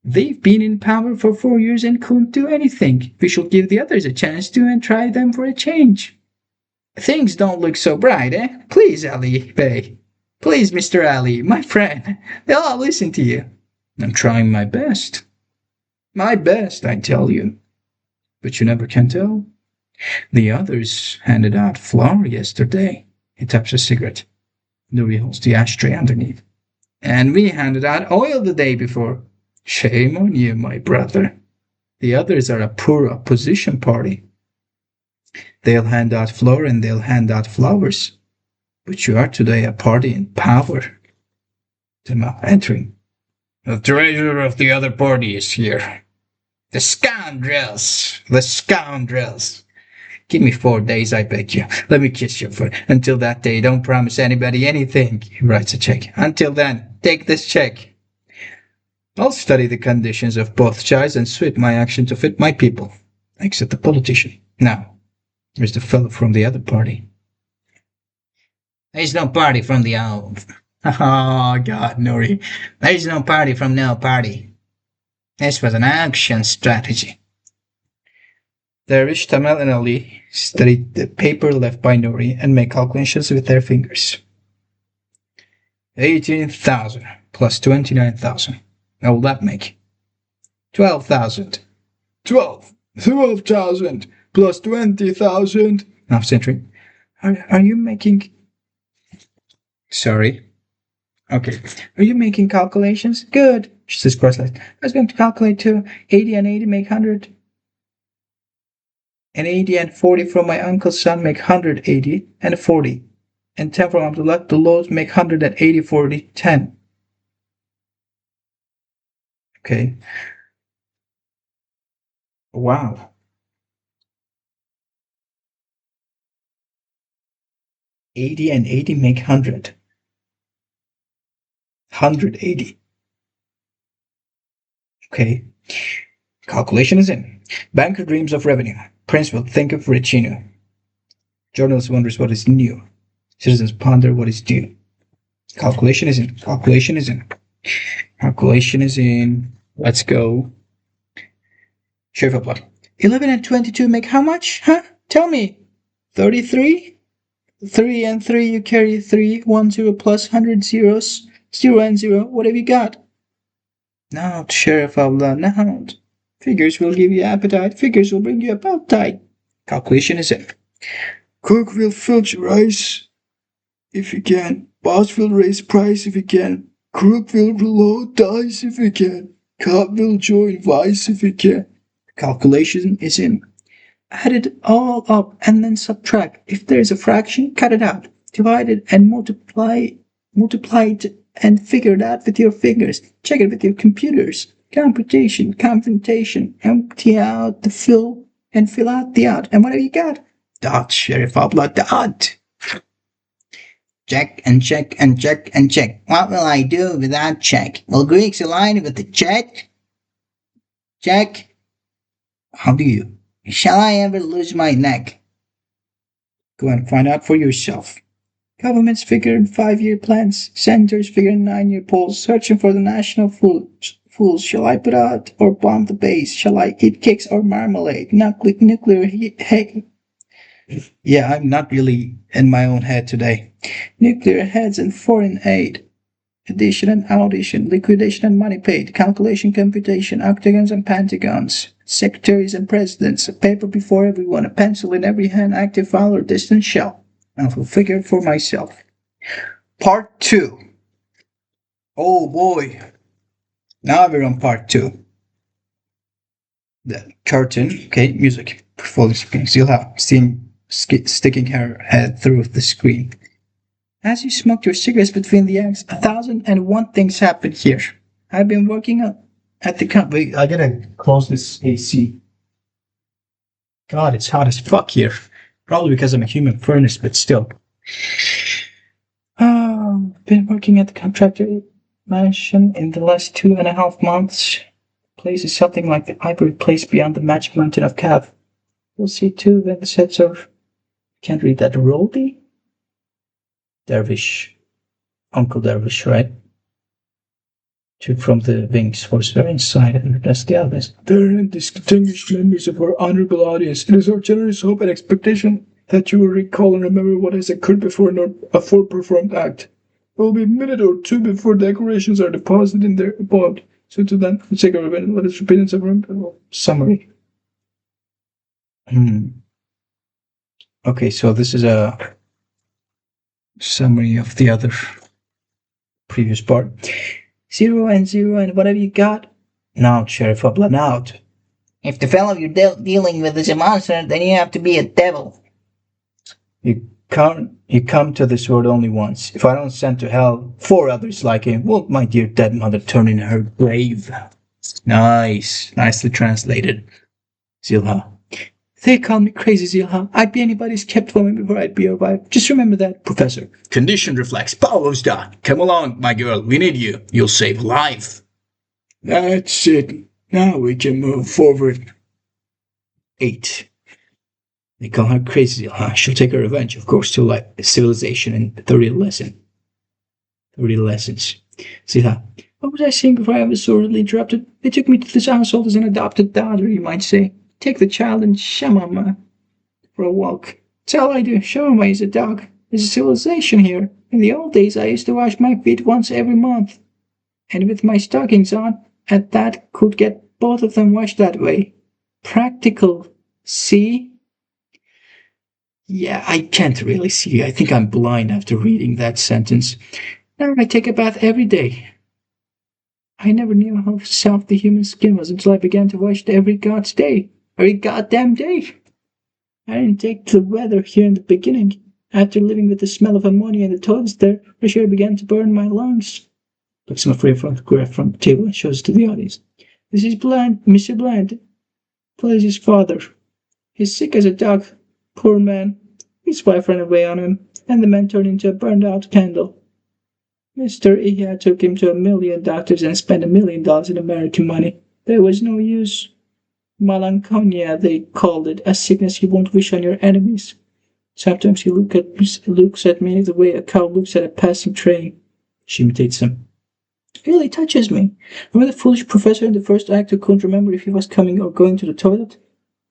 they've been in power for 4 years and couldn't do anything. We should give the others a chance to and try them for a change. Things don't look so bright, eh? Please, Ali Bey. Please, Mr. Ali, my friend. They'll all listen to you. I'm trying my best. My best, I tell you. But you never can tell. The others handed out flour yesterday. He taps a cigarette. Louis holds the ashtray underneath. And we handed out oil the day before. Shame on you, my brother. The others are a poor opposition party. They'll hand out flour and they'll hand out flowers. But you are today a party in power. Them entering. The treasurer of the other party is here. The scoundrels! The scoundrels! Give me 4 days, I beg you. Let me kiss your foot. Until that day, don't promise anybody anything. He writes a check. Until then, take this check. I'll study the conditions of both sides and suit my action to fit my people. Except the politician. Now, here's the fellow from the other party. There's no party from the old. Oh, God, Nuri. There's no party from no party. This was an action strategy. Dervish, Tamal, and Ali studied the paper left by Nuri and made calculations with their fingers. 18,000 plus 29,000. What will that make? 12,000. 12,000 plus 20,000. Now, Sentry, are you making... Sorry. Okay. Are you making calculations? Good. She says cross-eyed. I was going to calculate too. 80 and 80 make 100. And 80 and 40 from my uncle's son make 180 and 40. And 10 from Abdullah, the loads make 180, 40, 10. Okay. Wow. 80 and 80 make 100. 180. Okay. Calculation is in. Banker dreams of revenue. Prince will think of Richino. Journalist wonders what is new. Citizens ponder what is due. Calculation is in. Calculation is in. Calculation is in. Let's go. Sheriff of Blood. 11 and 22 make how much? Huh? Tell me. 33? 3 and 3 you carry 3. 1 0 plus 100 zeros. 0 and 0. What have you got? Now, Sheriff of Blood. Now. Figures will give you appetite. Figures will bring you appetite. Calculation is in. Cook will filch rice if he can. Boss will raise price if he can. Crook will reload dice if he can. Cop will join vice if he can. Calculation is in. Add it all up and then subtract. If there is a fraction, cut it out. Divide it and multiply it and figure it out with your fingers. Check it with your computers. Computation, confrontation, empty out the fill and fill out the out. And what have you got? Dot, Sheriff Obla, dot. Check and check and check and check. What will I do without check? Will Greeks align with the check? Check. How do you? Shall I ever lose my neck? Go and find out for yourself. Governments figure in 5-year plans. Senators figure in 9-year polls. Searching for the national fools. Shall I put out or bomb the base? Shall I eat cakes or marmalade? Nuclear hey. Yeah, I'm not really in my own head today. Nuclear heads and foreign aid. Addition and audition. Liquidation and money paid. Calculation, computation. Octagons and pentagons. Secretaries and presidents. A paper before everyone. A pencil in every hand. Active file or distant shell. I will figure it for myself. Part 2. Oh boy. Now we're on part 2. The curtain. Okay, music. Full screen. Still have seen sticking her head through the screen. As you smoked your cigarettes between the acts, 1,001 things happened here. I've been working at the company. I gotta close this AC. God, it's hot as fuck here. Probably because I'm a human furnace, but still. Been working at the contractor mansion in the last 2.5 months. The place is something like the ivory place beyond the magic mountain of Cav. You'll see too when the sets of... Can't read that. Roldy? Dervish. Uncle Dervish, right? Took from the wings for very inside and that's the others. Dear and distinguished members of our honorable audience, it is our generous hope and expectation that you will recall and remember what has occurred before an aforeperformed act. It will be a minute or two before decorations are deposited in their abode. So to then, let's take our event. Let us repeat in some summary. Okay, so this is a summary of the other previous part. 0 and 0 and what have you got? Now, Sheriff Upland, out. If the fellow you're dealing with is a monster, then you have to be a devil. You You come to this world only once. If I don't send to hell four others like him, won't my dear dead mother turn in her grave? Nice. Nicely translated. Zilha. They call me crazy, Zilha. I'd be anybody's kept woman before I'd be your wife. Just remember that, Professor. Condition reflex. Pavlov's dog. Come along, my girl. We need you. You'll save life. That's it. Now we can move forward. 8. They call her crazy, Zilha. She'll take her revenge, of course, to like civilization and 30 lesson. 30 lessons. Zilha. What was I saying before I was so rudely interrupted? They took me to this household as an adopted daughter, you might say. Take the child and Shamama for a walk. That's all I do. Shamama is a dog. There's a civilization here. In the old days, I used to wash my feet once every month. And with my stockings on, and that could get both of them washed that way. Practical. See? Yeah, I can't really see. I think I'm blind after reading that sentence. Now I take a bath every day. I never knew how soft the human skin was until I began to wash it every God's day. Every goddamn day. I didn't take the weather here in the beginning. After living with the smell of ammonia in the toilets there, fresh air began to burn my lungs. Looks some photograph from the table and shows it to the audience. This is Bland, Mr. Bland. Plays his father. He's sick as a dog. Poor man. His wife ran away on him, and the man turned into a burned-out candle. Mr. Iya took him to a million doctors and spent $1 million in American money. There was no use. Melancholia, they called it, a sickness you won't wish on your enemies. Sometimes he looks at me the way a cow looks at a passing train. She imitates him. It really touches me. Remember the foolish professor in the first act who couldn't remember if he was coming or going to the toilet? He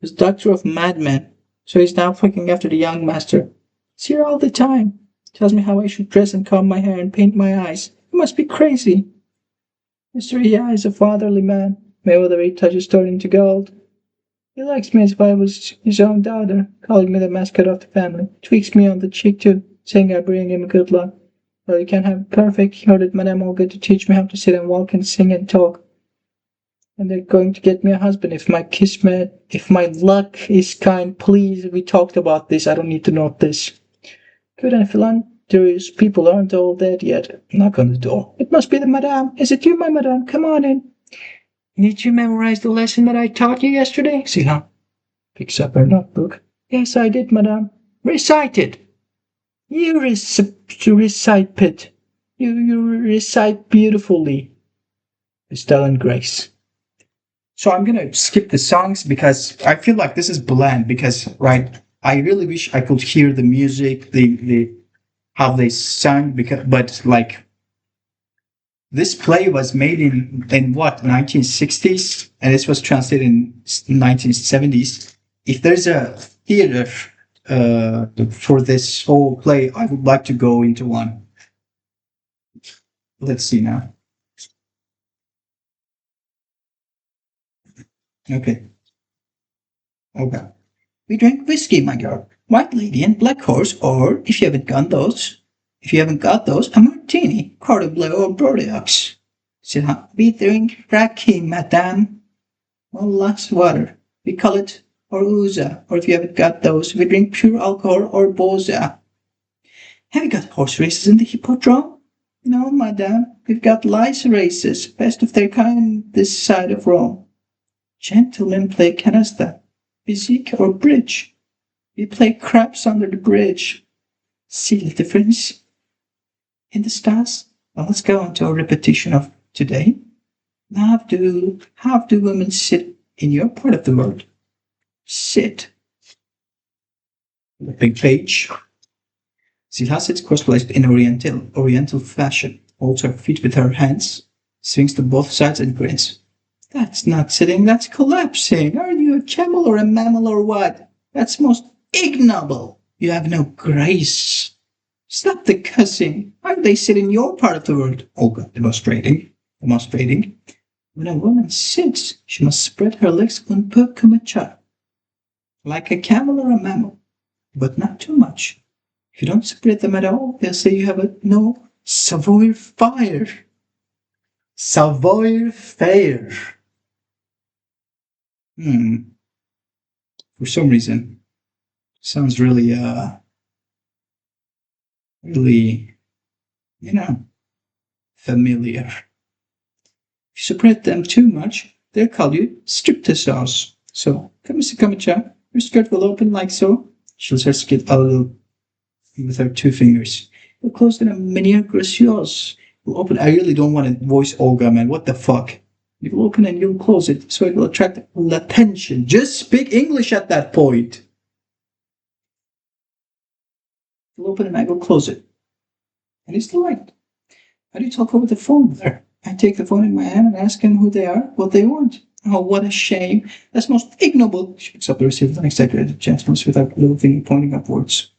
was doctor of madmen, so he's now fucking after the young master. It's here all the time. Tells me how I should dress and comb my hair and paint my eyes. He must be crazy. Mr. Iya is a fatherly man. Mayweather touches turning to gold. He likes me as if I was his own daughter, calling me the mascot of the family. Tweaks me on the cheek too, saying I bring him good luck. Well, you can't have it perfect. He ordered Madame Olga to teach me how to sit and walk and sing and talk. And they're going to get me a husband if my luck is kind. Please, we talked about this. I don't need to know this. Good and philanthropous people aren't all dead yet. Knock on the door. It must be the Madame. Is it you, my Madame? Come on in. Did you memorize the lesson that I taught you yesterday? Sila picks up her notebook. Yes, I did, Madame. Recite it. You recite, Pitt. You recite beautifully. Estelle and Grace. So I'm gonna skip the songs because I feel like this is bland because, right, I really wish I could hear the music, the how they sang, but like this play was made in what 1960s, and this was translated in 1970s. If there's a theater for this whole play, I would like to go into one. Let's see now. Okay. Okay. We drink whiskey, my girl. White lady and black horse, or if you haven't got those, a martini, Cordon Bleu or Bordeaux. We drink raki, madame. Well, less water. We call it or ouza, or if you haven't got those, we drink pure alcohol or boza. Have you got horse races in the hippodrome? No, madame. We've got lice races, best of their kind this side of Rome. Gentlemen play canasta, physique or bridge. We play craps under the bridge. See the difference in the stars? Well, let's go on to a repetition of today. How do women sit in your part of the world? Sit. The big page. Zilha sits cross-legged in oriental fashion, holds her feet with her hands, swings to both sides and grins. That's not sitting, that's collapsing. Are you a camel or a mammal or what? That's most ignoble. You have no grace. Stop the cussing. How do they sit in your part of the world? Olga, demonstrating. When a woman sits, she must spread her legs on peu comme a like a camel or a mammal, but not too much. If you don't spread them at all, they'll say you have no savoir faire. Savoir faire. For some reason, sounds really really, you know, familiar. If you spread them too much, they'll call you striptease. So, come, Mr. Kamicha, your skirt will open like so. She'll start to get a little with her two fingers. You'll close in a manière gracieuse. You'll open. I really don't want to voice Olga, man. What the fuck? You'll open and you'll close it so it will attract attention. Just speak English at that point. You'll open and I will close it. And it's delight. How do you talk over the phone with her? I take the phone in my hand and ask them who they are, what they want. Oh, what a shame. That's most ignoble. She picks up the receiver with an exaggerated gentleness without little finger pointing upwards.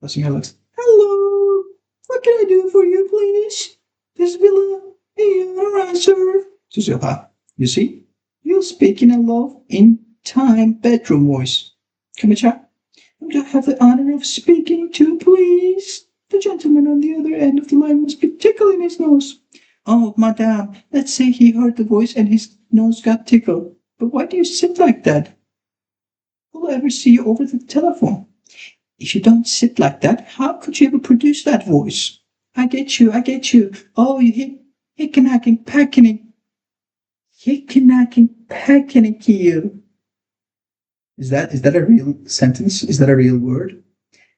Pressing her lips. Hello. What can I do for you, please? This villa. Here, answer. Suzuha. You see? You'll speak in a low, in-time bedroom voice. Kamicha, whom do I have the honor of speaking to, please? The gentleman on the other end of the line must be tickling his nose. Oh, madame, let's say he heard the voice and his nose got tickled. But why do you sit like that? Will I ever see you over the telephone? If you don't sit like that, how could you ever produce that voice? I get you, I get you. Oh, you hickenacking, packing. Hickenacking, packing you. Is that a real sentence? Is that a real word?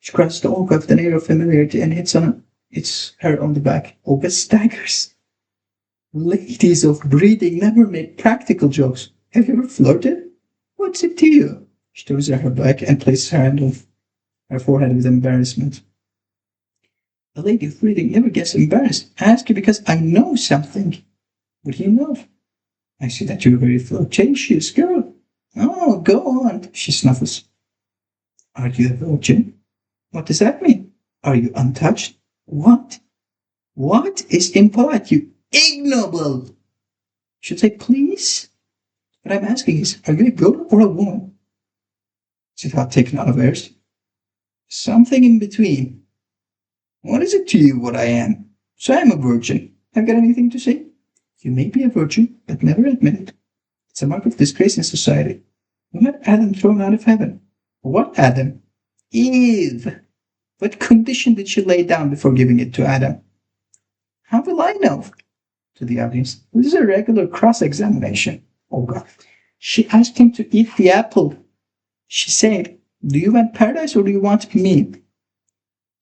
She crosses to Olga with an air of familiarity and hits her on the back. Olga staggers. Ladies of breeding never make practical jokes. Have you ever flirted? What's it to you? She throws her back and places her hand on her forehead with embarrassment. A lady of breeding never gets embarrassed. I ask you because I know something. What do you know? I see that you're a very flirtatious girl. Oh, go on, she snuffles. Are you a virgin? What does that mean? Are you untouched? What? What is impolite, you ignoble? Should say please? What I'm asking is, are you a girl or a woman? She's not taken unawares. Something in between. What is it to you what I am? So I am a virgin. Have you got anything to say? You may be a virgin, but never admit it. It's a mark of disgrace in society. We had Adam thrown out of heaven. What Adam? Eve. What condition did she lay down before giving it to Adam? How will I know? To the audience, this is a regular cross-examination. Oh God. She asked him to eat the apple. She said, do you want paradise or do you want me?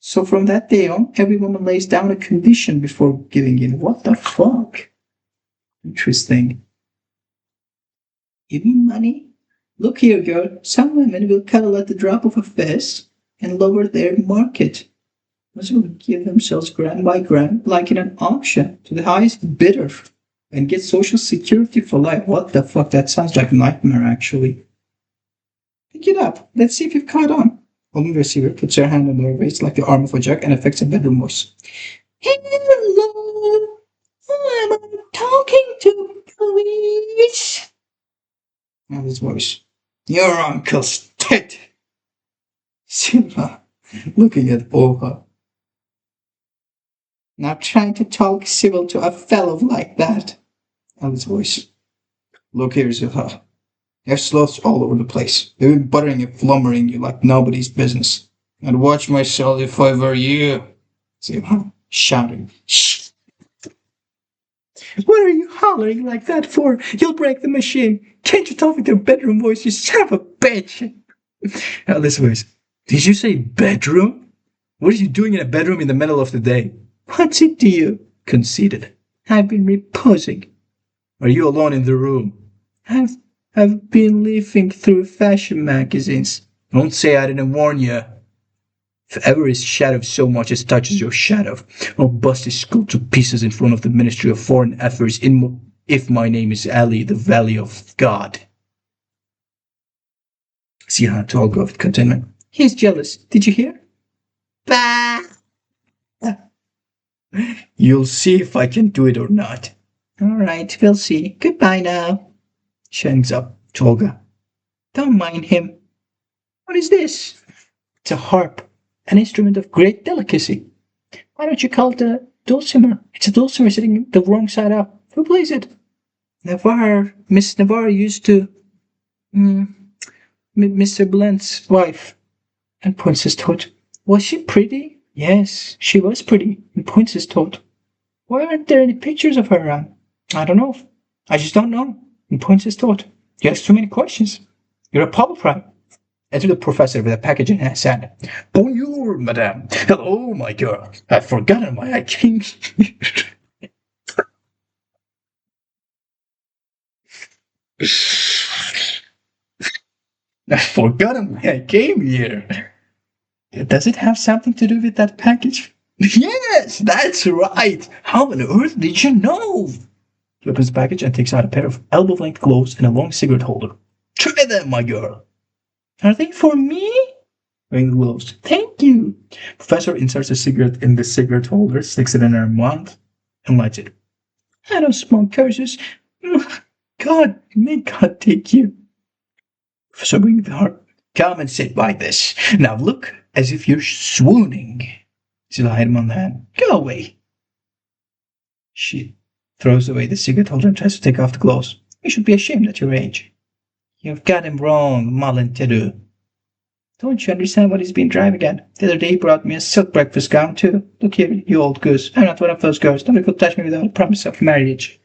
So from that day on, every woman lays down a condition before giving in. What the fuck? Interesting. You mean money? Look here, girl. Some women will cuddle at the drop of a fist and lower their market. Others will give themselves gram by gram, like in an auction, to the highest bidder and get social security for life. What the fuck? That sounds like a nightmare, actually. Pick it up. Let's see if you've caught on. Holding the receiver, puts her hand on her waist like the arm of a jack and affects a bedroom voice. Hello. Who am I talking to, please? Now his voice. Your uncle's dead. Silva, looking at Olga. Not trying to talk civil to a fellow like that. And his voice. Look here, Silva. There's sloths all over the place. They've been buttering and flummering you like nobody's business. I'd watch myself if I were you. Silva, shouting. Shh. What are you hollering like that for? You'll break the machine. Can't you talk with your bedroom voice, you son of a bitch? Now this voice. Did you say bedroom? What are you doing in a bedroom in the middle of the day? What's it to you? Conceited. I've been reposing. Are you alone in the room? I've been leafing through fashion magazines. Don't say I didn't warn you. If ever his shadow so much as touches your shadow, I'll bust his skull to pieces in front of the Ministry of Foreign Affairs if my name is Ali, the Valley of God. Siha to Olga with contentment. He's jealous. Did you hear? Bah! You'll see if I can do it or not. All right, we'll see. Goodbye now. She hangs up to Olga. Don't mind him. What is this? It's a harp, an instrument of great delicacy. Why don't you call it a dulcimer? It's a dulcimer sitting the wrong side up. Who plays it? Navarre. Miss Navarre used to... Mr. Blend's wife. And points his to it. Was she pretty? Yes, she was pretty, and Princess thought. Why aren't there any pictures of her around? I don't know. I just don't know. And Princess thought. You ask too many questions. You're a Paul Prime. Entered the professor with a package in his hand. Bonjour, madame. Hello, my girl. I've forgotten why I came here. I've forgotten why I came here. Does it have something to do with that package? Yes, that's right. How on earth did you know? He opens the package and takes out a pair of elbow-length gloves and a long cigarette holder. Try them, my girl. Are they for me? Wearing the gloves. Thank you. Professor inserts a cigarette in the cigarette holder, sticks it in her mouth, and lights it. I don't smoke curses. God, may God take you. Professor going with her. Come and sit by this. Now look as if you're swooning. She'll hide him on the hand. Go away. She throws away the cigarette holder and tries to take off the gloves. You should be ashamed at your age. You've got him wrong, Malenteru. Don't you understand what he's been driving at? The other day he brought me a silk breakfast gown, too. Look here, you old goose. I'm not one of those girls. Don't ever touch me without a promise of marriage.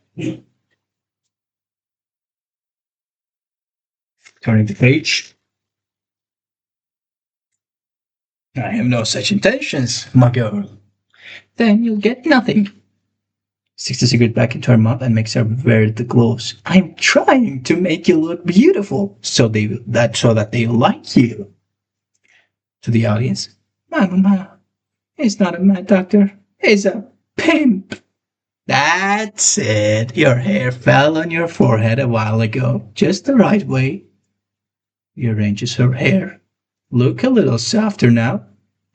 Turning the page. I have no such intentions, my girl. Then you'll get nothing. Sticks the cigarette back into her mouth and makes her wear the gloves. I'm trying to make you look beautiful, so that they like you. To the audience, Mama, he's not a mad doctor. He's a pimp. That's it. Your hair fell on your forehead a while ago, just the right way. He arranges her hair. Look a little softer now.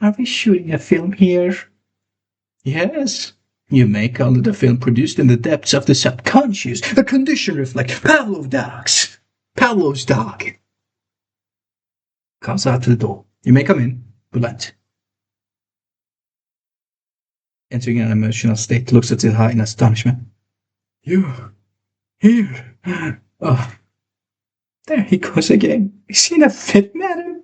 Are we shooting a film here? Yes. You may call it a film produced in the depths of the subconscious, a condition reflect Pavlov's dog. Comes out to the door. You may come in, Blunt. Entering an emotional state, looks at Zilha in astonishment. You here? Oh, there he goes again. Is he in a fit, madam?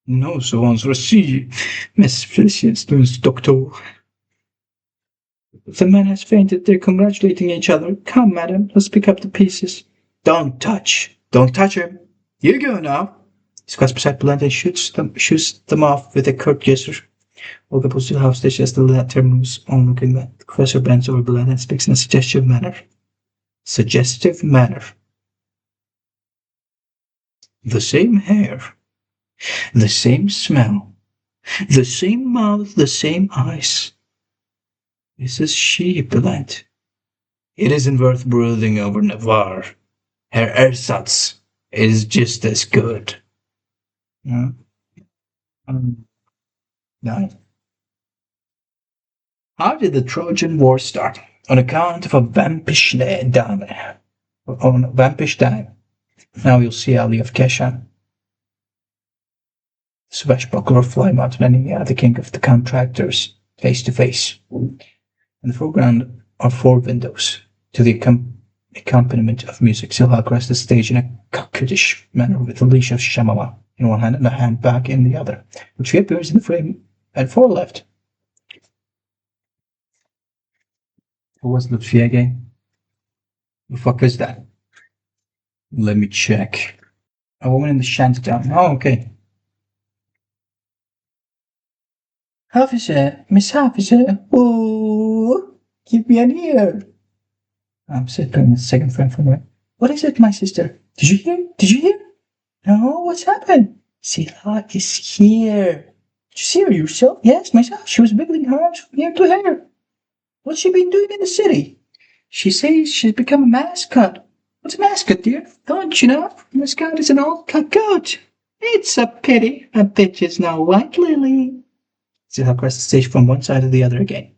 No, so answer Miss Felicia's doctor. The man has fainted. They're congratulating each other. Come, madam, let's pick up the pieces. Don't touch him. You go now. He squats beside Blunt and shoots them off with a curt gesture. Olga pulls to the house station as the latter moves on looking back. The professor bends over Blunt and speaks in a suggestive manner. The same hair, the same smell, the same mouth, the same eyes. This is she, Blunt. It isn't worth brooding over Navarre. Her ersatz is just as good. No. How did the Trojan War start? On account of a vampish dame. On a vampish dame. Now you'll see Ali of Keshan. Swashbuckler fly mountain and the king of the contractors, face to face. In the foreground are four windows. To the accompaniment of music, Silha across the stage in a coquettish manner with a leash of shamama in one hand and a handbag in the other, which reappears in the frame at far left. Who was Lutfi again? Who the fuck is that? Let me check. A woman in the shantytown. Oh, okay. Officer, Miss Officer, oh, keep me in here. I'm sitting a second friend from her. What is it, my sister? Did you hear? No, what's happened? Sila is here. Did you see her yourself? Yes, myself. She was wiggling her arms from here to here. What's she been doing in the city? She says she's become a mascot. What's a mascot, dear? Don't you know? A mascot is an old cockroach. It's a pity a bitch is no white lily. Sila crossed the stage from one side to the other again.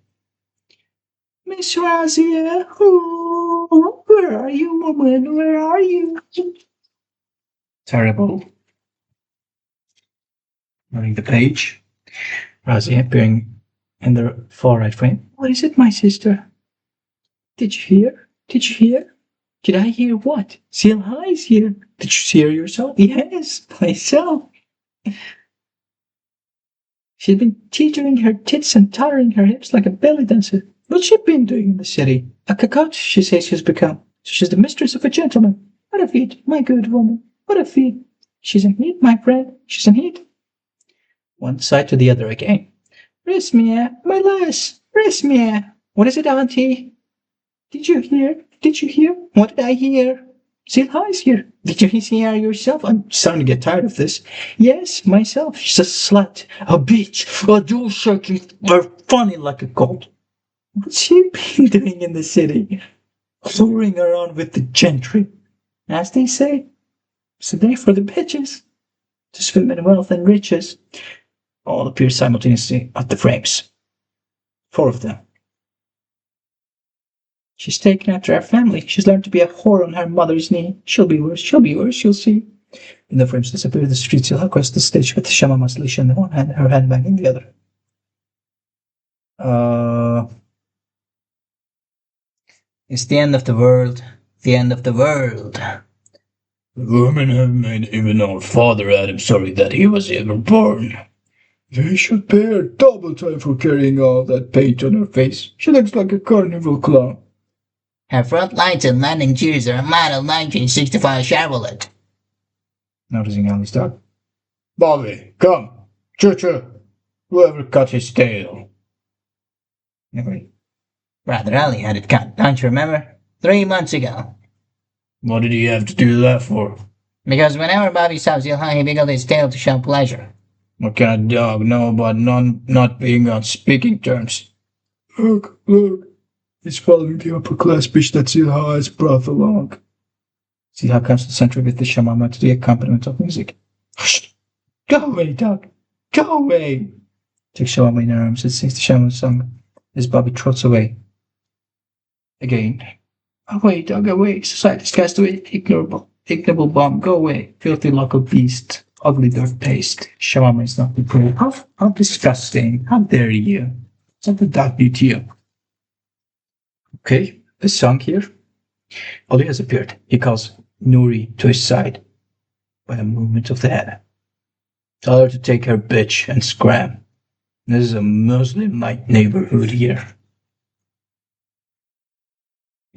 Miss Razia, oh, where are you, woman? Where are you? Terrible. Running the page. Razia appearing in the far right frame. What is it, my sister? Did you hear? Did I hear what? Silha is here. Did you see her yourself? Yes, myself. She's been teetering her tits and tottering her hips like a belly dancer. What's she been doing in the city? A cocotte, she says she's become. So she's the mistress of a gentleman. What a feat, my good woman. What a feat. She's in heat, my friend. She's in heat. One side to the other again. Resmia, my lass. Resmia. What is it, auntie? Did you hear? Did you hear? What did I hear? Zilha's here. Did you hear yourself? I'm starting to get tired of this. Yes, myself. She's a slut, a bitch, a jewel shaking, or funny like a gold. What's she been doing in the city? Fooling around with the gentry. As they say, it's a day for the bitches. To swim in wealth and riches. All appear simultaneously at the frames. 4 of them. She's taken after our family. She's learned to be a whore on her mother's knee. She'll be worse. She'll be worse. You'll see. In the frames disappear the streets. She'll across the stage with Shamama's leash in the one hand, her handbag in the other. It's the end of the world. The end of the world. The women have made even our father Adam sorry that he was ever born. They should pay her double time for carrying all that paint on her face. She looks like a carnival clown. Her front lights and landing gears are a model 1965 Chevrolet. Noticing Ali's dog. Bobby, come. Choo-choo. Whoever cut his tail. Anyway, Brother Ali had it cut, don't you remember? 3 months ago. What did he have to do that for? Because whenever Bobby stops Zilha, he wiggled his tail to show pleasure. What can a dog know about not being on speaking terms? Look. He's following the upper class bitch that Zilha has brought along. Zilha comes to the center with the shamama to the accompaniment of music. Hush! Go away, dog! Go away! Takes Shamama in her arms and sings the shamama song as Bobby trots away. Again. Away, dog, away! Society's cast away, ignoble bomb, go away! Filthy local beast, ugly dirt paste. Shamama is not the prey. How disgusting! How dare you! What did that do to you? Okay, this song here. Ali has appeared. He calls Nuri to his side by a movement of the head. Tell her to take her bitch and scram. This is a Muslim-like neighborhood here.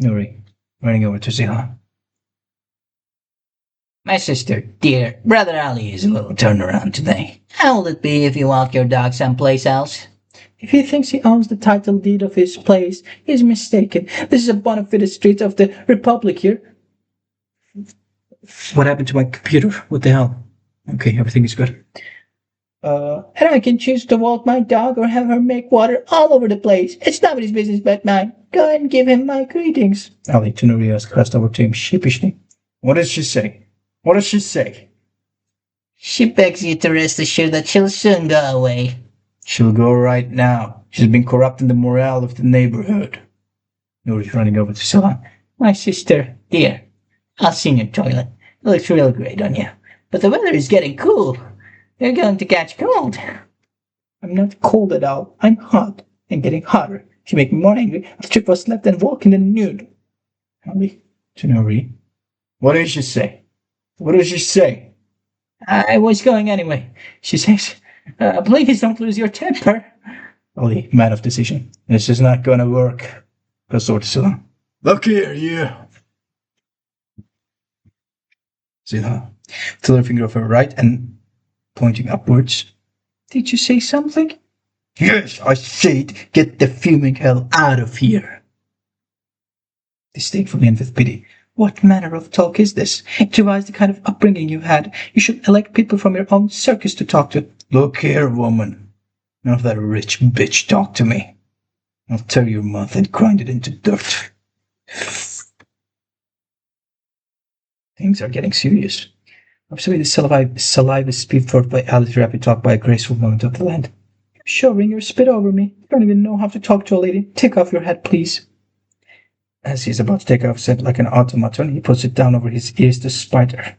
Nuri, running over to Zilha. My sister, dear, Brother Ali is a little turned around today. How will it be if you walk your dog someplace else? If he thinks he owns the title deed of his place, he's mistaken. This is a bona fide street of the Republic here. What happened to my computer? What the hell? Okay, everything is good. And I can choose to walk my dog or have her make water all over the place. It's nobody's business but mine. Go ahead and give him my greetings. Ali Tunurias crossed over to him sheepishly. What does she say? What does she say? She begs you to rest assured that she'll soon go away. She'll go right now. She's been corrupting the morale of the neighborhood. Nuri's running over to Zilha. My sister, dear, I'll see your toilet. It looks real great on you. But the weather is getting cool. You're going to catch cold. I'm not cold at all. I'm hot and getting hotter. If you make me more angry, I'll strip what's left and walk in the nude. Ali to Nuri. What did she say? What did she say? I was going anyway. She says, please don't lose your temper. Ali, man of decision. This is not gonna work. Goes over to Zilha. Look here, you. Zilha, till her finger of her right and pointing upwards. Did you say something? Yes, I said, get the fuming hell out of here. Disdainfully and with pity. What manner of talk is this? To devise the kind of upbringing you had, you should elect people from your own circus to talk to. Look here, woman. None of that rich bitch talk to me. I'll tear your mouth and grind it into dirt. Things are getting serious. Observing the saliva spewed forth by Ali's rapid talk by a graceful movement of the land. You're showering your spit over me. You don't even know how to talk to a lady. Take off your hat, please. As he is about to take off his hat like an automaton, he puts it down over his ears to spite her.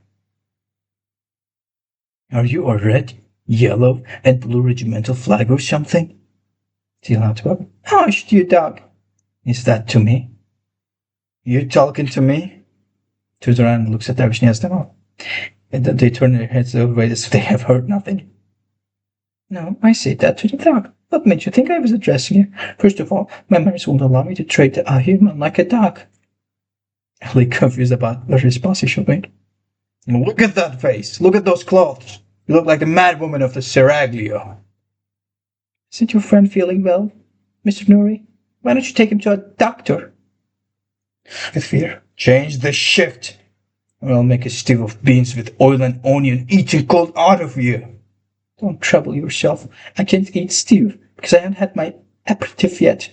Are you a red, yellow, and blue regimental flag or something? Zilha to Bobby. Hush, you dog. Is that to me? You talking to me? Turns around and looks at Darvish and has them all. And then they turn their heads the other way as if they have heard nothing. No, I say that to the dog. What made you think I was addressing you? First of all, my manners won't allow me to treat a human like a dog. Ali confused about the response he should make. Look at that face. Look at those clothes. You look like the mad woman of the Seraglio. Isn't your friend feeling well, Mr. Nuri? Why don't you take him to a doctor? With fear. Change the shift, or I'll make a stew of beans with oil and onion eating cold out of you. Don't trouble yourself. I can't eat stew because I haven't had my aperitif yet.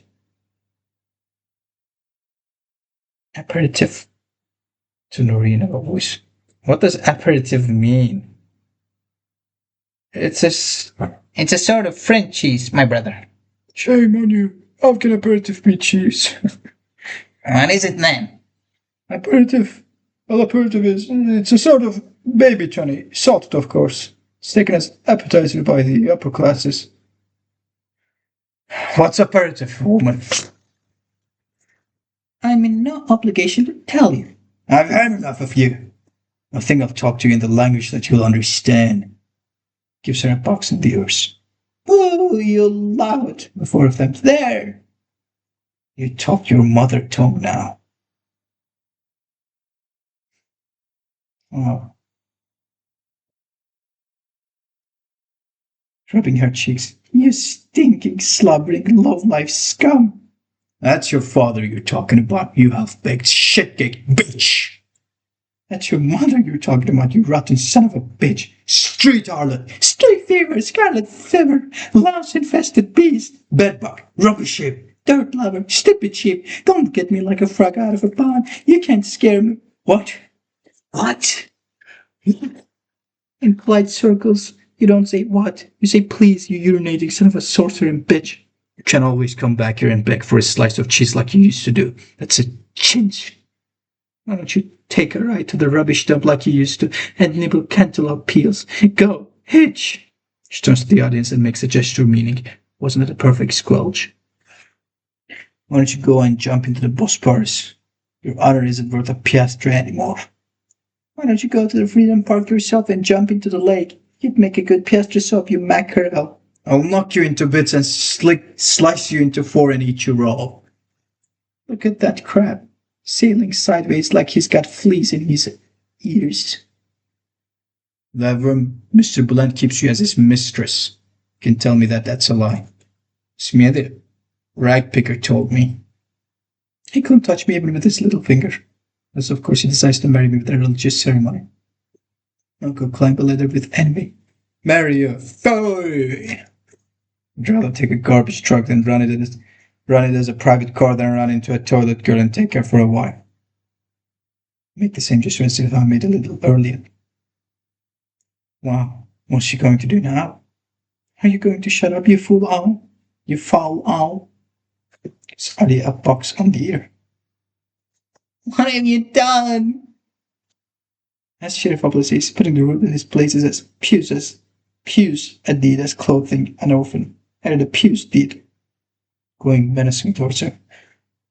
Aperitif. To Nuri in a voice. What does aperitif mean? It's a sort of French cheese, my brother. Shame on you. How can aperitif be cheese? What is it then? Aperitif. Well, aperitif it's a sort of baby tunny, salted of course. It's taken as appetizer by the upper classes. What's aperitif, woman? I'm in no obligation to tell you. I've had enough of you. I think I'll talk to you in the language that you'll understand. Gives her a box in the ears. Oh, you loud! The four of them. There! You talk your mother tongue now. Oh. Rubbing her cheeks. You stinking, slobbering, low-life scum! That's your father you're talking about, you half-baked shitcake bitch! That's your mother you're talking about, you rotten son of a bitch! Street harlot! Street fever! Scarlet fever! Louse-infested beast! Bedbug! Rubbish sheep! Dirt lover! Stupid sheep! Don't get me like a frog out of a pond! You can't scare me! What? What? In polite circles, you don't say what. You say please, you urinating son of a sorcerer bitch. You can always come back here and beg for a slice of cheese like you used to do. That's a cinch. Why don't you take a ride to the rubbish dump like you used to and nibble cantaloupe peels? Go, hitch! She turns to the audience and makes a gesture meaning, wasn't it a perfect squelch? Why don't you go and jump into the Bosporus? Your honor isn't worth a piastre anymore. Why don't you go to the Freedom Park yourself and jump into the lake? You'd make a good piastre soap, you mackerel. I'll knock you into bits and slice you into four and eat you raw. Look at that crab, sailing sideways like he's got fleas in his ears. Lavrum, Mr. Blunt keeps you as his mistress. You can tell me that that's a lie. Smith, rag picker told me. He couldn't touch me even with his little finger. As of course he decides to marry me with a religious ceremony. I'll go climb a ladder with envy. Marry you, boy! I'd rather take a garbage truck than run it as a private car than run into a toilet girl and take her for a while. Make the same gesture as if I made a little earlier. Wow, what's she going to do now? Are you going to shut up, you fool owl? You foul owl? Study a box on the ear. What have you done? As Sheriff Oblace putting the root in his places as Pews a deed as clothing an orphan, and the Pews deed, going menacing towards her.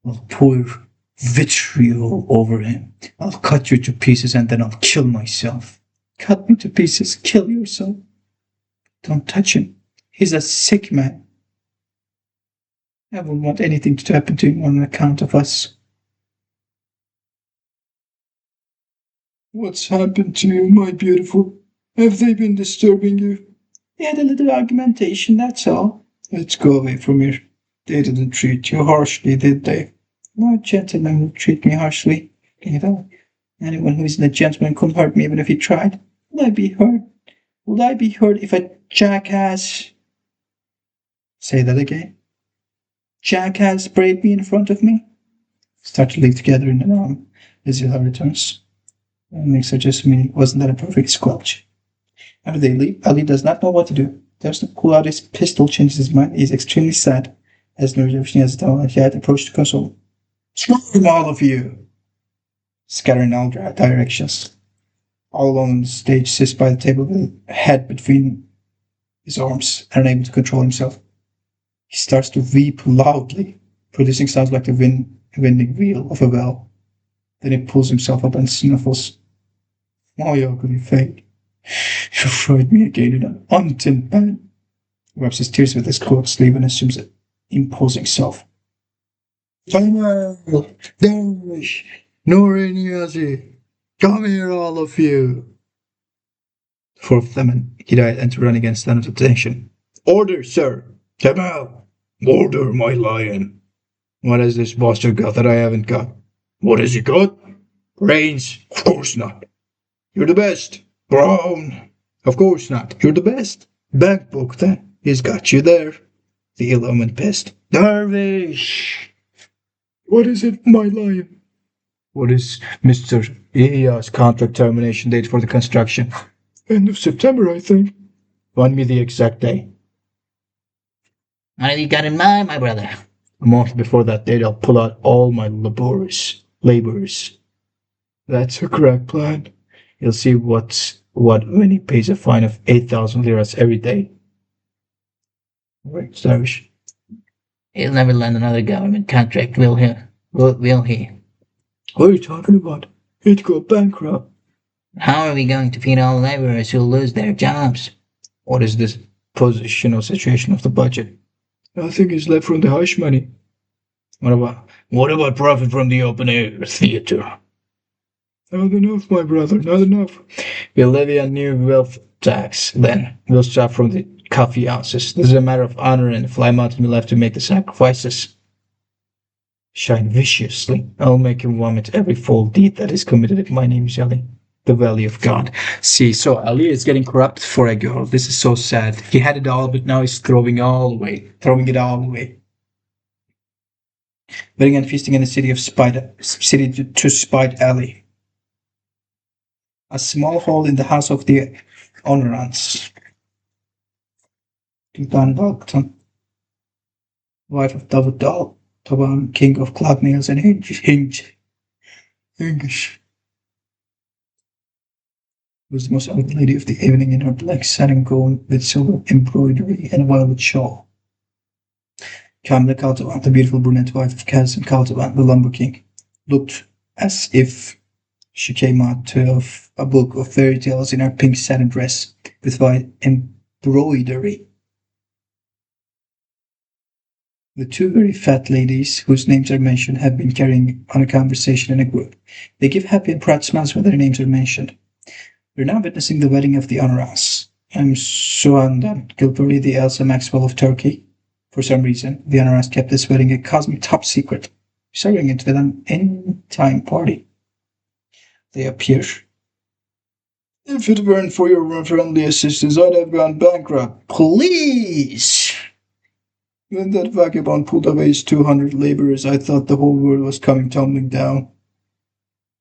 I'll pour vitriol over him. I'll cut you to pieces and then I'll kill myself. Cut me to pieces, kill yourself. Don't touch him. He's a sick man. I won't want anything to happen to him on account of us. What's happened to you, my beautiful? Have they been disturbing you? They had a little argumentation, that's all. Let's go away from here. They didn't treat you harshly, did they? No gentleman will treat me harshly. You know, anyone who isn't a gentleman couldn't hurt me even if he tried. Will I be hurt? Will I be hurt if a jackass... Say that again. Jackass sprayed me in front of me? Start to leave together in an arm as Zilla returns. Makes her just mean, wasn't that a perfect squelch? After they leave, Ali does not know what to do. Dares to pull out his pistol, changes his mind. He is extremely sad, as knows everything has done, and he had approached the console. Scream, all of you! Scattering in all directions. All alone on the stage, sits by the table with a head between his arms, and unable to control himself. He starts to weep loudly, producing sounds like the winding wheel of a well. Then he pulls himself up and snuffles. My ugly fate. You fried me again in an untin pan. Wipes his tears with his coat sleeve and assumes an imposing self. Kemal, Dash, Nuri Niyazi, come here, all of you. Four of them and Hidayat enter running against stand of attention. Order, sir! Kemal! Order, my lion! What has this bastard got that I haven't got? What has he got? Brains? Of course not. You're the best. Brown? Of course not. You're the best. Bankbook, then. He's got you there. The ill-omened pest. Darvish! What is it, my lion? What is Mr. Iya's contract termination date for the construction? End of September, I think. Find me the exact day. What have you got in mind, my brother? A month before that date, I'll pull out all my laborers. That's a correct plan. You'll see what's what when he pays a fine of 8,000 liras every day. Right, Darvish. He'll never land another government contract, will he? Will he? What are you talking about? He'd go bankrupt. How are we going to feed all the laborers who'll lose their jobs? What is this positional situation of the budget? Nothing is left from the hush money. What about profit from the open air theater? Not enough, my brother, not enough. We'll levy a new wealth tax, then. We'll start from the coffee ounces. This is a matter of honor, and Fly Mountain will have to make the sacrifices. Shine viciously. I'll make him vomit every foul deed that is committed if my name is Ali. The Valley of God. See, so Ali is getting corrupt for a girl. This is so sad. He had it all, but now he's throwing it all away. Wedding and feasting in the city to spite Ali. A small hall in the house of the Honorants. Sultan Balktan, wife of Davud Dal, Taban, king of clock nails and English. Was the most elegant lady of the evening in her black satin gown with silver embroidery and a violet shawl. Kamila Kaltavan, the beautiful brunette wife of Kazım Kaltavan, the lumber king, looked as if she came out of a book of fairy tales in her pink satin dress with white embroidery. The two very fat ladies, whose names are mentioned, have been carrying on a conversation in a group. They give happy and proud smiles when their names are mentioned. We're now witnessing the wedding of the Honorants. I'm Suandan Gilburi, the Elsa Maxwell of Turkey. For some reason, the Honorants kept this wedding a cosmic top secret, serving it with an end-time party. They appear. If it weren't for your friendly assistance, I'd have gone bankrupt. Please! When that vagabond pulled away his 200 laborers, I thought the whole world was coming tumbling down.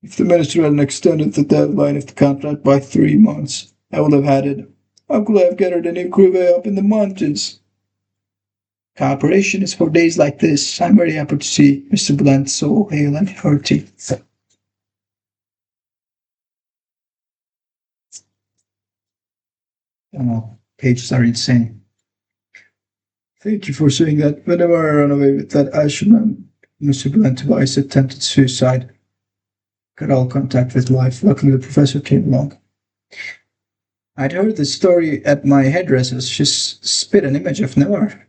If the minister hadn't extended the deadline of the contract by 3 months, I would have had it. How could I have gathered a new crew way up in the mountains? Cooperation is for days like this. I'm very happy to see Mr. Blunt so hale and hearty. Pages are insane. Thank you for saying that. Whenever I run away with that Ashman, Mr. Blunt twice attempted suicide. Got all contact with life. Luckily, the professor came along. I'd heard the story at my hairdresser's. She spit an image of Noir.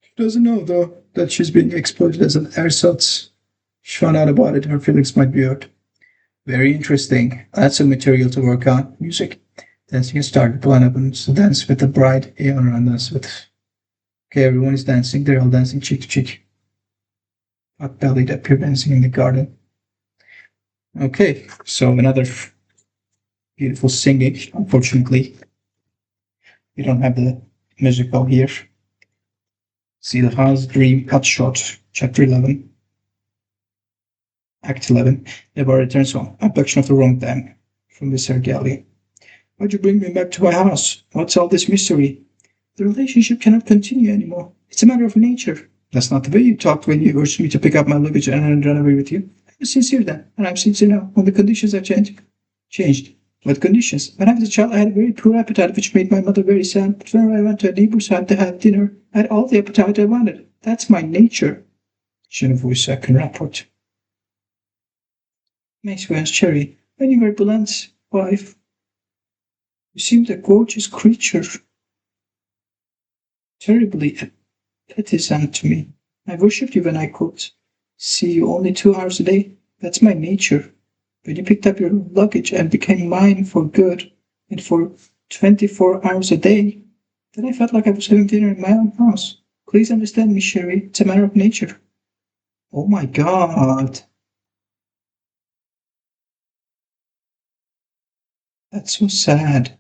She doesn't know, though, that she's being exploited as an ersatz. She found out about it. Her feelings might be hurt. Very interesting. That's some material to work on. Music. Dancing has started. Plan up and dance with the bride. Eon and dance with. Okay, everyone is dancing. They're all dancing cheek to cheek. Hot bellied appear dancing in the garden. Okay, so another beautiful singing. Unfortunately, we don't have the musical here. See the House Dream Cut Short, Chapter 11, Act 11. Deborah returns home. Abduction of the wrong time from the Sergali. Why'd you bring me back to my house? What's all this mystery? The relationship cannot continue anymore. It's a matter of nature. That's not the way you talked when you urged me to pick up my luggage and run away with you. I was sincere then, and I'm sincere now. When the conditions have changed. What conditions? When I was a child, I had a very poor appetite, which made my mother very sad. But whenever I went to a neighbor's house to have dinner, I had all the appetite I wanted. That's my nature. Genevieve second report. Maxwell's Cherry, when you were Blunt's wife, you seemed a gorgeous creature. Terribly appetizing to me. I worshipped you when I could see you only 2 hours a day. That's my nature. When you picked up your luggage and became mine for good, and for 24 hours a day, then I felt like I was having dinner in my own house. Please understand me, Sherry. It's a matter of nature. Oh my god. That's so sad.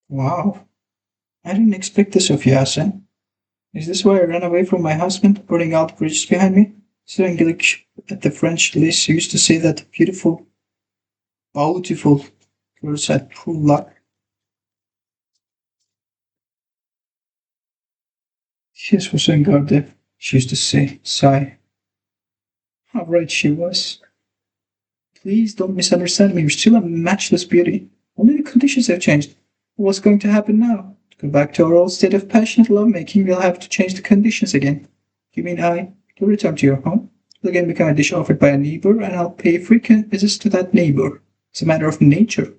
Wow. I didn't expect this of you, Hassan. Is this why I ran away from my husband, burning all the bridges behind me? So English at the French list used to say that beautiful girls had poor luck. Yes, was Garde, she used to say, sigh. How right she was. Please don't misunderstand me. You're still a matchless beauty. Only the conditions have changed. What's going to happen now? To go back to our old state of passionate lovemaking, we'll have to change the conditions again. You mean you'll return to your home? You'll again become a dish offered by a neighbor, and I'll pay frequent visits to that neighbor. It's a matter of nature.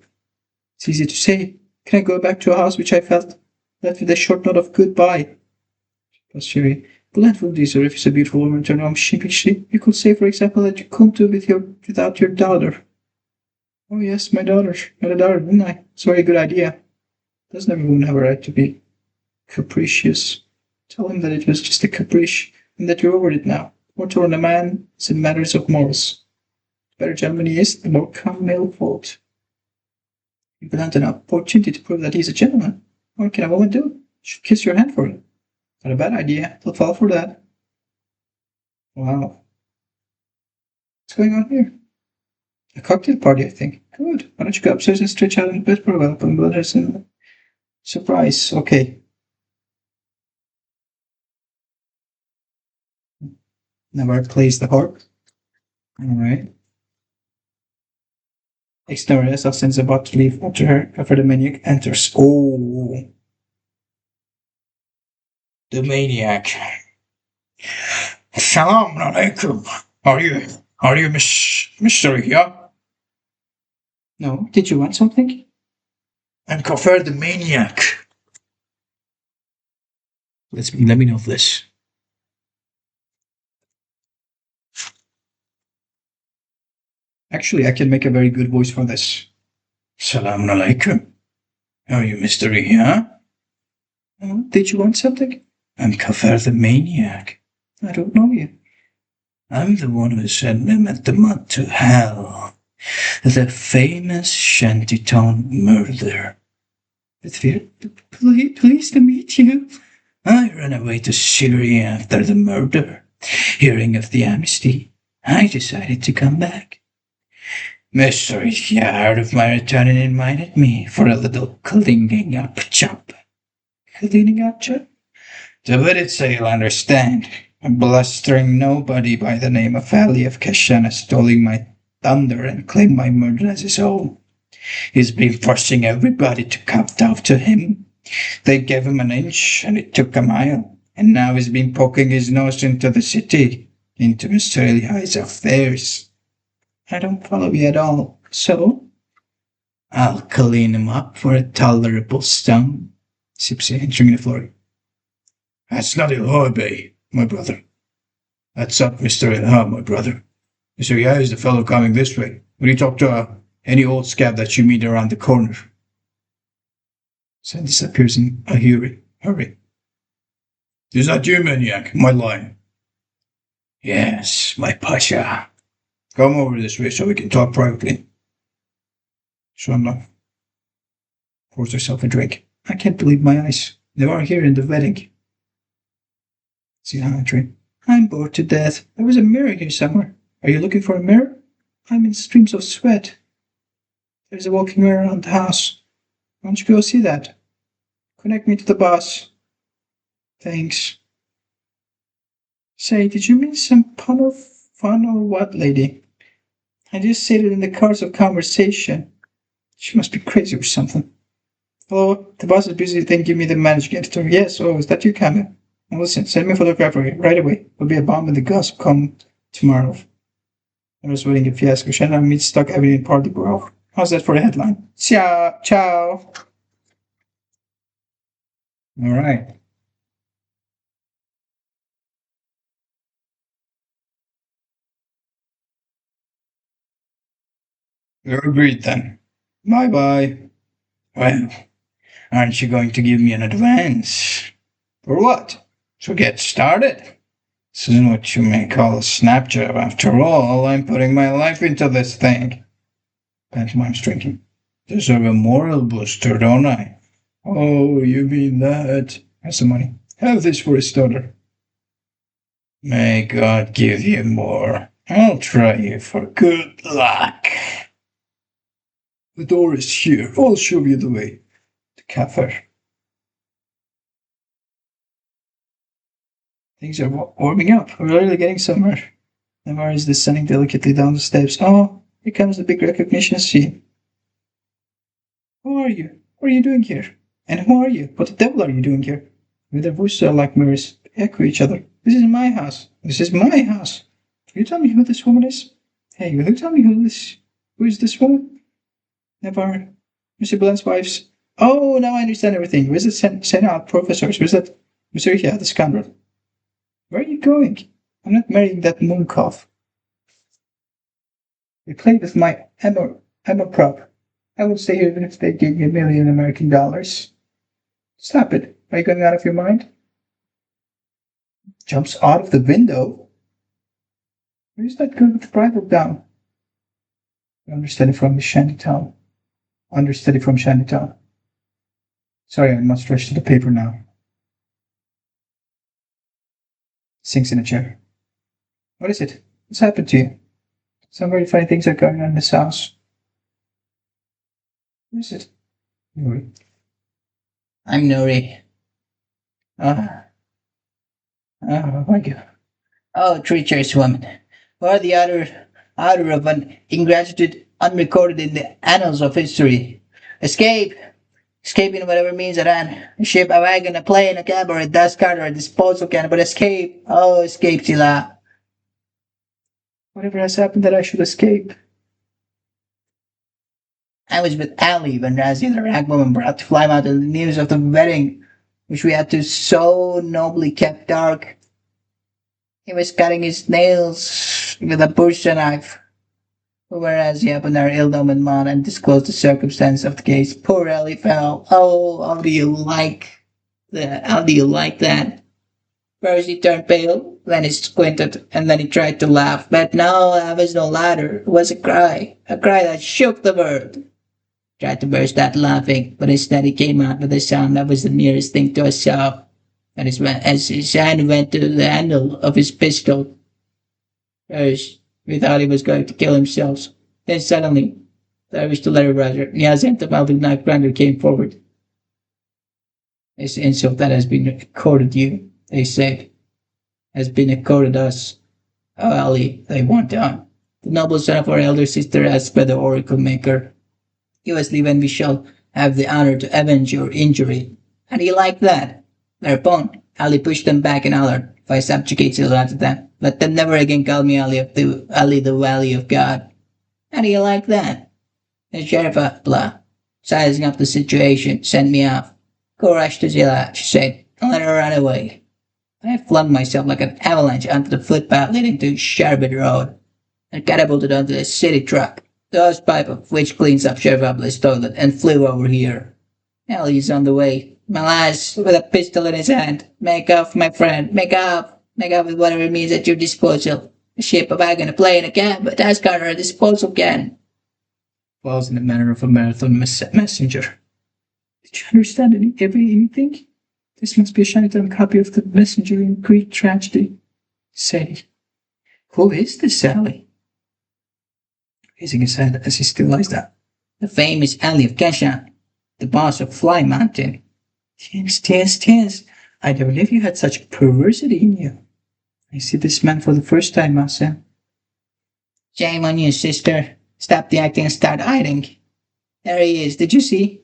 It's easy to say. Can I go back to a house which I felt left with a short note of goodbye? Plus, Sherry, Blunt will deserve if a beautiful woman turned home sheepishly. You could say, for example, that you couldn't do without your daughter. Oh yes, my daughter. I had a daughter, didn't I? It's a very good idea. Doesn't every woman have a right to be capricious? Tell him that it was just a caprice, and that you're over it now. More torn a man is in matters of morals. The better gentleman he is, the more common he'll fault. You present an opportunity to prove that he's a gentleman. What can a woman do? She should kiss your hand for it. Not a bad idea. They'll fall for that. Wow. What's going on here? A cocktail party, I think. Good. Why don't you go upstairs and stretch out in bed for a while? Put brothers in. Surprise. Okay. Never plays the harp. Alright. Exterior sends about to leave after her. After the maniac enters. Oh. The maniac. Salam alaikum. Are you Mr. Here? No. Did you want something? I'm Kafir the maniac. Let me know this. Actually, I can make a very good voice for this. Salam alaikum. Are you Mr. Here? Did you want something? I'm Kafir the maniac. I don't know you. I'm the one who sent Mehmet the Mud to hell. The famous shantytown murderer. Pleased to meet you. I ran away to Syria after the murder. Hearing of the amnesty, I decided to come back. Mr. Yard of my return and invited me for a little cleaning up job. Cleaning up job? To put it so you'll understand, a blustering nobody by the name of Ali of Kashana stealing my thunder and claimed my murder as his own. He's been forcing everybody to kowtow to him. They gave him an inch and it took a mile, and now he's been poking his nose into the city, into Mr. Eli's affairs. I don't follow you at all. So? I'll clean him up for a tolerable stone. Sipsy entering the floor. That's not Ilhobe, my brother. That's up Mr. Ilha, my brother. Mr. Yah is the fellow coming this way. Will you talk to any old scab that you meet around the corner? Sen disappears in a hurry. Is that you, maniac? My line. Yes, my pasha. Come over this way so we can talk privately. Shamla pours herself a drink. I can't believe my eyes. They are here in the wedding. Zihanatri. I'm bored to death. There was a mirror here somewhere. Are you looking for a mirror? I'm in streams of sweat. There's a walking mirror around the house. Why don't you go see that? Connect me to the boss. Thanks. Say, did you mean some pun or fun or what, lady? I just said it in the course of conversation. She must be crazy or something. Hello, the boss is busy, then give me the managing editor. Yes, oh, is that you, Camille? Well, listen, send me a photographer right away. There'll be a bomb in the gossip come tomorrow. I was waiting a fiasco. Shannon meets Stock Avenue in Party Grove. How's that for a headline? Ciao, ciao. All right. You're agreed then. Bye bye. Well, aren't you going to give me an advance? For what? To get started? This is what you may call a snap job. After all, I'm putting my life into this thing. Pantomime's drinking. Deserve a moral booster, don't I? Oh, you mean that? Here's some money. Have this for a starter. May God give you more. I'll try you for good luck. The door is here. I'll show you the way. The cafe. Things are warming up. We're really getting somewhere. Namar is descending delicately down the steps. Oh, here comes the big recognition scene. Who are you? What are you doing here? And who are you? What the devil are you doing here? With their voices are like mirrors, they echo each other. This is my house. This is my house. Can you tell me who this woman is? Hey, will you tell me who is this woman? Never. Mr. Blunt's wife's. Oh, now I understand everything. Where's the Senate professors? Where's that Mr. Yeah, the scoundrel? Where are you going? I'm not marrying that mooncalf. They played with my Emma prop. I would stay here even if they gave me $1 million. Stop it. Are you going out of your mind? Jumps out of the window. Where's that girl with the bridle down? Understudy from the shantytown. Understudy from shantytown. Sorry, I must rush to the paper now. Sinks in a chair. What is it? What's happened to you? Some very funny things are going on in this house. Who is it? Nuri. I'm Nuri. Oh my god. Oh, treacherous woman. You are the author of an ingratitude unrecorded in the annals of history. Escape! Escape in whatever means at hand. A ship, a wagon, a plane, a cab, or a dust cart, or a disposal can, but escape! Oh, escape, sila! Whatever has happened that I should escape? I was with Ali when Razzie the rag woman brought to Fly Mountain the news of the wedding, which we had to so nobly kept dark. He was cutting his nails with a butcher knife. Whereas he opened our ill-omened mouth and disclosed the circumstance of the case, poor Ellie fell. Oh, how do you like that? First he turned pale, then he squinted, and then he tried to laugh. But no, that was no laughter. It was a cry that shook the world. Tried to burst out laughing, but instead he came out with a sound that was the nearest thing to a sob. And as his hand went to the handle of his pistol, first we thought he was going to kill himself. Then suddenly, the wish to let Roger, Yazan the mountain knife grinder came forward. This insult that has been accorded you, they said, has been accorded us. Oh, Ali, they went on. The noble son of our elder sister asked by the oracle maker. Give us leave and we shall have the honor to avenge your injury. How do you like that? Thereupon, Ali pushed them back and hollered, if I subjugate Silla to them, let them never again call me Ali the Valley of God. How do you like that? The sheriff blah, sizing up the situation, sent me off. Go rush to Zilla, she said, and let her run away. I flung myself like an avalanche onto the footpath leading to Sherbet Road, and catapulted onto the city truck, the hosepipe of which cleans up Sheriff Able's toilet, and flew over here. Ellie's on the way. My lass, with a pistol in his hand. Make off, my friend, make off. Make off with whatever means at your disposal. A ship, a wagon, a plane, a cab, a task car, or a disposal can. Falls in the manner of a marathon messenger. Did you understand anything? This must be a shiny-term copy of the messenger in Greek tragedy. Say, who is this Sally? Raising his head as he still lies down. The famous Ali of Kesha, the boss of Fly Mountain. Yes. I never believe you had such perversity in you. I see this man for the first time, Masa. Shame on you, sister. Stop the acting and start hiding. There he is, did you see?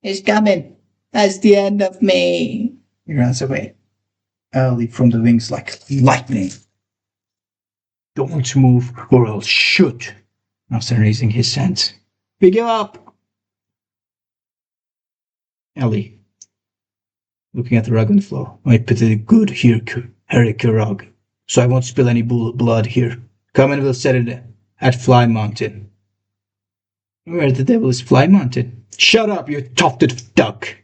He's coming. That's the end of me. He runs away. Ali from the wings like lightning. Don't move or I'll shoot. After raising his hands. We give up. Ellie, looking at the rug on the floor. I put a good here, Herrick rug, so I won't spill any blood here. Come and we'll set it at Fly Mountain. Where the devil is Fly Mountain? Shut up, you tufted duck.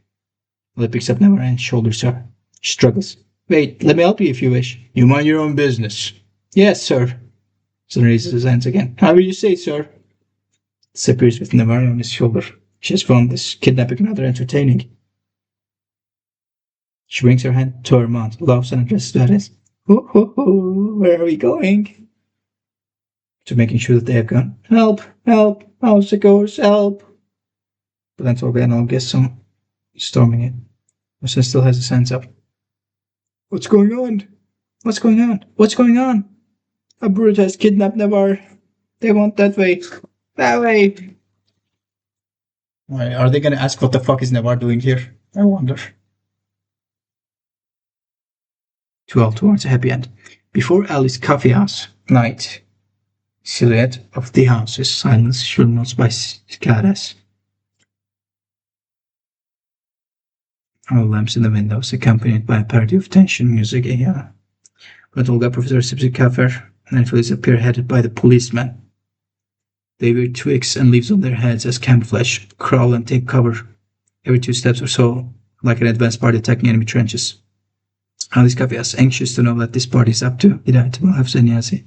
Ellie picks up Never and shoulders her. She struggles. Wait, let me help you if you wish. You mind your own business. Yes, sir. Son raises his hands again. However you say, sir. Disappears with Navarro on his shoulder. She has found this kidnapping rather entertaining. She brings her hand to her mouth, laughs and addresses to Alice. Ho, ho, ho, where are we going? To making sure that they have gone. Help, help, how's it goes, help. But then Torben, I'll guess some storming it. Wilson still has his hands up. What's going on? What's going on? What's going on? A brute has kidnapped Navarre. They want that way. That way. Are they going to ask what the fuck is Navarre doing here? I wonder. 12 towards a happy end. Before Alice's coffee house, night. Silhouette of the houses, silence, sure notes by cicadas. All lamps in the windows, accompanied by a party of tension music. Yeah. But Olga, Professor sips a coffee, and Felice appear headed by the policeman. They wear twigs and leaves on their heads as camouflage, crawl and take cover every 2 steps or so, like an advance party attacking enemy trenches. Alice Coffee is anxious to know what this party is up to. Hidayat will have Sanyasi.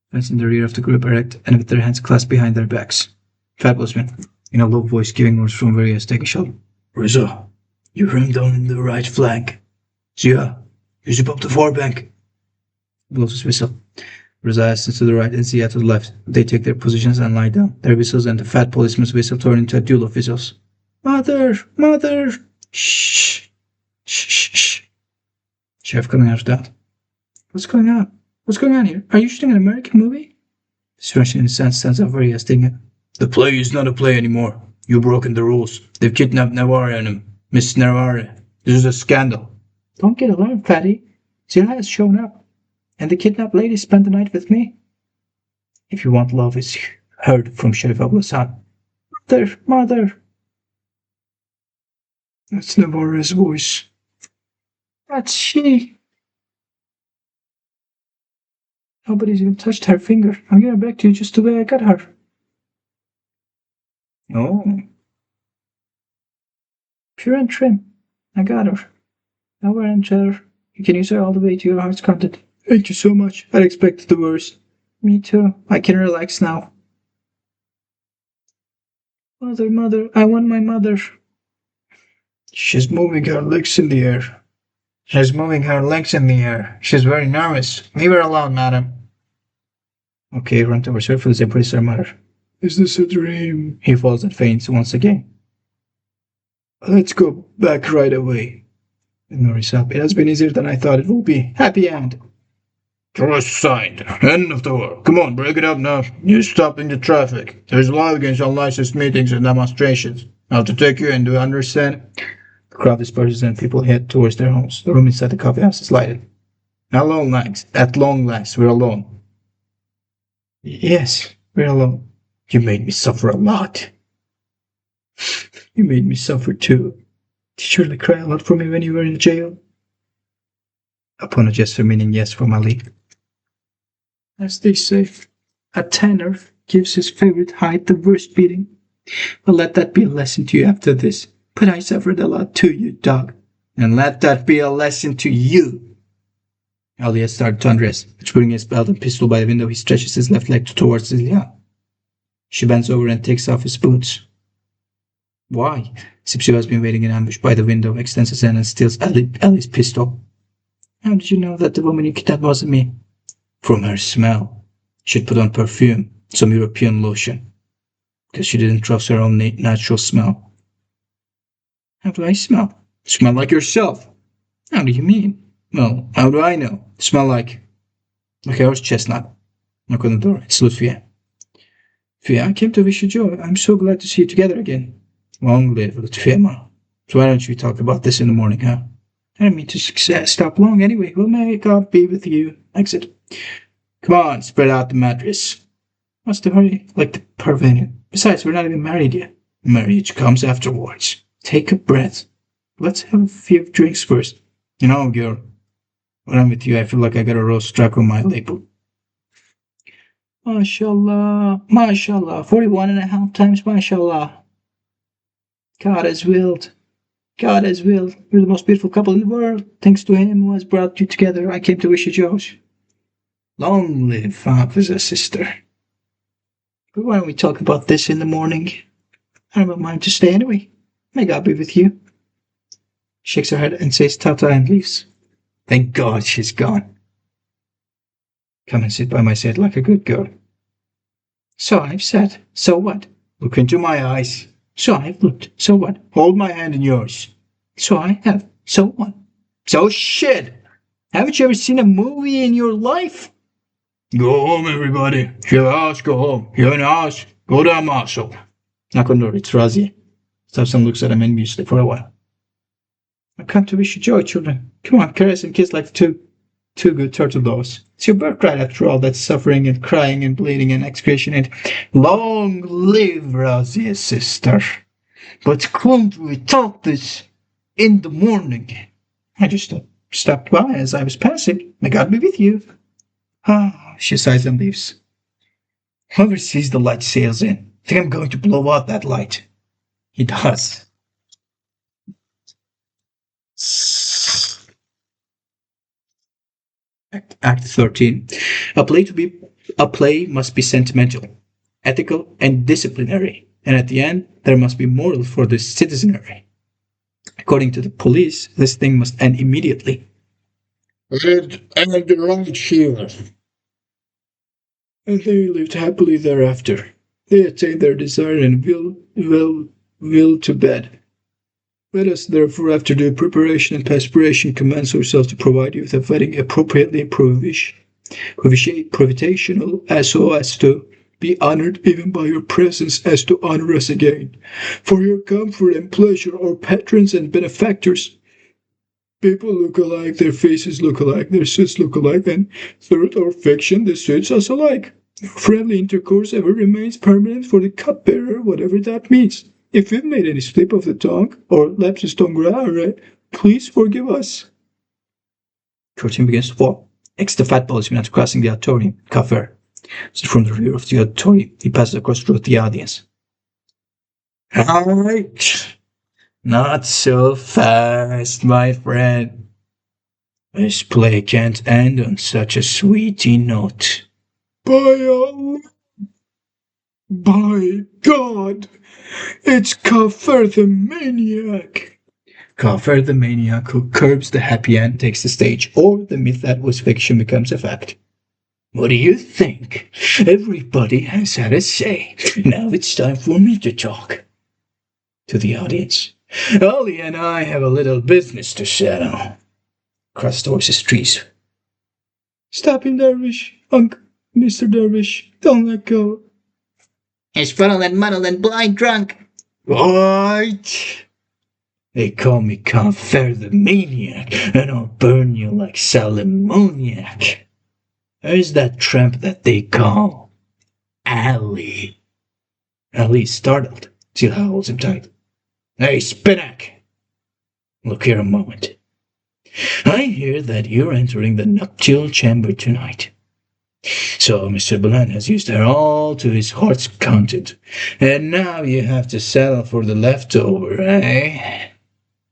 Friends in the rear of the group erect and with their hands clasped behind their backs. Fat policeman, in a low voice, giving orders from where he has taken shelter. Rizzo, you ram down in the right flank. Zia, you zip up the far bank. Blows his whistle. Rizzo stands to the right and Zia to the left. They take their positions and lie down. Their whistles and the fat policeman's whistle turn into a duel of whistles. Mother! Mother! Shh! Shh! Shh! Shh! Sheriff coming out of that. What's going on? What's going on here? Are you shooting an American movie? Stretching in his hand stands up where he has taken it. The play is not a play anymore. You've broken the rules. They've kidnapped Navarre and him. Miss Navarre. This is a scandal. Don't get alarmed, Fatty. Zia has shown up. And the kidnapped lady spent the night with me. If you want love is heard from Sheriff Ablasan. Mother, mother. That's Navarre's voice. That's she. Nobody's even touched her finger. I'm getting back to you just the way I got her. Oh. Pure and trim. I got her. Now we're in cheddar. You can use her all the way to your heart's content. Thank you so much. I'd expected the worst. Me too. I can relax now. Mother, mother, I want my mother. She's moving her legs in the air. She's moving her legs in the air. She's very nervous. Leave her alone, madam. Okay, run towards her for the embrace her mother. Is this a dream? He falls and faints once again. Let's go back right away. Ignores up. It has been easier than I thought it would be. Happy end. Cross signed. End of the world. Come on, break it up now. You're stopping the traffic. There's a law against unlicensed meetings and demonstrations. I have to take you in, do you understand? The crowd disperses and people head towards their homes. The room inside the coffee house is lighted. At long last, we're alone. Yes, we're alone. You made me suffer a lot. You made me suffer too. Did you surely cry a lot for me when you were in jail? Upon a gesture meaning yes from Ali. As they say, a tenor gives his favorite height the worst beating. But let that be a lesson to you after this. But I suffered a lot too, you dog. And let that be a lesson to you. Ali has started to undress. Putting his belt and pistol by the window, he stretches his left leg towards Celia. She bends over and takes off his boots. Why? Sipsio has been waiting in ambush by the window, extends his hand and steals Ali's pistol. How did you know that the woman you kidnapped wasn't me? From her smell. She'd put on perfume, some European lotion. Because she didn't trust her own natural smell. How do I smell? Smell like yourself. How do you mean? Well, how do I know? Smell like a horse chestnut. Knock on the door. It's Lutfia. Lutfia, I came to wish you joy. I'm so glad to see you together again. Long live Lutfia. So why don't we talk about this in the morning, huh? I don't mean to stop long anyway. Well, may God be with you. Exit. Come on, spread out the mattress. What's the hurry? Like the pervane. Besides, we're not even married yet. Marriage comes afterwards. Take a breath. Let's have a few drinks first. You know, girl, when I'm with you, I feel like I got a roast struck on my lip. MashaAllah, MashaAllah, 41 and a half times MashaAllah. God has willed. God has willed. You're the most beautiful couple in the world. Thanks to him who has brought you together, I came to wish you joy. Long live Hafiza, sister. But why don't we talk about this in the morning? I don't mind to stay anyway. May God be with you. Shakes her head and says Tata and leaves. Thank God she's gone. Come and sit by my side like a good girl. So I've said. So what? Look into my eyes. So I've looked. So what? Hold my hand in yours. So I have. So what? So shit! Haven't you ever seen a movie in your life? Go home, everybody. If you have a house, go home. If you have a house, go to a muscle. Knock on the door, it's Razi. Stepson looks at him enviously for a while. I've come to wish you joy, children. Come on, caress and kiss like two good turtle doves. It's your birthright after all that suffering and crying and bleeding and excretion and long live Razia's sister. But couldn't we talk this in the morning? I just stopped by as I was passing. May God be with you. Ah, she sighs and leaves. Whoever sees the light sails in. I think I'm going to blow out that light. He does. Act 13. A play must be sentimental, ethical, and disciplinary, and at the end there must be moral for the citizenry. According to the police, this thing must end immediately. And right here. And they lived happily thereafter. They attained their desire and will to bed. Let us therefore, after due preparation and perspiration, commence ourselves to provide you with a wedding appropriately provitational as to be honored even by your presence as to honor us again. For your comfort and pleasure, our patrons and benefactors. People look alike, their faces look alike, their suits look alike, and third, our fiction, the suits us alike. Friendly intercourse ever remains permanent for the cupbearer, whatever that means. If we've made any slip of the tongue or lapsus linguae, please forgive us. Curtain begins to fall. Next, the fat policeman after crossing the auditorium, Kafir. So from the rear of the auditorium, he passes across through the audience. Right. Not so fast, my friend. This play can't end on such a sweety note. By Allah! By God! It's Kafir the Maniac! Kafir the Maniac who curbs the happy end takes the stage, or the myth that was fiction becomes a fact. What do you think? Everybody has had a say. Now it's time for me to talk. To the audience. Ali and I have a little business to settle. Across the horse's trees. Stop him, Dervish. Mr. Dervish, don't let go. He's fuddled and muddled and blind drunk. Right. They call me Kafir the Maniac, and I'll burn you like Salamoniac. Who's that tramp that they call Ali? Ali's startled. Zilha holds him tight. Hey, Spinak! Look here a moment. I hear that you're entering the nuptial chamber tonight. So Mr. Bulan has used her all to his heart's content, and now you have to settle for the leftover, eh?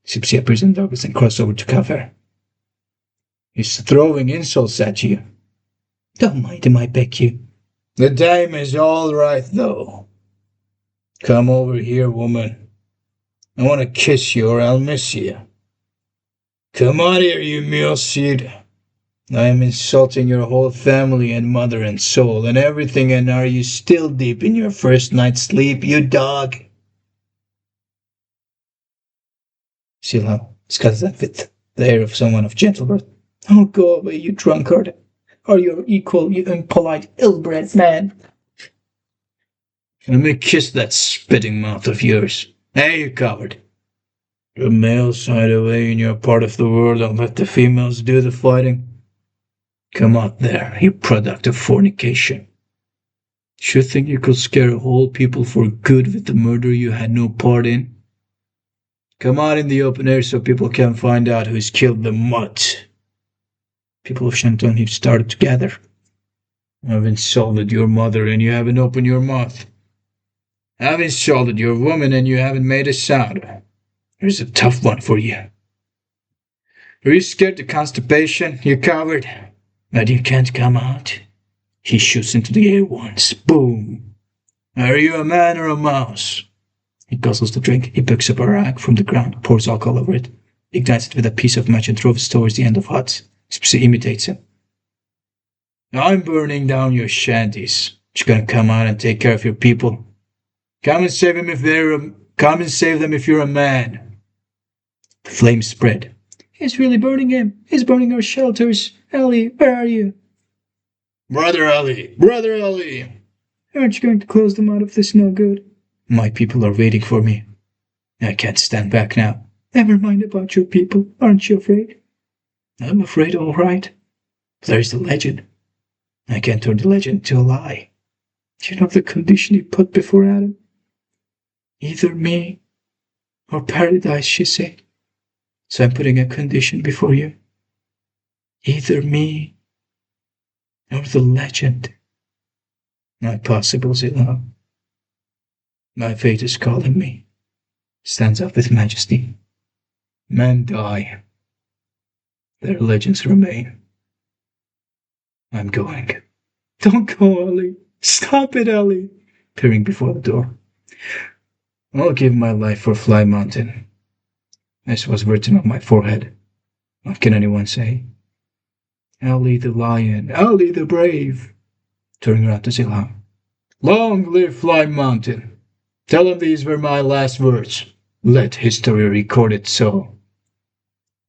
Sipsi appears in darkness and crosses over to Kafir. He's throwing insults at you. Don't mind him, I beg you. The dame is all right, though. Come over here, woman. I want to kiss you or I'll miss you. Come on here, you mule seed. I am insulting your whole family and mother and soul and everything, and are you still deep in your first night's sleep, you dog? Silha scuds that with the air of someone of gentle birth. Oh, go away, you drunkard. Or your equal, you impolite, ill-bred man. Let me kiss that spitting mouth of yours. Hey, you coward. The males hide away in your part of the world and let the females do the fighting. Come out there, you product of fornication. Should think you could scare whole people for good with the murder you had no part in? Come out in the open air so people can find out who's killed the mutt. People of Shantung have started to gather. I've insulted your mother and you haven't opened your mouth. I've insulted your woman and you haven't made a sound. Here's a tough one for you. Are you scared of constipation, you coward? But you can't come out. He shoots into the air once. Boom. Are you a man or a mouse? He guzzles the drink. He picks up a rag from the ground, pours alcohol over it, ignites it with a piece of match and throws it towards the end of hut. Spitzy imitates him. I'm burning down your shanties. You're gonna come out and take care of your people. Come and save them if you're a man. The flames spread. He's really burning him. He's burning our shelters. Ellie, where are you? Brother Ellie! Brother Ellie! Aren't you going to close them out of this no good? My people are waiting for me. I can't stand back now. Never mind about your people. Aren't you afraid? I'm afraid, all right. There's the legend. I can't turn the legend into a lie. Do you know the condition he put before Adam? Either me or paradise, she said. So I'm putting a condition before you. Either me or the legend. Not possible, Zillah. My fate is calling me. Stands up with majesty. Men die. Their legends remain. I'm going. Don't go, Ellie. Stop it, Ellie. Peering before the door. I'll give my life for Fly Mountain. This was written on my forehead. What can anyone say? Ellie the lion, Ellie the brave. Turning around to Zilha. Long live Fly Mountain. Tell him these were my last words. Let history record it so.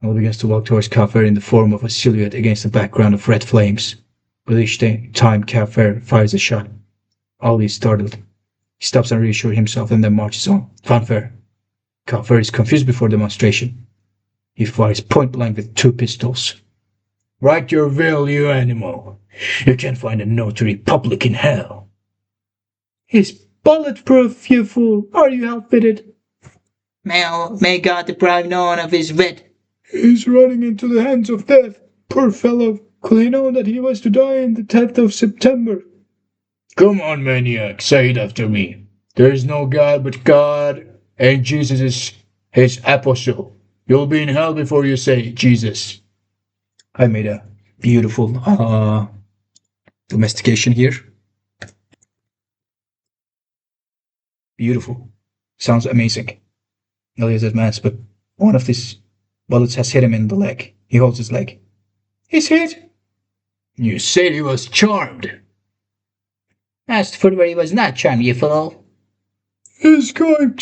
Ellie begins to walk towards Kafir in the form of a silhouette against the background of red flames. But each time Kafir fires a shot, Ali is startled. He stops and reassures himself and then marches on. Fanfare. Kafir is confused before demonstration. He fires point blank with 2 pistols. Write your will, you animal. You can't find a notary public in hell. He's bulletproof, you fool. Are you outfitted? May God deprive no one of his wit. He's running into the hands of death. Poor fellow. Could he know that he was to die on the 10th of September? Come on, maniac. Say it after me. There is no God but God, and Jesus is his apostle. You'll be in hell before you say Jesus. I made a beautiful domestication here. Beautiful. Sounds amazing. Elias advanced, but one of these bullets has hit him in the leg. He holds his leg. He's hit. You said he was charmed. Asked for where he was not charmed, you fool. He's going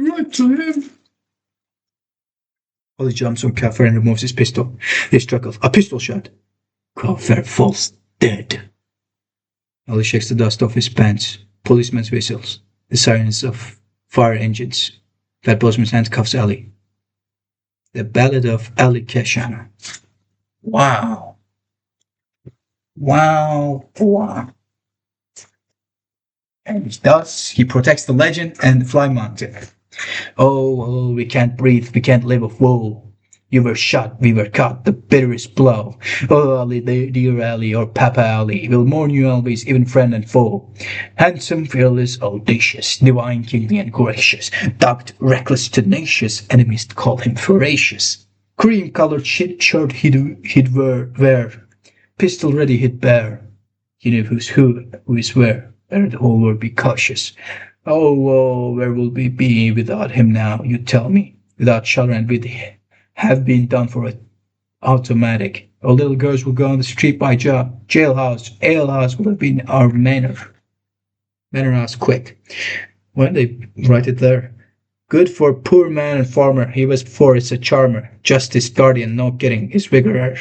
right to him. Ollie jumps on Kafir and removes his pistol. They struggle. A pistol shot. Kafir falls dead. Ollie shakes the dust off his pants. Policeman's whistles. The sirens of fire engines. Fat Bozeman's handcuffs Ali. The Ballad of Ali Keshan. Wow. Wow. And thus he protects the legend and the Fly Mountain. Oh, we can't breathe, we can't live of woe. You were shot, we were caught, the bitterest blow. Oh, Ali, dear Ali, or Papa Ali, will mourn you always, even friend and foe. Handsome, fearless, audacious, divine, kingly, and gracious, dogged, reckless, tenacious, enemies call him voracious. Cream-colored shirt he'd wear, pistol ready he'd bear. He knew who is where, and the whole world be cautious. Oh, where will we be without him now, you tell me? Without shelter and with have been done for it. Automatic. Our little girls will go on the street by job. Jailhouse, alehouse will have been our manor. Manor house quick. When they write it there. Good for poor man and farmer. He was before it's a charmer. Justice, guardian, no kidding. His vigor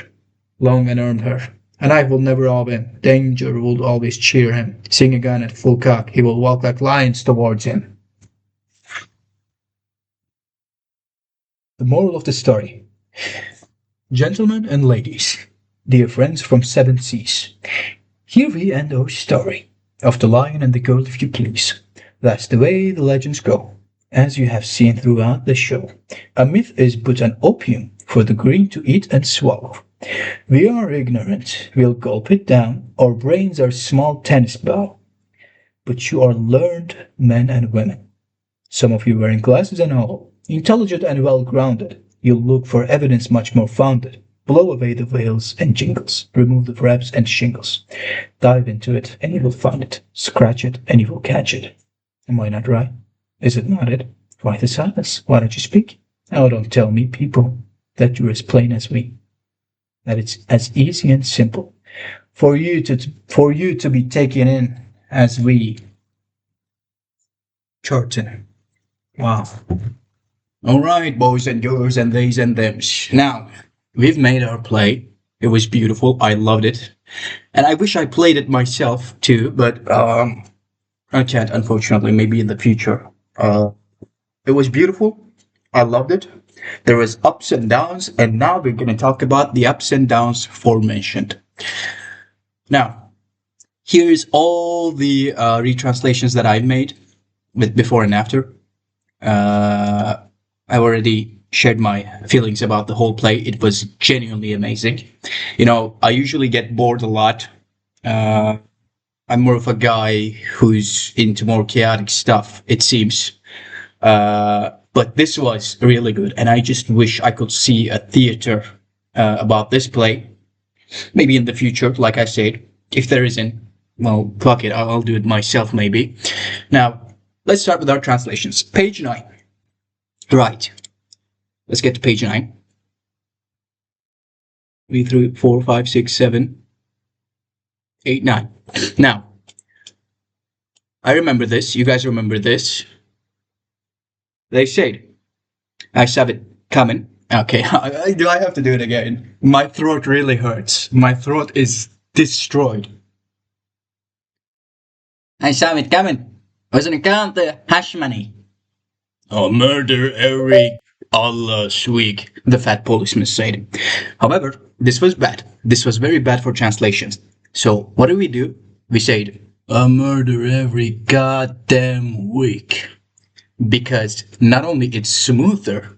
long and earned her. And I will never rob him. Danger will always cheer him. Seeing a gun at full cock, he will walk like lions towards him. The moral of the story. Gentlemen and ladies, dear friends from 7 seas, Here we end our story of the lion and the girl, if you please. That's the way the legends go. As you have seen throughout the show, a myth is but an opium for the green to eat and swallow. We are ignorant, we'll gulp it down, our brains are small tennis ball. But you are learned men and women. Some of you wearing glasses and all, intelligent and well grounded. You'll look for evidence much more founded. Blow away the veils and jingles. Remove the wraps and shingles. Dive into it and you will find it. Scratch it and you will catch it. Am I not right? Is it not it? Why the silence? Why don't you speak? Oh, don't tell me, people, that you're as plain as we. That it's as easy and simple for you to be taken in as we. Curtain. Wow. All right, boys and girls and theys and thems. Now, we've made our play. It was beautiful. I loved it. And I wish I played it myself too, but I can't, unfortunately. Maybe in the future. It was beautiful. I loved it. There was ups and downs, and now we're going to talk about the ups and downs aforementioned. Now, here's all the retranslations that I've made with before and after. I've already shared my feelings about the whole play. It was genuinely amazing. You know, I usually get bored a lot. I'm more of a guy who's into more chaotic stuff, it seems. But this was really good, and I just wish I could see a theater about this play. Maybe in the future, like I said. If there isn't, well, fuck it, I'll do it myself maybe. Now, let's start with our translations. Page 9. Right. Let's get to page 9. 3, 4, 5, 6, 7, 8, 9. Now, I remember this. You guys remember this. They said, I saw it coming. Okay, do I have to do it again? My throat really hurts. My throat is destroyed. I saw it coming. Wasn't it count the hash money? I'll murder every Allah's week, the fat policeman said. However, this was bad. This was very bad for translations. So what do? We said, I'll murder every goddamn week. Because not only it's smoother,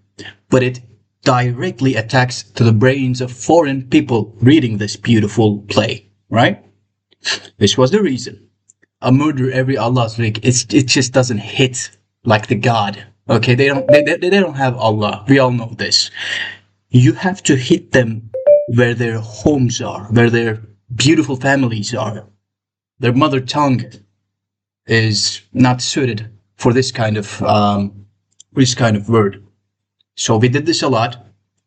but it directly attacks to the brains of foreign people reading this beautiful play, right? This was the reason. A murder every Allah's week, it just doesn't hit like the God. Okay, they don't have Allah. We all know this. You have to hit them where their homes are, where their beautiful families are. Their mother tongue is not suited for this kind of word. So we did this a lot,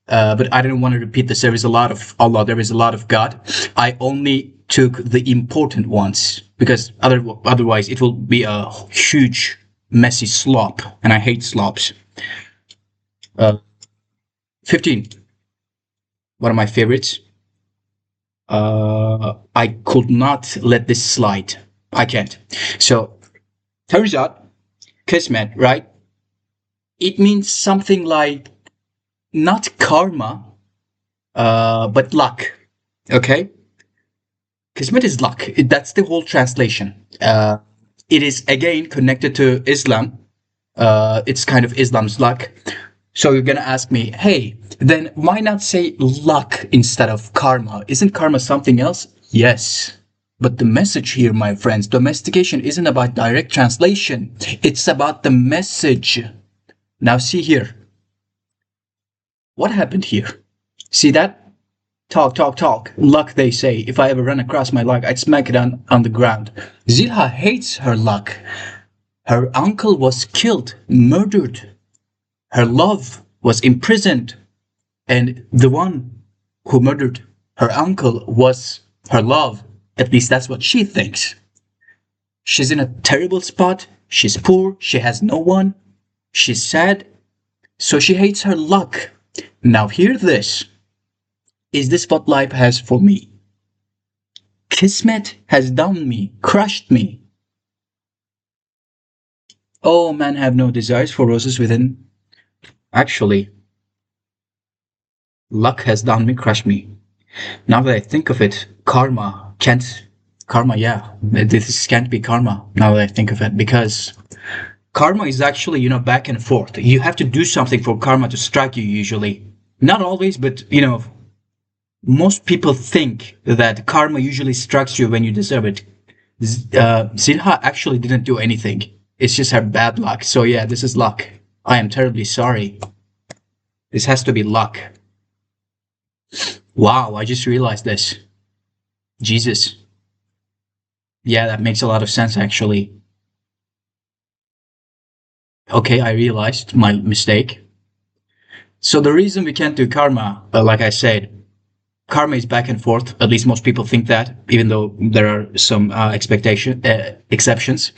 but I didn't want to repeat this. There is a lot of Allah, there is a lot of God. I only took the important ones because otherwise it will be a huge, messy slop, and I hate slops. 15. One of my favorites. I could not let this slide. I can't. So, turns out, Kismet, right? It means something like not karma, but luck. Okay? Kismet is luck. That's the whole translation. It is again connected to Islam. It's kind of Islam's luck. So you're gonna ask me, hey, then why not say luck instead of karma? Isn't karma something else? Yes. But the message here, my friends, domestication isn't about direct translation. It's about the message. Now see here. What happened here? See that? Talk, talk, talk. Luck, they say. If I ever run across my luck, I'd smack it on the ground. Zilha hates her luck. Her uncle was killed, murdered. Her love was imprisoned. And the one who murdered her uncle was her love. At least that's what she thinks. She's in a terrible spot. She's poor. She has no one. She's sad. So she hates her luck. Now hear this. Is this what life has for me? Kismet has done me, crushed me. Oh, man have no desires for roses within. Actually, luck has done me, crushed me. Now that I think of it, karma can't Karma, yeah. This can't be karma now that I think of it, because karma is actually, back and forth. You have to do something for karma to strike you usually. Not always, but, most people think that karma usually strikes you when you deserve it. Zilha actually didn't do anything. It's just her bad luck. So yeah, this is luck. I am terribly sorry. This has to be luck. Wow, I just realized this. Jesus. Yeah, that makes a lot of sense actually. Okay, I realized my mistake. So the reason we can't do karma, like I said, karma is back and forth. At least most people think that, even though there are some exceptions.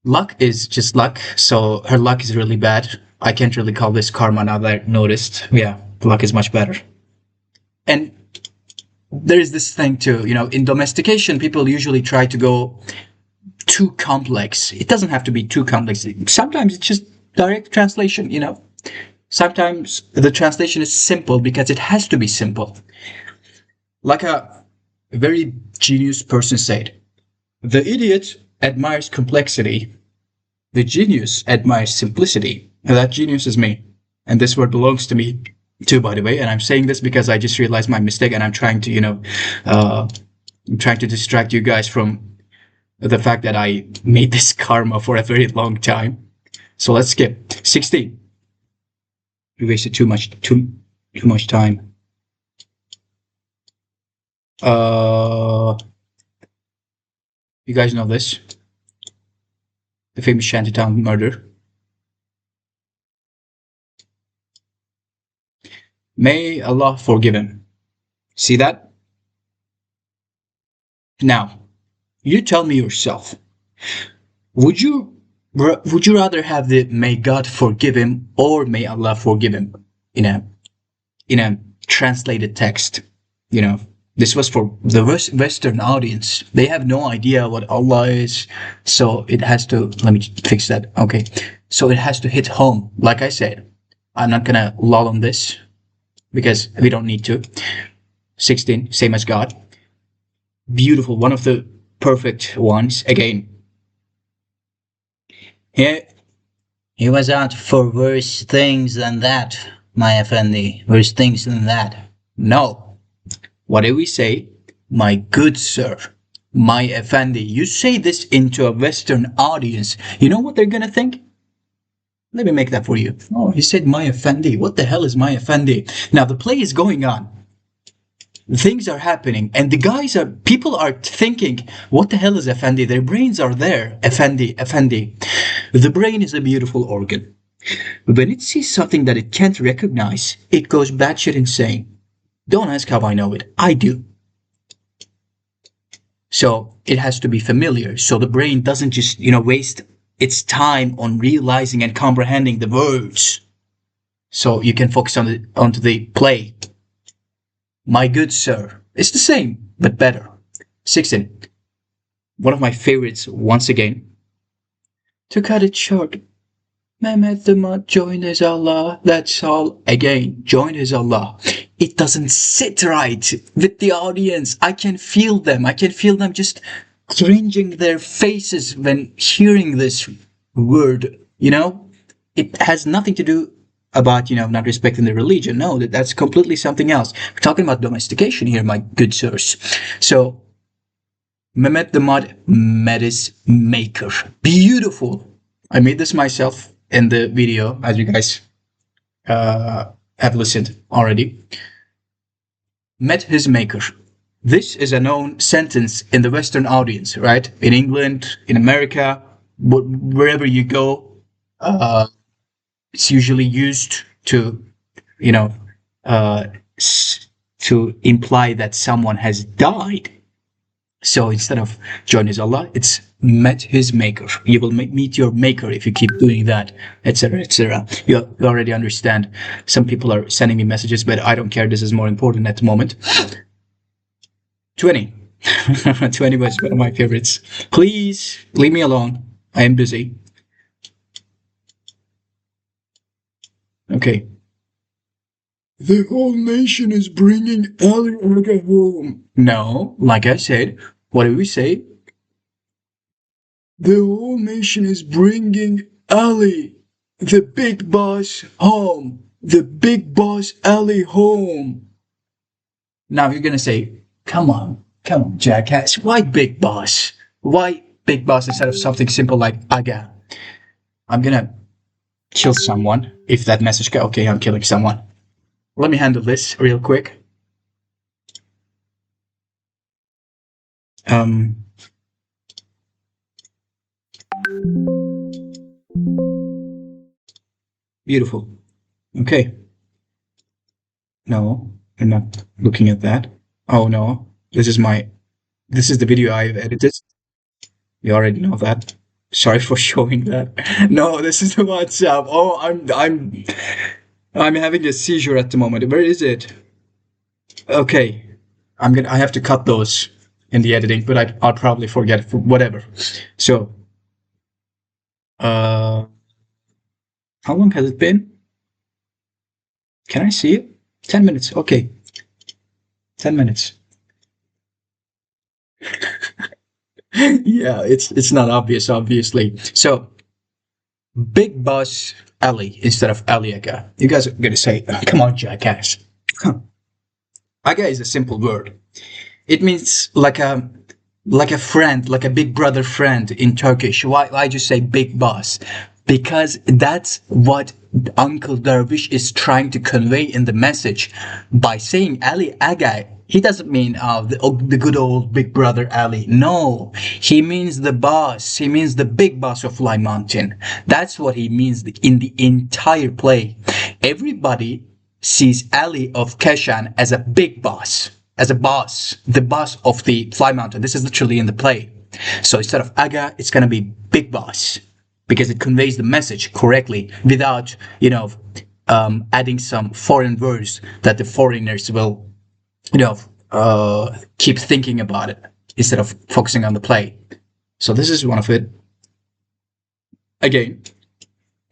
Luck is just luck, so her luck is really bad. I can't really call this karma now that I noticed. Yeah, luck is much better. And there is this thing too, in domestication, people usually try to go too complex. It doesn't have to be too complex. Sometimes it's just direct translation. Sometimes the translation is simple because it has to be simple. Like a very genius person said, the idiot admires complexity. The genius admires simplicity. And that genius is me. And this word belongs to me too, by the way. And I'm saying this because I just realized my mistake and I'm trying to, I'm trying to distract you guys from the fact that I made this karma for a very long time. So let's skip. 16. We wasted too much time. You guys know this. The famous Shantytown murder. May Allah forgive him. See that? Now, you tell me yourself. Would you rather have the may God forgive him or may Allah forgive him in a translated text? This was for the Western audience. They have no idea what Allah is, so it has to. Let me fix that. Okay, so it has to hit home. Like I said, I'm not gonna lull on this because we don't need to. 16, same as God. Beautiful, one of the perfect ones. Again, he was out for worse things than that, my Effendi. Worse things than that. No. What do we say? My good sir, my Effendi. You say this into a Western audience. You know what they're gonna think? Let me make that for you. Oh, he said my Effendi. What the hell is my Effendi? Now the play is going on. Things are happening and people are thinking, what the hell is Effendi? Their brains are there. Effendi. The brain is a beautiful organ. When it sees something that it can't recognize, it goes batshit insane. Don't ask how I know it. I do. So it has to be familiar. So the brain doesn't just, waste its time on realizing and comprehending the words. So you can focus onto the play. My good sir. It's the same, but better. 16. One of my favorites, once again. To cut it short, Mehmet the Mud joined his Allah. That's all. Again, joined his Allah. It doesn't sit right with the audience. I can feel them. Just cringing their faces when hearing this word. It has nothing to do about, not respecting the religion. No, that's completely something else. We're talking about domestication here, my good sirs. So, Mehmet the Mud met his maker. Beautiful. I made this myself in the video, as you guys have listened already. Met his maker. This is a known sentence in the Western audience, right? In England, in America, wherever you go, it's usually used to, to imply that someone has died. So instead of join his Allah, it's met his maker. You will meet your maker if you keep doing that, etc., etc. You already understand. Some people are sending me messages, but I don't care. This is more important at the moment. 20. 20 was one of my favorites. Please leave me alone. I am busy. Okay. The whole nation is bringing Ali Aga home. No, like I said, What do we say? The whole nation is bringing Ali, the big boss, home. The big boss Ali home. Now you're gonna say, come on, jackass. Why big boss? Why big boss instead of something simple like aga? I'm gonna kill someone if that message go. Okay, I'm killing someone. Let me handle this real quick. Um, Beautiful. Okay. No, I'm not looking at that. Oh no, this is the video I've edited. You already know that. Sorry for showing that. No, this is the WhatsApp. Oh, I'm having a seizure at the moment. Where is it? Okay, I have to cut those in the editing, but I'll probably forget whatever. So, uh, how long has it been? Can I see it? 10 minutes. Okay, 10 minutes. Yeah, it's not obvious, obviously. So, Big Boss Ali instead of Aliaga. You guys are gonna say, "Come on, jackass." Huh. Aga is a simple word. It means like a friend, like a big brother friend in Turkish. Why do you say big boss? Because that's what Uncle Dervish is trying to convey in the message. By saying Ali Aga, he doesn't mean the good old big brother Ali. No, he means the boss. He means the big boss of Fly Mountain. That's what he means in the entire play. Everybody sees Ali of Keshan as a big boss, as a boss, the boss of the Fly Mountain. This is literally in the play. So instead of Aga, it's gonna be big boss because it conveys the message correctly without, adding some foreign words that the foreigners will, keep thinking about it instead of focusing on the play. So this is one of it. Again,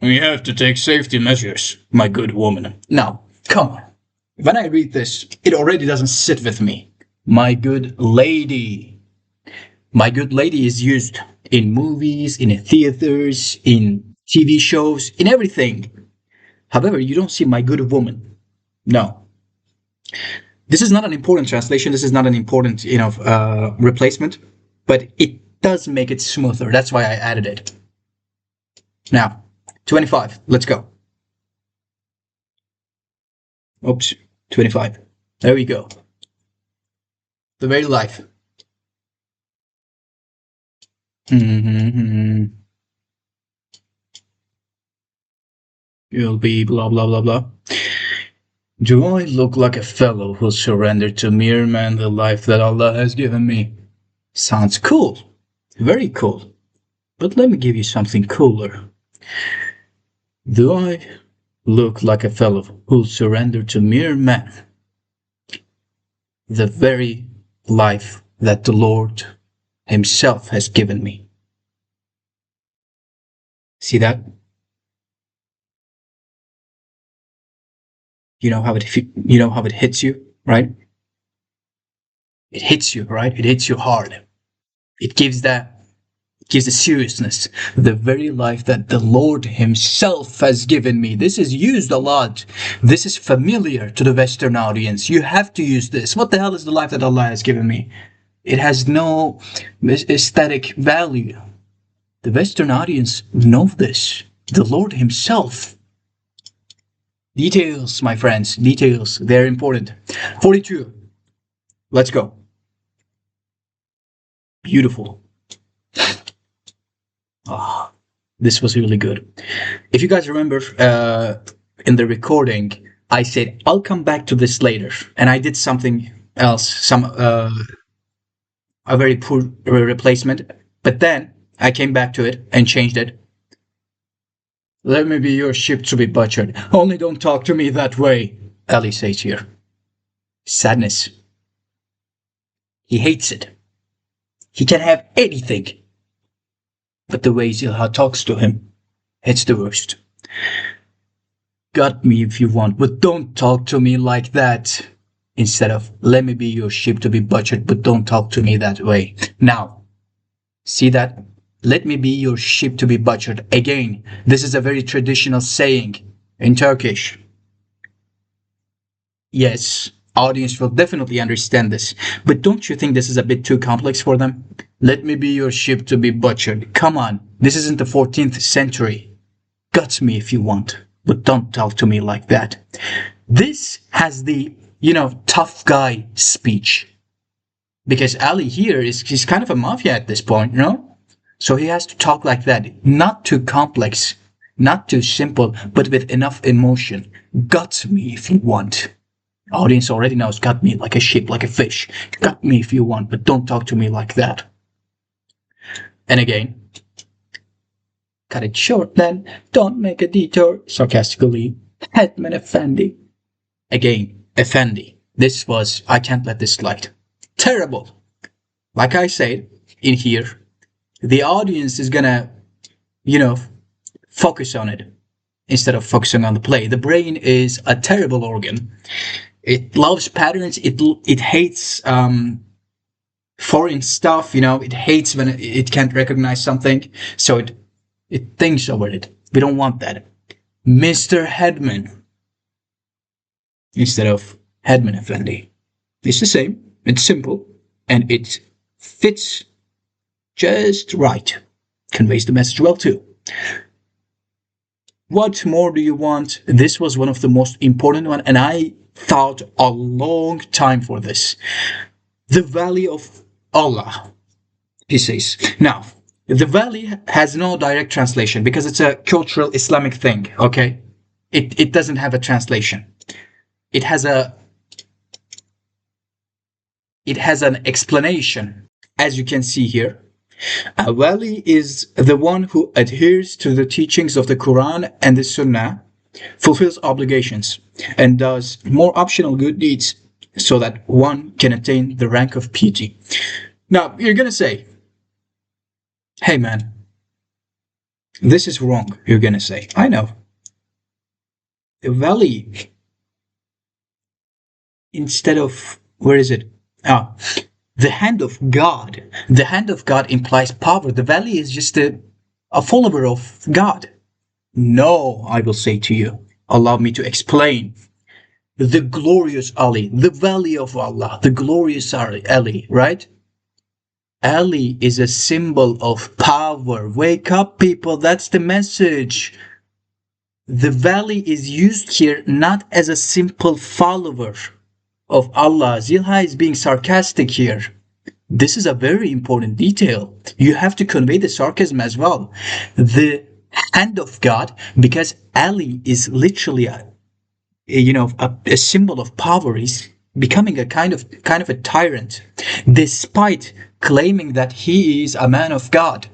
we have to take safety measures, my good woman. Now, come on. When I read this, it already doesn't sit with me. My good lady. My good lady is used in movies, in theaters, in TV shows, in everything. However, you don't see my good woman. No. This is not an important translation. This is not an important, replacement, but it does make it smoother. That's why I added it. Now, 25. Let's go. Oops, 25. There we go. The very life. You'll be blah blah blah blah. Do I look like a fellow who surrendered to mere man the life that Allah has given me? Sounds cool. Very cool. But let me give you something cooler. Do I look like a fellow who'll surrender to mere man the very life that the Lord Himself has given me? See that? You know how it hits you, right? It hits you, right? It hits you hard. It gives the seriousness, the very life that the Lord Himself has given me. This is used a lot. This is familiar to the Western audience. You have to use this. What the hell is the life that Allah has given me? It has no aesthetic value. The Western audience know this. The Lord Himself. Details, my friends, details. They're important. 42. Let's go. Beautiful. Oh, this was really good. If you guys remember in the recording, I said, I'll come back to this later. And I did something else, a very poor replacement. But then I came back to it and changed it. Let me be your ship to be butchered. Only don't talk to me that way, Ali says here. Sadness. He hates it. He can have anything. But the way Zilha talks to him, it's the worst. Got me if you want, but don't talk to me like that. instead of let me be your sheep to be butchered, but don't talk to me that way. Now, see that? Let me be your sheep to be butchered. Again, this is a very traditional saying in Turkish. Yes, audience will definitely understand this. But don't you think this is a bit too complex for them? Let me be your sheep to be butchered. Come on, this isn't the 14th century. Gut me if you want, but don't talk to me like that. This has the, tough guy speech. Because Ali here he's kind of a mafia at this point, So he has to talk like that. Not too complex, not too simple, but with enough emotion. Gut me if you want. Audience already knows, gut me like a sheep, like a fish. Gut me if you want, but don't talk to me like that. And again, cut it short then. Don't make a detour. Sarcastically, Hetman Effendi. Again, Effendi. I can't let this slide. Terrible. Like I said, in here, the audience is gonna, focus on it instead of focusing on the play. The brain is a terrible organ. It loves patterns. It hates foreign stuff. It hates when it can't recognize something. So it thinks over it. We don't want that. Mr. Headman instead of Headman Effendi. It's the same. It's simple and it fits just right. Conveys the message well too. What more do you want? This was one of the most important one, and I thought a long time for this. The Valley of Allah, he says. Now, the valley has no direct translation because it's a cultural Islamic thing, okay? It doesn't have a translation. It has an explanation, as you can see here. A wali is the one who adheres to the teachings of the Quran and the Sunnah, fulfills obligations, and does more optional good deeds so that one can attain the rank of piety. Now, you're gonna say, hey man, this is wrong, you're gonna say. I know. A wali, instead of, where is it? The hand of God. The hand of God implies power. The valley is just a follower of God. No, I will say to you. Allow me to explain. The glorious Ali, the valley of Allah, the glorious Ali, right? Ali is a symbol of power. Wake up, people. That's the message. The valley is used here not as a simple follower of Allah. Zilha is being sarcastic here. This is a very important detail. You have to convey the sarcasm as well. The hand of God, because Ali is literally a symbol of power. He's becoming a kind of a tyrant, despite claiming that he is a man of God.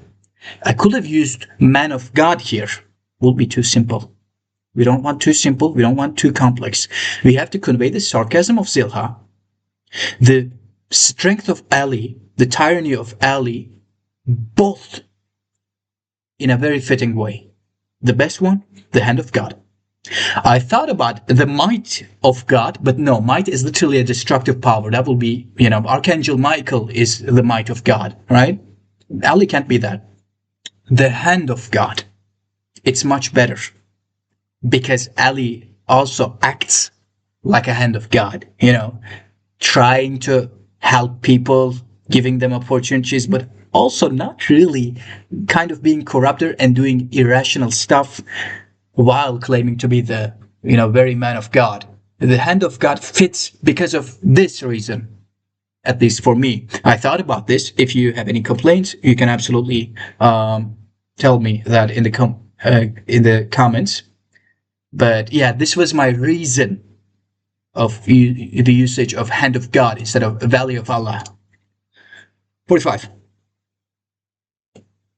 I could have used man of God here. Will be too simple. We don't want too simple. We don't want too complex. We have to convey the sarcasm of Zilha, the strength of Ali, the tyranny of Ali, both in a very fitting way. The best one, the hand of God. I thought about the might of God, but no, might is literally a destructive power. That will be, Archangel Michael is the might of God, right? Ali can't be that. The hand of God. It's much better. Because Ali also acts like a hand of God, trying to help people, giving them opportunities, but also not really kind of being corrupted and doing irrational stuff while claiming to be the, very man of God. The hand of God fits because of this reason, at least for me. I thought about this. If you have any complaints, you can absolutely tell me that in the comments. But yeah, this was my reason of the usage of hand of God instead of valley of Allah. 45.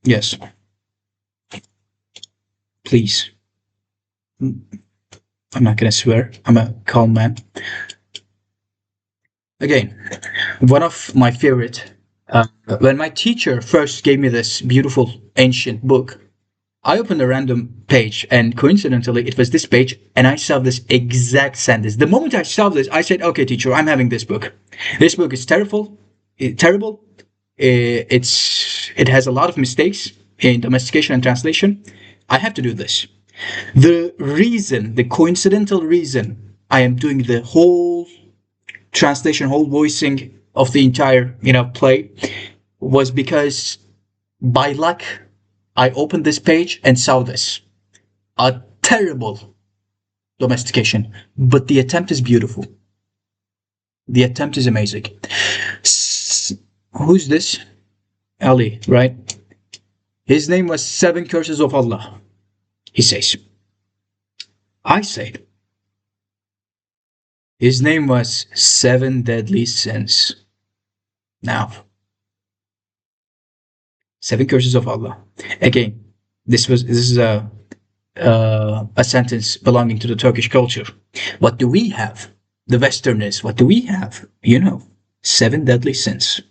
Yes. Please. I'm not gonna swear. I'm a calm man. Again, one of my favorite. When my teacher first gave me this beautiful ancient book, I opened a random page, and coincidentally, it was this page, and I saw this exact sentence. The moment I saw this, I said, "Okay, teacher, I'm having this book. This book is terrible. Terrible. It has a lot of mistakes in domestication and translation. I have to do this." The coincidental reason I am doing the whole translation, whole voicing of the entire, play was because by luck I opened this page and saw this. A terrible domestication, but the attempt is beautiful. The attempt is amazing. Who's this? Ali, right? His name was Seven Curses of Allah, he says. I said, his name was Seven Deadly Sins. Now, Seven Curses of Allah. Again, this is a sentence belonging to the Turkish culture. What do we have? The Westerners. What do we have? Seven deadly sins.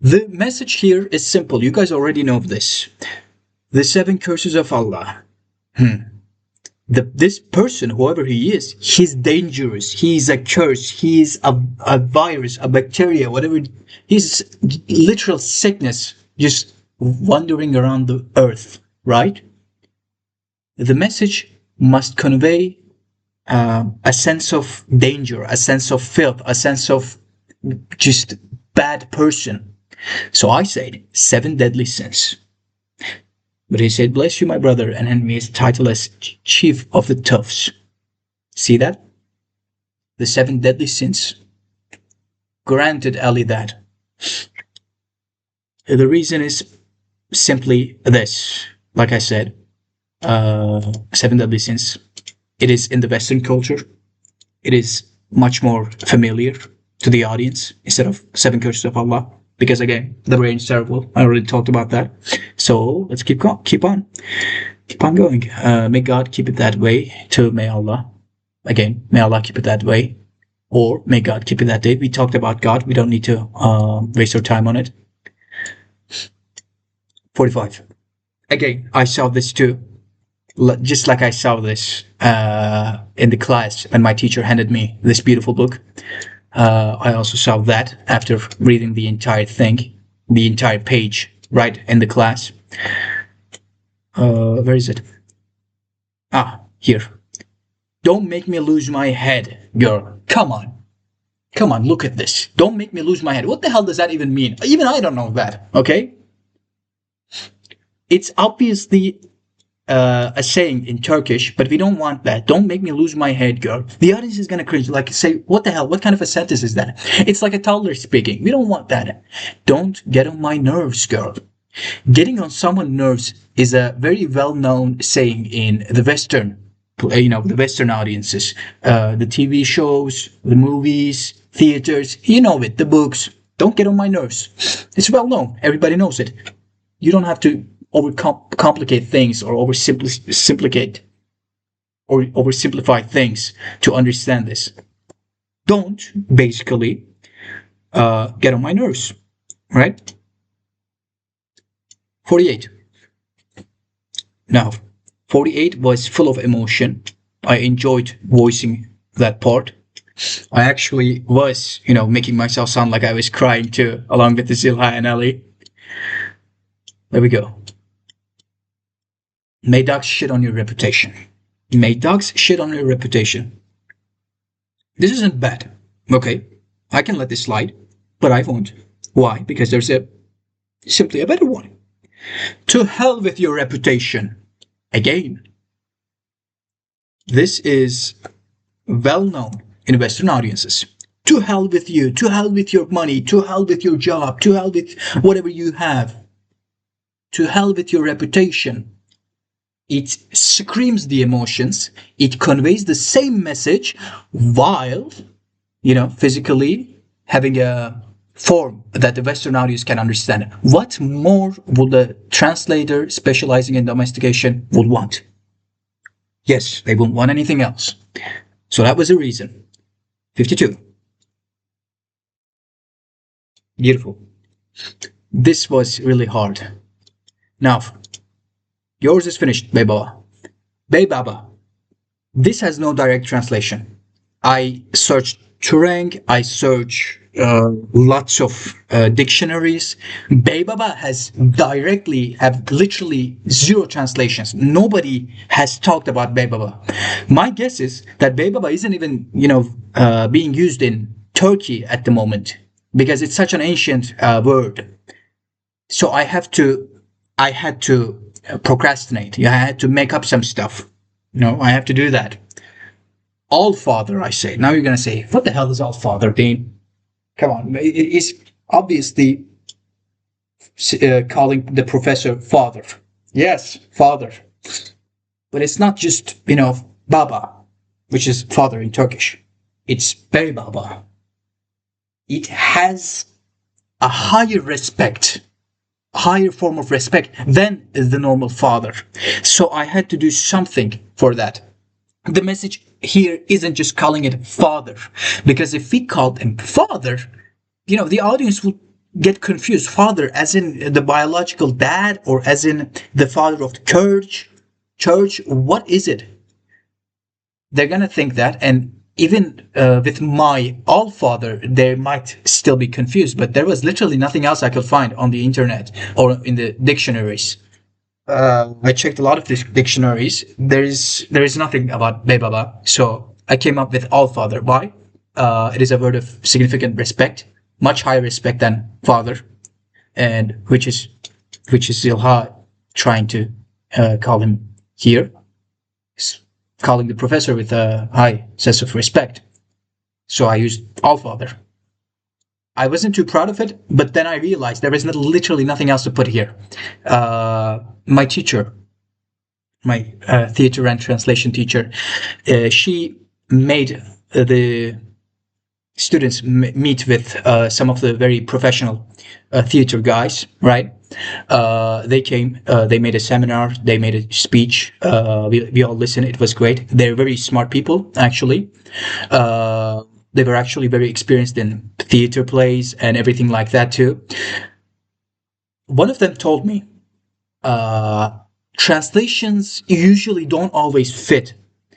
The message here is simple. You guys already know this. The seven curses of Allah. This person, whoever he is, he's dangerous. He's a curse. He's a virus, a bacteria, whatever. He's literal sickness just wandering around the earth, right? The message must convey a sense of danger, a sense of filth, a sense of just bad person. So I said, seven deadly sins. But he said, bless you, my brother, and handed me his title as chief of the toughs. See that? The seven deadly sins. Granted Ali that. The reason is simply this. Like I said, seven deadly sins. It is in the Western culture. It is much more familiar to the audience instead of seven curses of Allah. Because again, the brain is terrible. I already talked about that. So let's keep on going. May God keep it that way. May Allah keep it that way. Or may God keep it that day. We talked about God. We don't need to waste our time on it. 45. Again, I saw this too. Just like I saw this in the class when my teacher handed me this beautiful book. I also saw that after reading the entire thing, the entire page, right in the class. Where is it? Here. Don't make me lose my head, girl. Come on, look at this. Don't make me lose my head. What the hell does that even mean? Even I don't know that, okay? It's obviously a saying in Turkish, but we don't want that. Don't make me lose my head, girl. The audience is gonna cringe, like say, what the hell? What kind of a sentence is that? It's like a toddler speaking. We don't want that. Don't get on my nerves, girl. Getting on someone's nerves is a very well-known saying in the Western, the Western audiences. The TV shows, the movies, theaters, it, the books. Don't get on my nerves. It's well known. Everybody knows it. You don't have to overcomplicate things or oversimplify things to understand this. Don't basically get on my nerves, right? 48. Now, 48 was full of emotion. I enjoyed voicing that part. I actually was, making myself sound like I was crying too, along with the Zilha and Ali. There we go. May dogs shit on your reputation. May dogs shit on your reputation. This isn't bad. Okay, I can let this slide, but I won't. Why? Because there's simply a better one. To hell with your reputation. Again, this is well known in Western audiences. To hell with you. To hell with your money. To hell with your job. To hell with whatever you have. To hell with your reputation. It screams the emotions. It conveys the same message while, physically having a form that the Western audience can understand. What more would a translator specializing in domestication would want? Yes, they wouldn't want anything else. So that was the reason. 52. Beautiful. This was really hard. Now, Yours is finished, Bey Baba. Bey Baba. This has no direct translation. I searched Turing, I searched lots of dictionaries. Bey Baba has have literally zero translations. Nobody has talked about Bey Baba. My guess is that Bey Baba isn't even, being used in Turkey at the moment because it's such an ancient word. So I had to procrastinate. Yeah, I had to make up some stuff. I have to do that. All father, I say. Now you're gonna say, what the hell is all father, Dean? Come on, it's obviously calling the professor father. Yes, father, but it's not just baba, which is father in Turkish. It's bey baba. It has a higher form of respect than the normal father. So I had to do something for that. The message here isn't just calling it father, because if we called him father, the audience will get confused. Father, as in the biological dad, or as in the father of the church? Church, what is it? They're gonna think that, and even with my all father, they might still be confused. But there was literally nothing else I could find on the internet or in the dictionaries. I checked a lot of dictionaries. There is nothing about Bey Baba, so I came up with All Father. Why? It is a word of significant respect, much higher respect than father, and which is Zilha trying to call him here, calling the professor with a high sense of respect. So I used All Father. I wasn't too proud of it, but then I realized there is literally nothing else to put here. My teacher, my theater and translation teacher, she made the students meet with some of the very professional theater guys, right? They came, they made a seminar, they made a speech. We all listened. It was great. They're very smart people, actually. They were actually very experienced in theater plays and everything like that, too. One of them told me, translations usually don't always fit.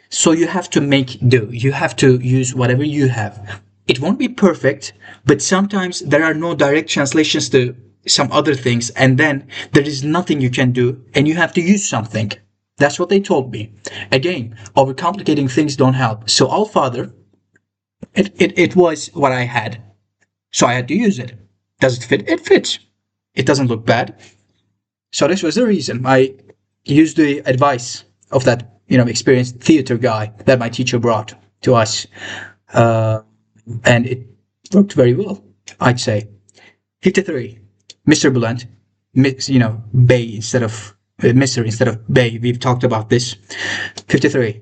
So you have to make do. You have to use whatever you have. It won't be perfect, but sometimes there are no direct translations to some other things, and then there is nothing you can do, and you have to use something. That's what they told me. Again, overcomplicating things don't help. So All Father, it was what I had. So I had to use it. Does it fit? It fits. It doesn't look bad. So this was the reason I used the advice of that, experienced theater guy that my teacher brought to us. And it worked very well, I'd say. 53. Mr. Blunt, Bay instead of Mr. instead of Bay. We've talked about this. 53.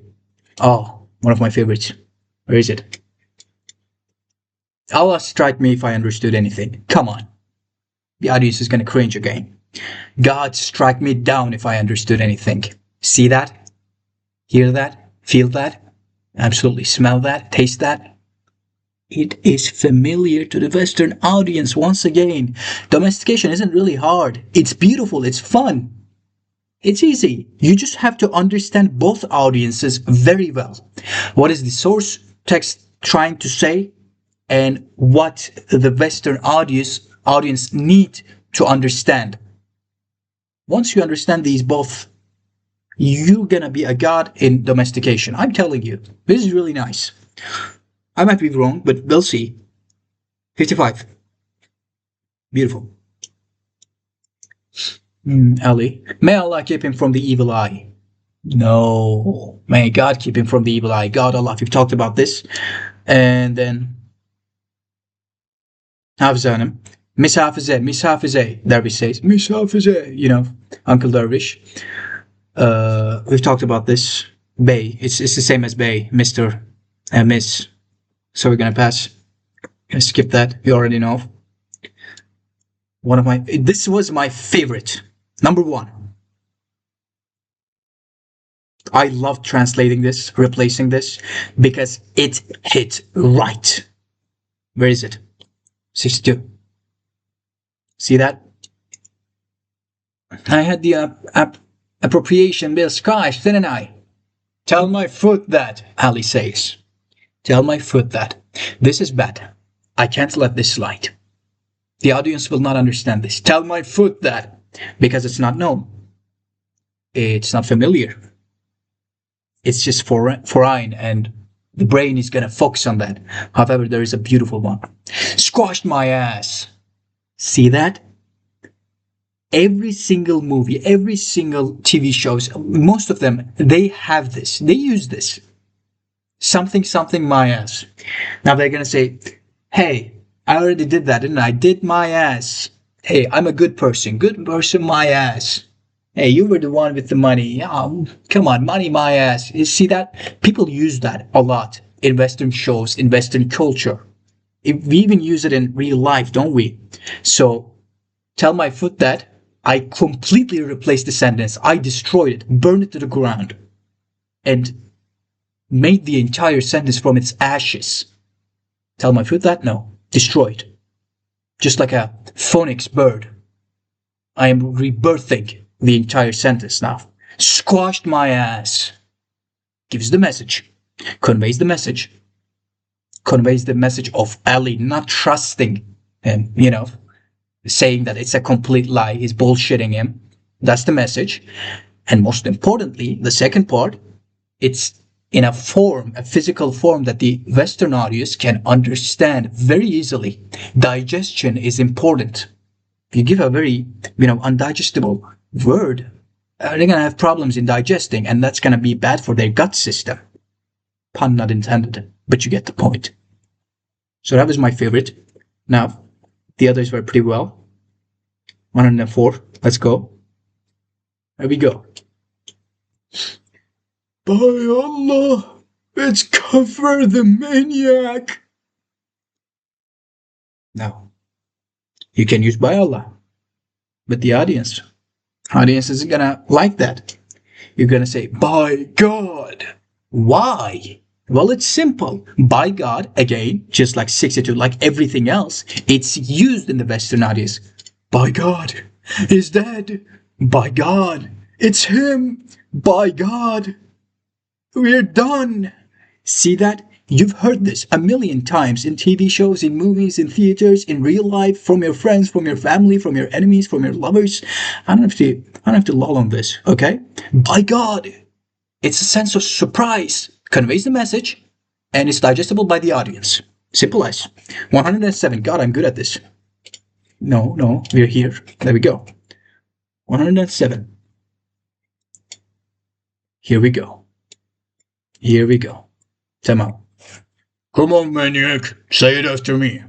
Oh, one of my favorites. Where is it? Allah strike me if I understood anything. Come on. The audience is going to cringe again. God strike me down if I understood anything. See that? Hear that? Feel that? Absolutely smell that? Taste that? It is familiar to the Western audience once again. Domestication isn't really hard. It's beautiful. It's fun. It's easy. You just have to understand both audiences very well. What is the source text trying to say, and what the Western audience need to understand. Once you understand these both, you're gonna be a god in domestication. I'm telling you, this is really nice. I might be wrong, but we'll see. 55. Beautiful. Ali. May Allah keep him from the evil eye. No. May God keep him from the evil eye. God, Allah, we've talked about this. And then Hafize Hanım. Miss Hafize, Miss Hafize, Dervish says. Miss Hafize, Uncle Dervish. We've talked about this. Bey. It's the same as Bey, Mr. and Miss. So we're gonna pass. Gonna skip that. You already know. This was my favorite. Number 1. I love translating this, replacing this, because it hit right. Where is it? 62. See that? I had the app Appropriation bills crashed, didn't I? Tell my foot that, Ali says. Tell my foot that. This is bad. I can't let this slide. The audience will not understand this. Tell my foot that. Because it's not known. It's not familiar. It's just foreign, and the brain is gonna focus on that. However, there is a beautiful one. Squashed my ass. See that? Every single movie, every single TV shows, most of them, they have this. They use this. Something, something, my ass. Now they're gonna say, hey, I already did that, didn't I? Did my ass. Hey, I'm a good person. Good person, my ass. Hey, you were the one with the money. Oh, come on, money, my ass. You see that? People use that a lot in Western shows, in Western culture. We even use it in real life, don't we? So, tell my foot that. I completely replaced the sentence. I destroyed it, burned it to the ground, and made the entire sentence from its ashes. Tell my foot that? No. Destroyed. Just like a phoenix bird. I am rebirthing the entire sentence now. Squashed my ass. Gives the message. Conveys the message. Conveys the message of Ali not trusting him, saying that it's a complete lie. He's bullshitting him. That's the message. And most importantly, the second part, it's in a form, a physical form that the Western audience can understand very easily. Digestion is important. If you give a very, undigestible word, they're going to have problems in digesting, and that's going to be bad for their gut system. Pun not intended, but you get the point. So that was my favorite. Now, the others were pretty well. 104. Let's go. There we go. By Allah, it's Kafir the maniac. Now, you can use by Allah, but the audience isn't gonna like that. You're gonna say, by God. Why? Well, it's simple. By God, again, just like 62, like everything else, it's used in the Western audience. By God, he's dead. By God, it's him. By God, we're done. See that? You've heard this a million times in TV shows, in movies, in theaters, in real life, from your friends, from your family, from your enemies, from your lovers. I don't have to lull on this, okay? By God, it's a sense of surprise, conveys the message, and it's digestible by the audience. Simple as. 107. God, I'm good at this. No, we're here. There we go. 107. Here we go. Time out. Come on, maniac. Say it after me.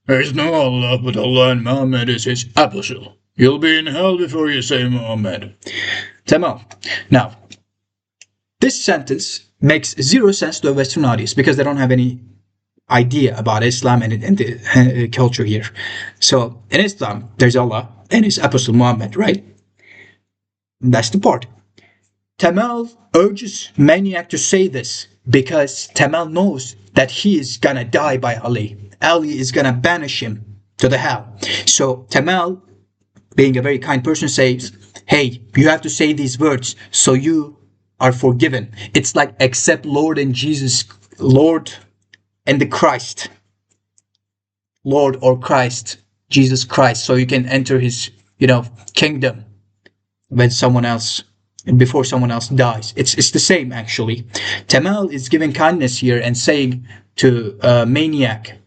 There is no Allah, but Allah and Muhammad is his apostle. You'll be in hell before you say Muhammad. Time out. Now, this sentence makes zero sense to a Western audience because they don't have any idea about Islam and the culture here. So, in Islam, there's Allah and his apostle Muhammad, right? That's the part. Tamal urges Maniac to say this because Tamal knows that he is gonna die by Ali. Ali is gonna banish him to the hell. So Tamal, being a very kind person, says, hey, you have to say these words so you are forgiven. It's like accept Lord and Jesus, Lord and the Christ. Lord or Christ, Jesus Christ, so you can enter his, kingdom when someone else, before someone else dies. It's the same, actually. Tamal is giving kindness here and saying to Maniac,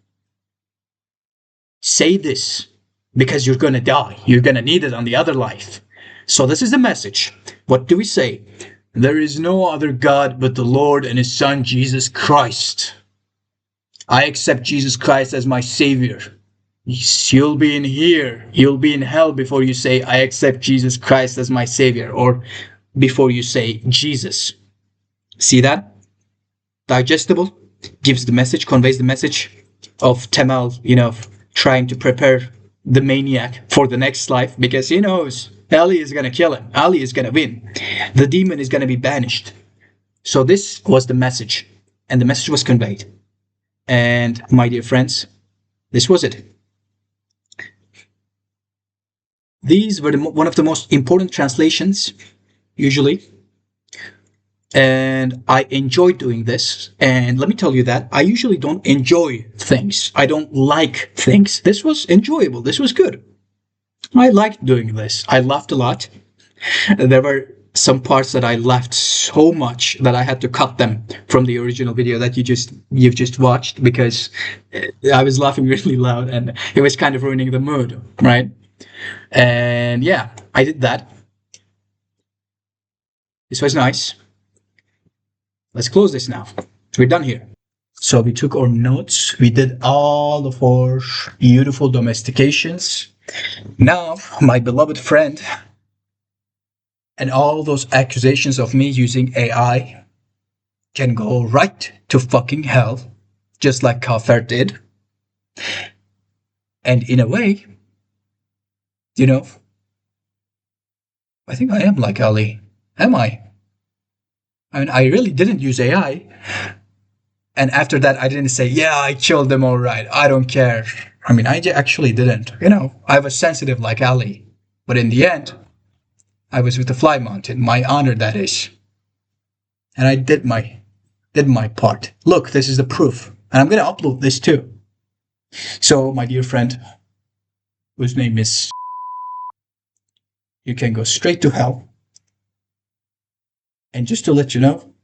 say this because you're going to die. You're going to need it on the other life. So this is the message. What do we say? There is no other God but the Lord and his son, Jesus Christ. I accept Jesus Christ as my savior. You'll be in here. You'll be in hell before you say, I accept Jesus Christ as my savior, or before you say Jesus. See that? Digestible, gives the message, conveys the message of Tamal, trying to prepare the maniac for the next life because he knows Ali is going to kill him. Ali is going to win. The demon is going to be banished. So this was the message, and the message was conveyed. And my dear friends, this was it. These were one of the most important translations usually, and I enjoy doing this. And let me tell you that I usually don't enjoy things. I don't like things. This was enjoyable. This was good. I liked doing this. I laughed a lot. There were some parts that I laughed so much that I had to cut them from the original video that you've just watched because I was laughing really loud and it was kind of ruining the mood, right? And yeah, I did that. This was nice. Let's close this now. We're done here. So we took our notes. We did all of our beautiful domestications. Now, my beloved friend, and all those accusations of me using AI can go right to fucking hell, just like Kafir did. And in a way, you know, I think I am like Ali. Am I? I mean, I really didn't use AI. And after that, I didn't say, yeah, I killed them all right. I don't care. I mean, I actually didn't. I was sensitive like Ali. But in the end, I was with the fly mountain. My honor, that is. And I did my part. Look, this is the proof. And I'm going to upload this too. So, my dear friend, whose name is, you can go straight to hell. And just to let you know,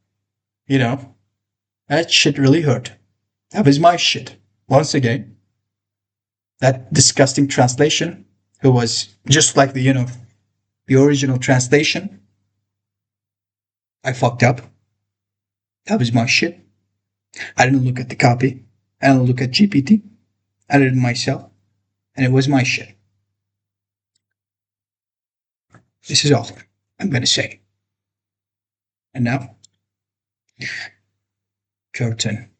that shit really hurt. That was my shit. Once again, that disgusting translation, who was just like the original translation. I fucked up. That was my shit. I didn't look at the copy. I didn't look at GPT. I did it myself. And it was my shit. This is all I'm going to say. And now, curtain.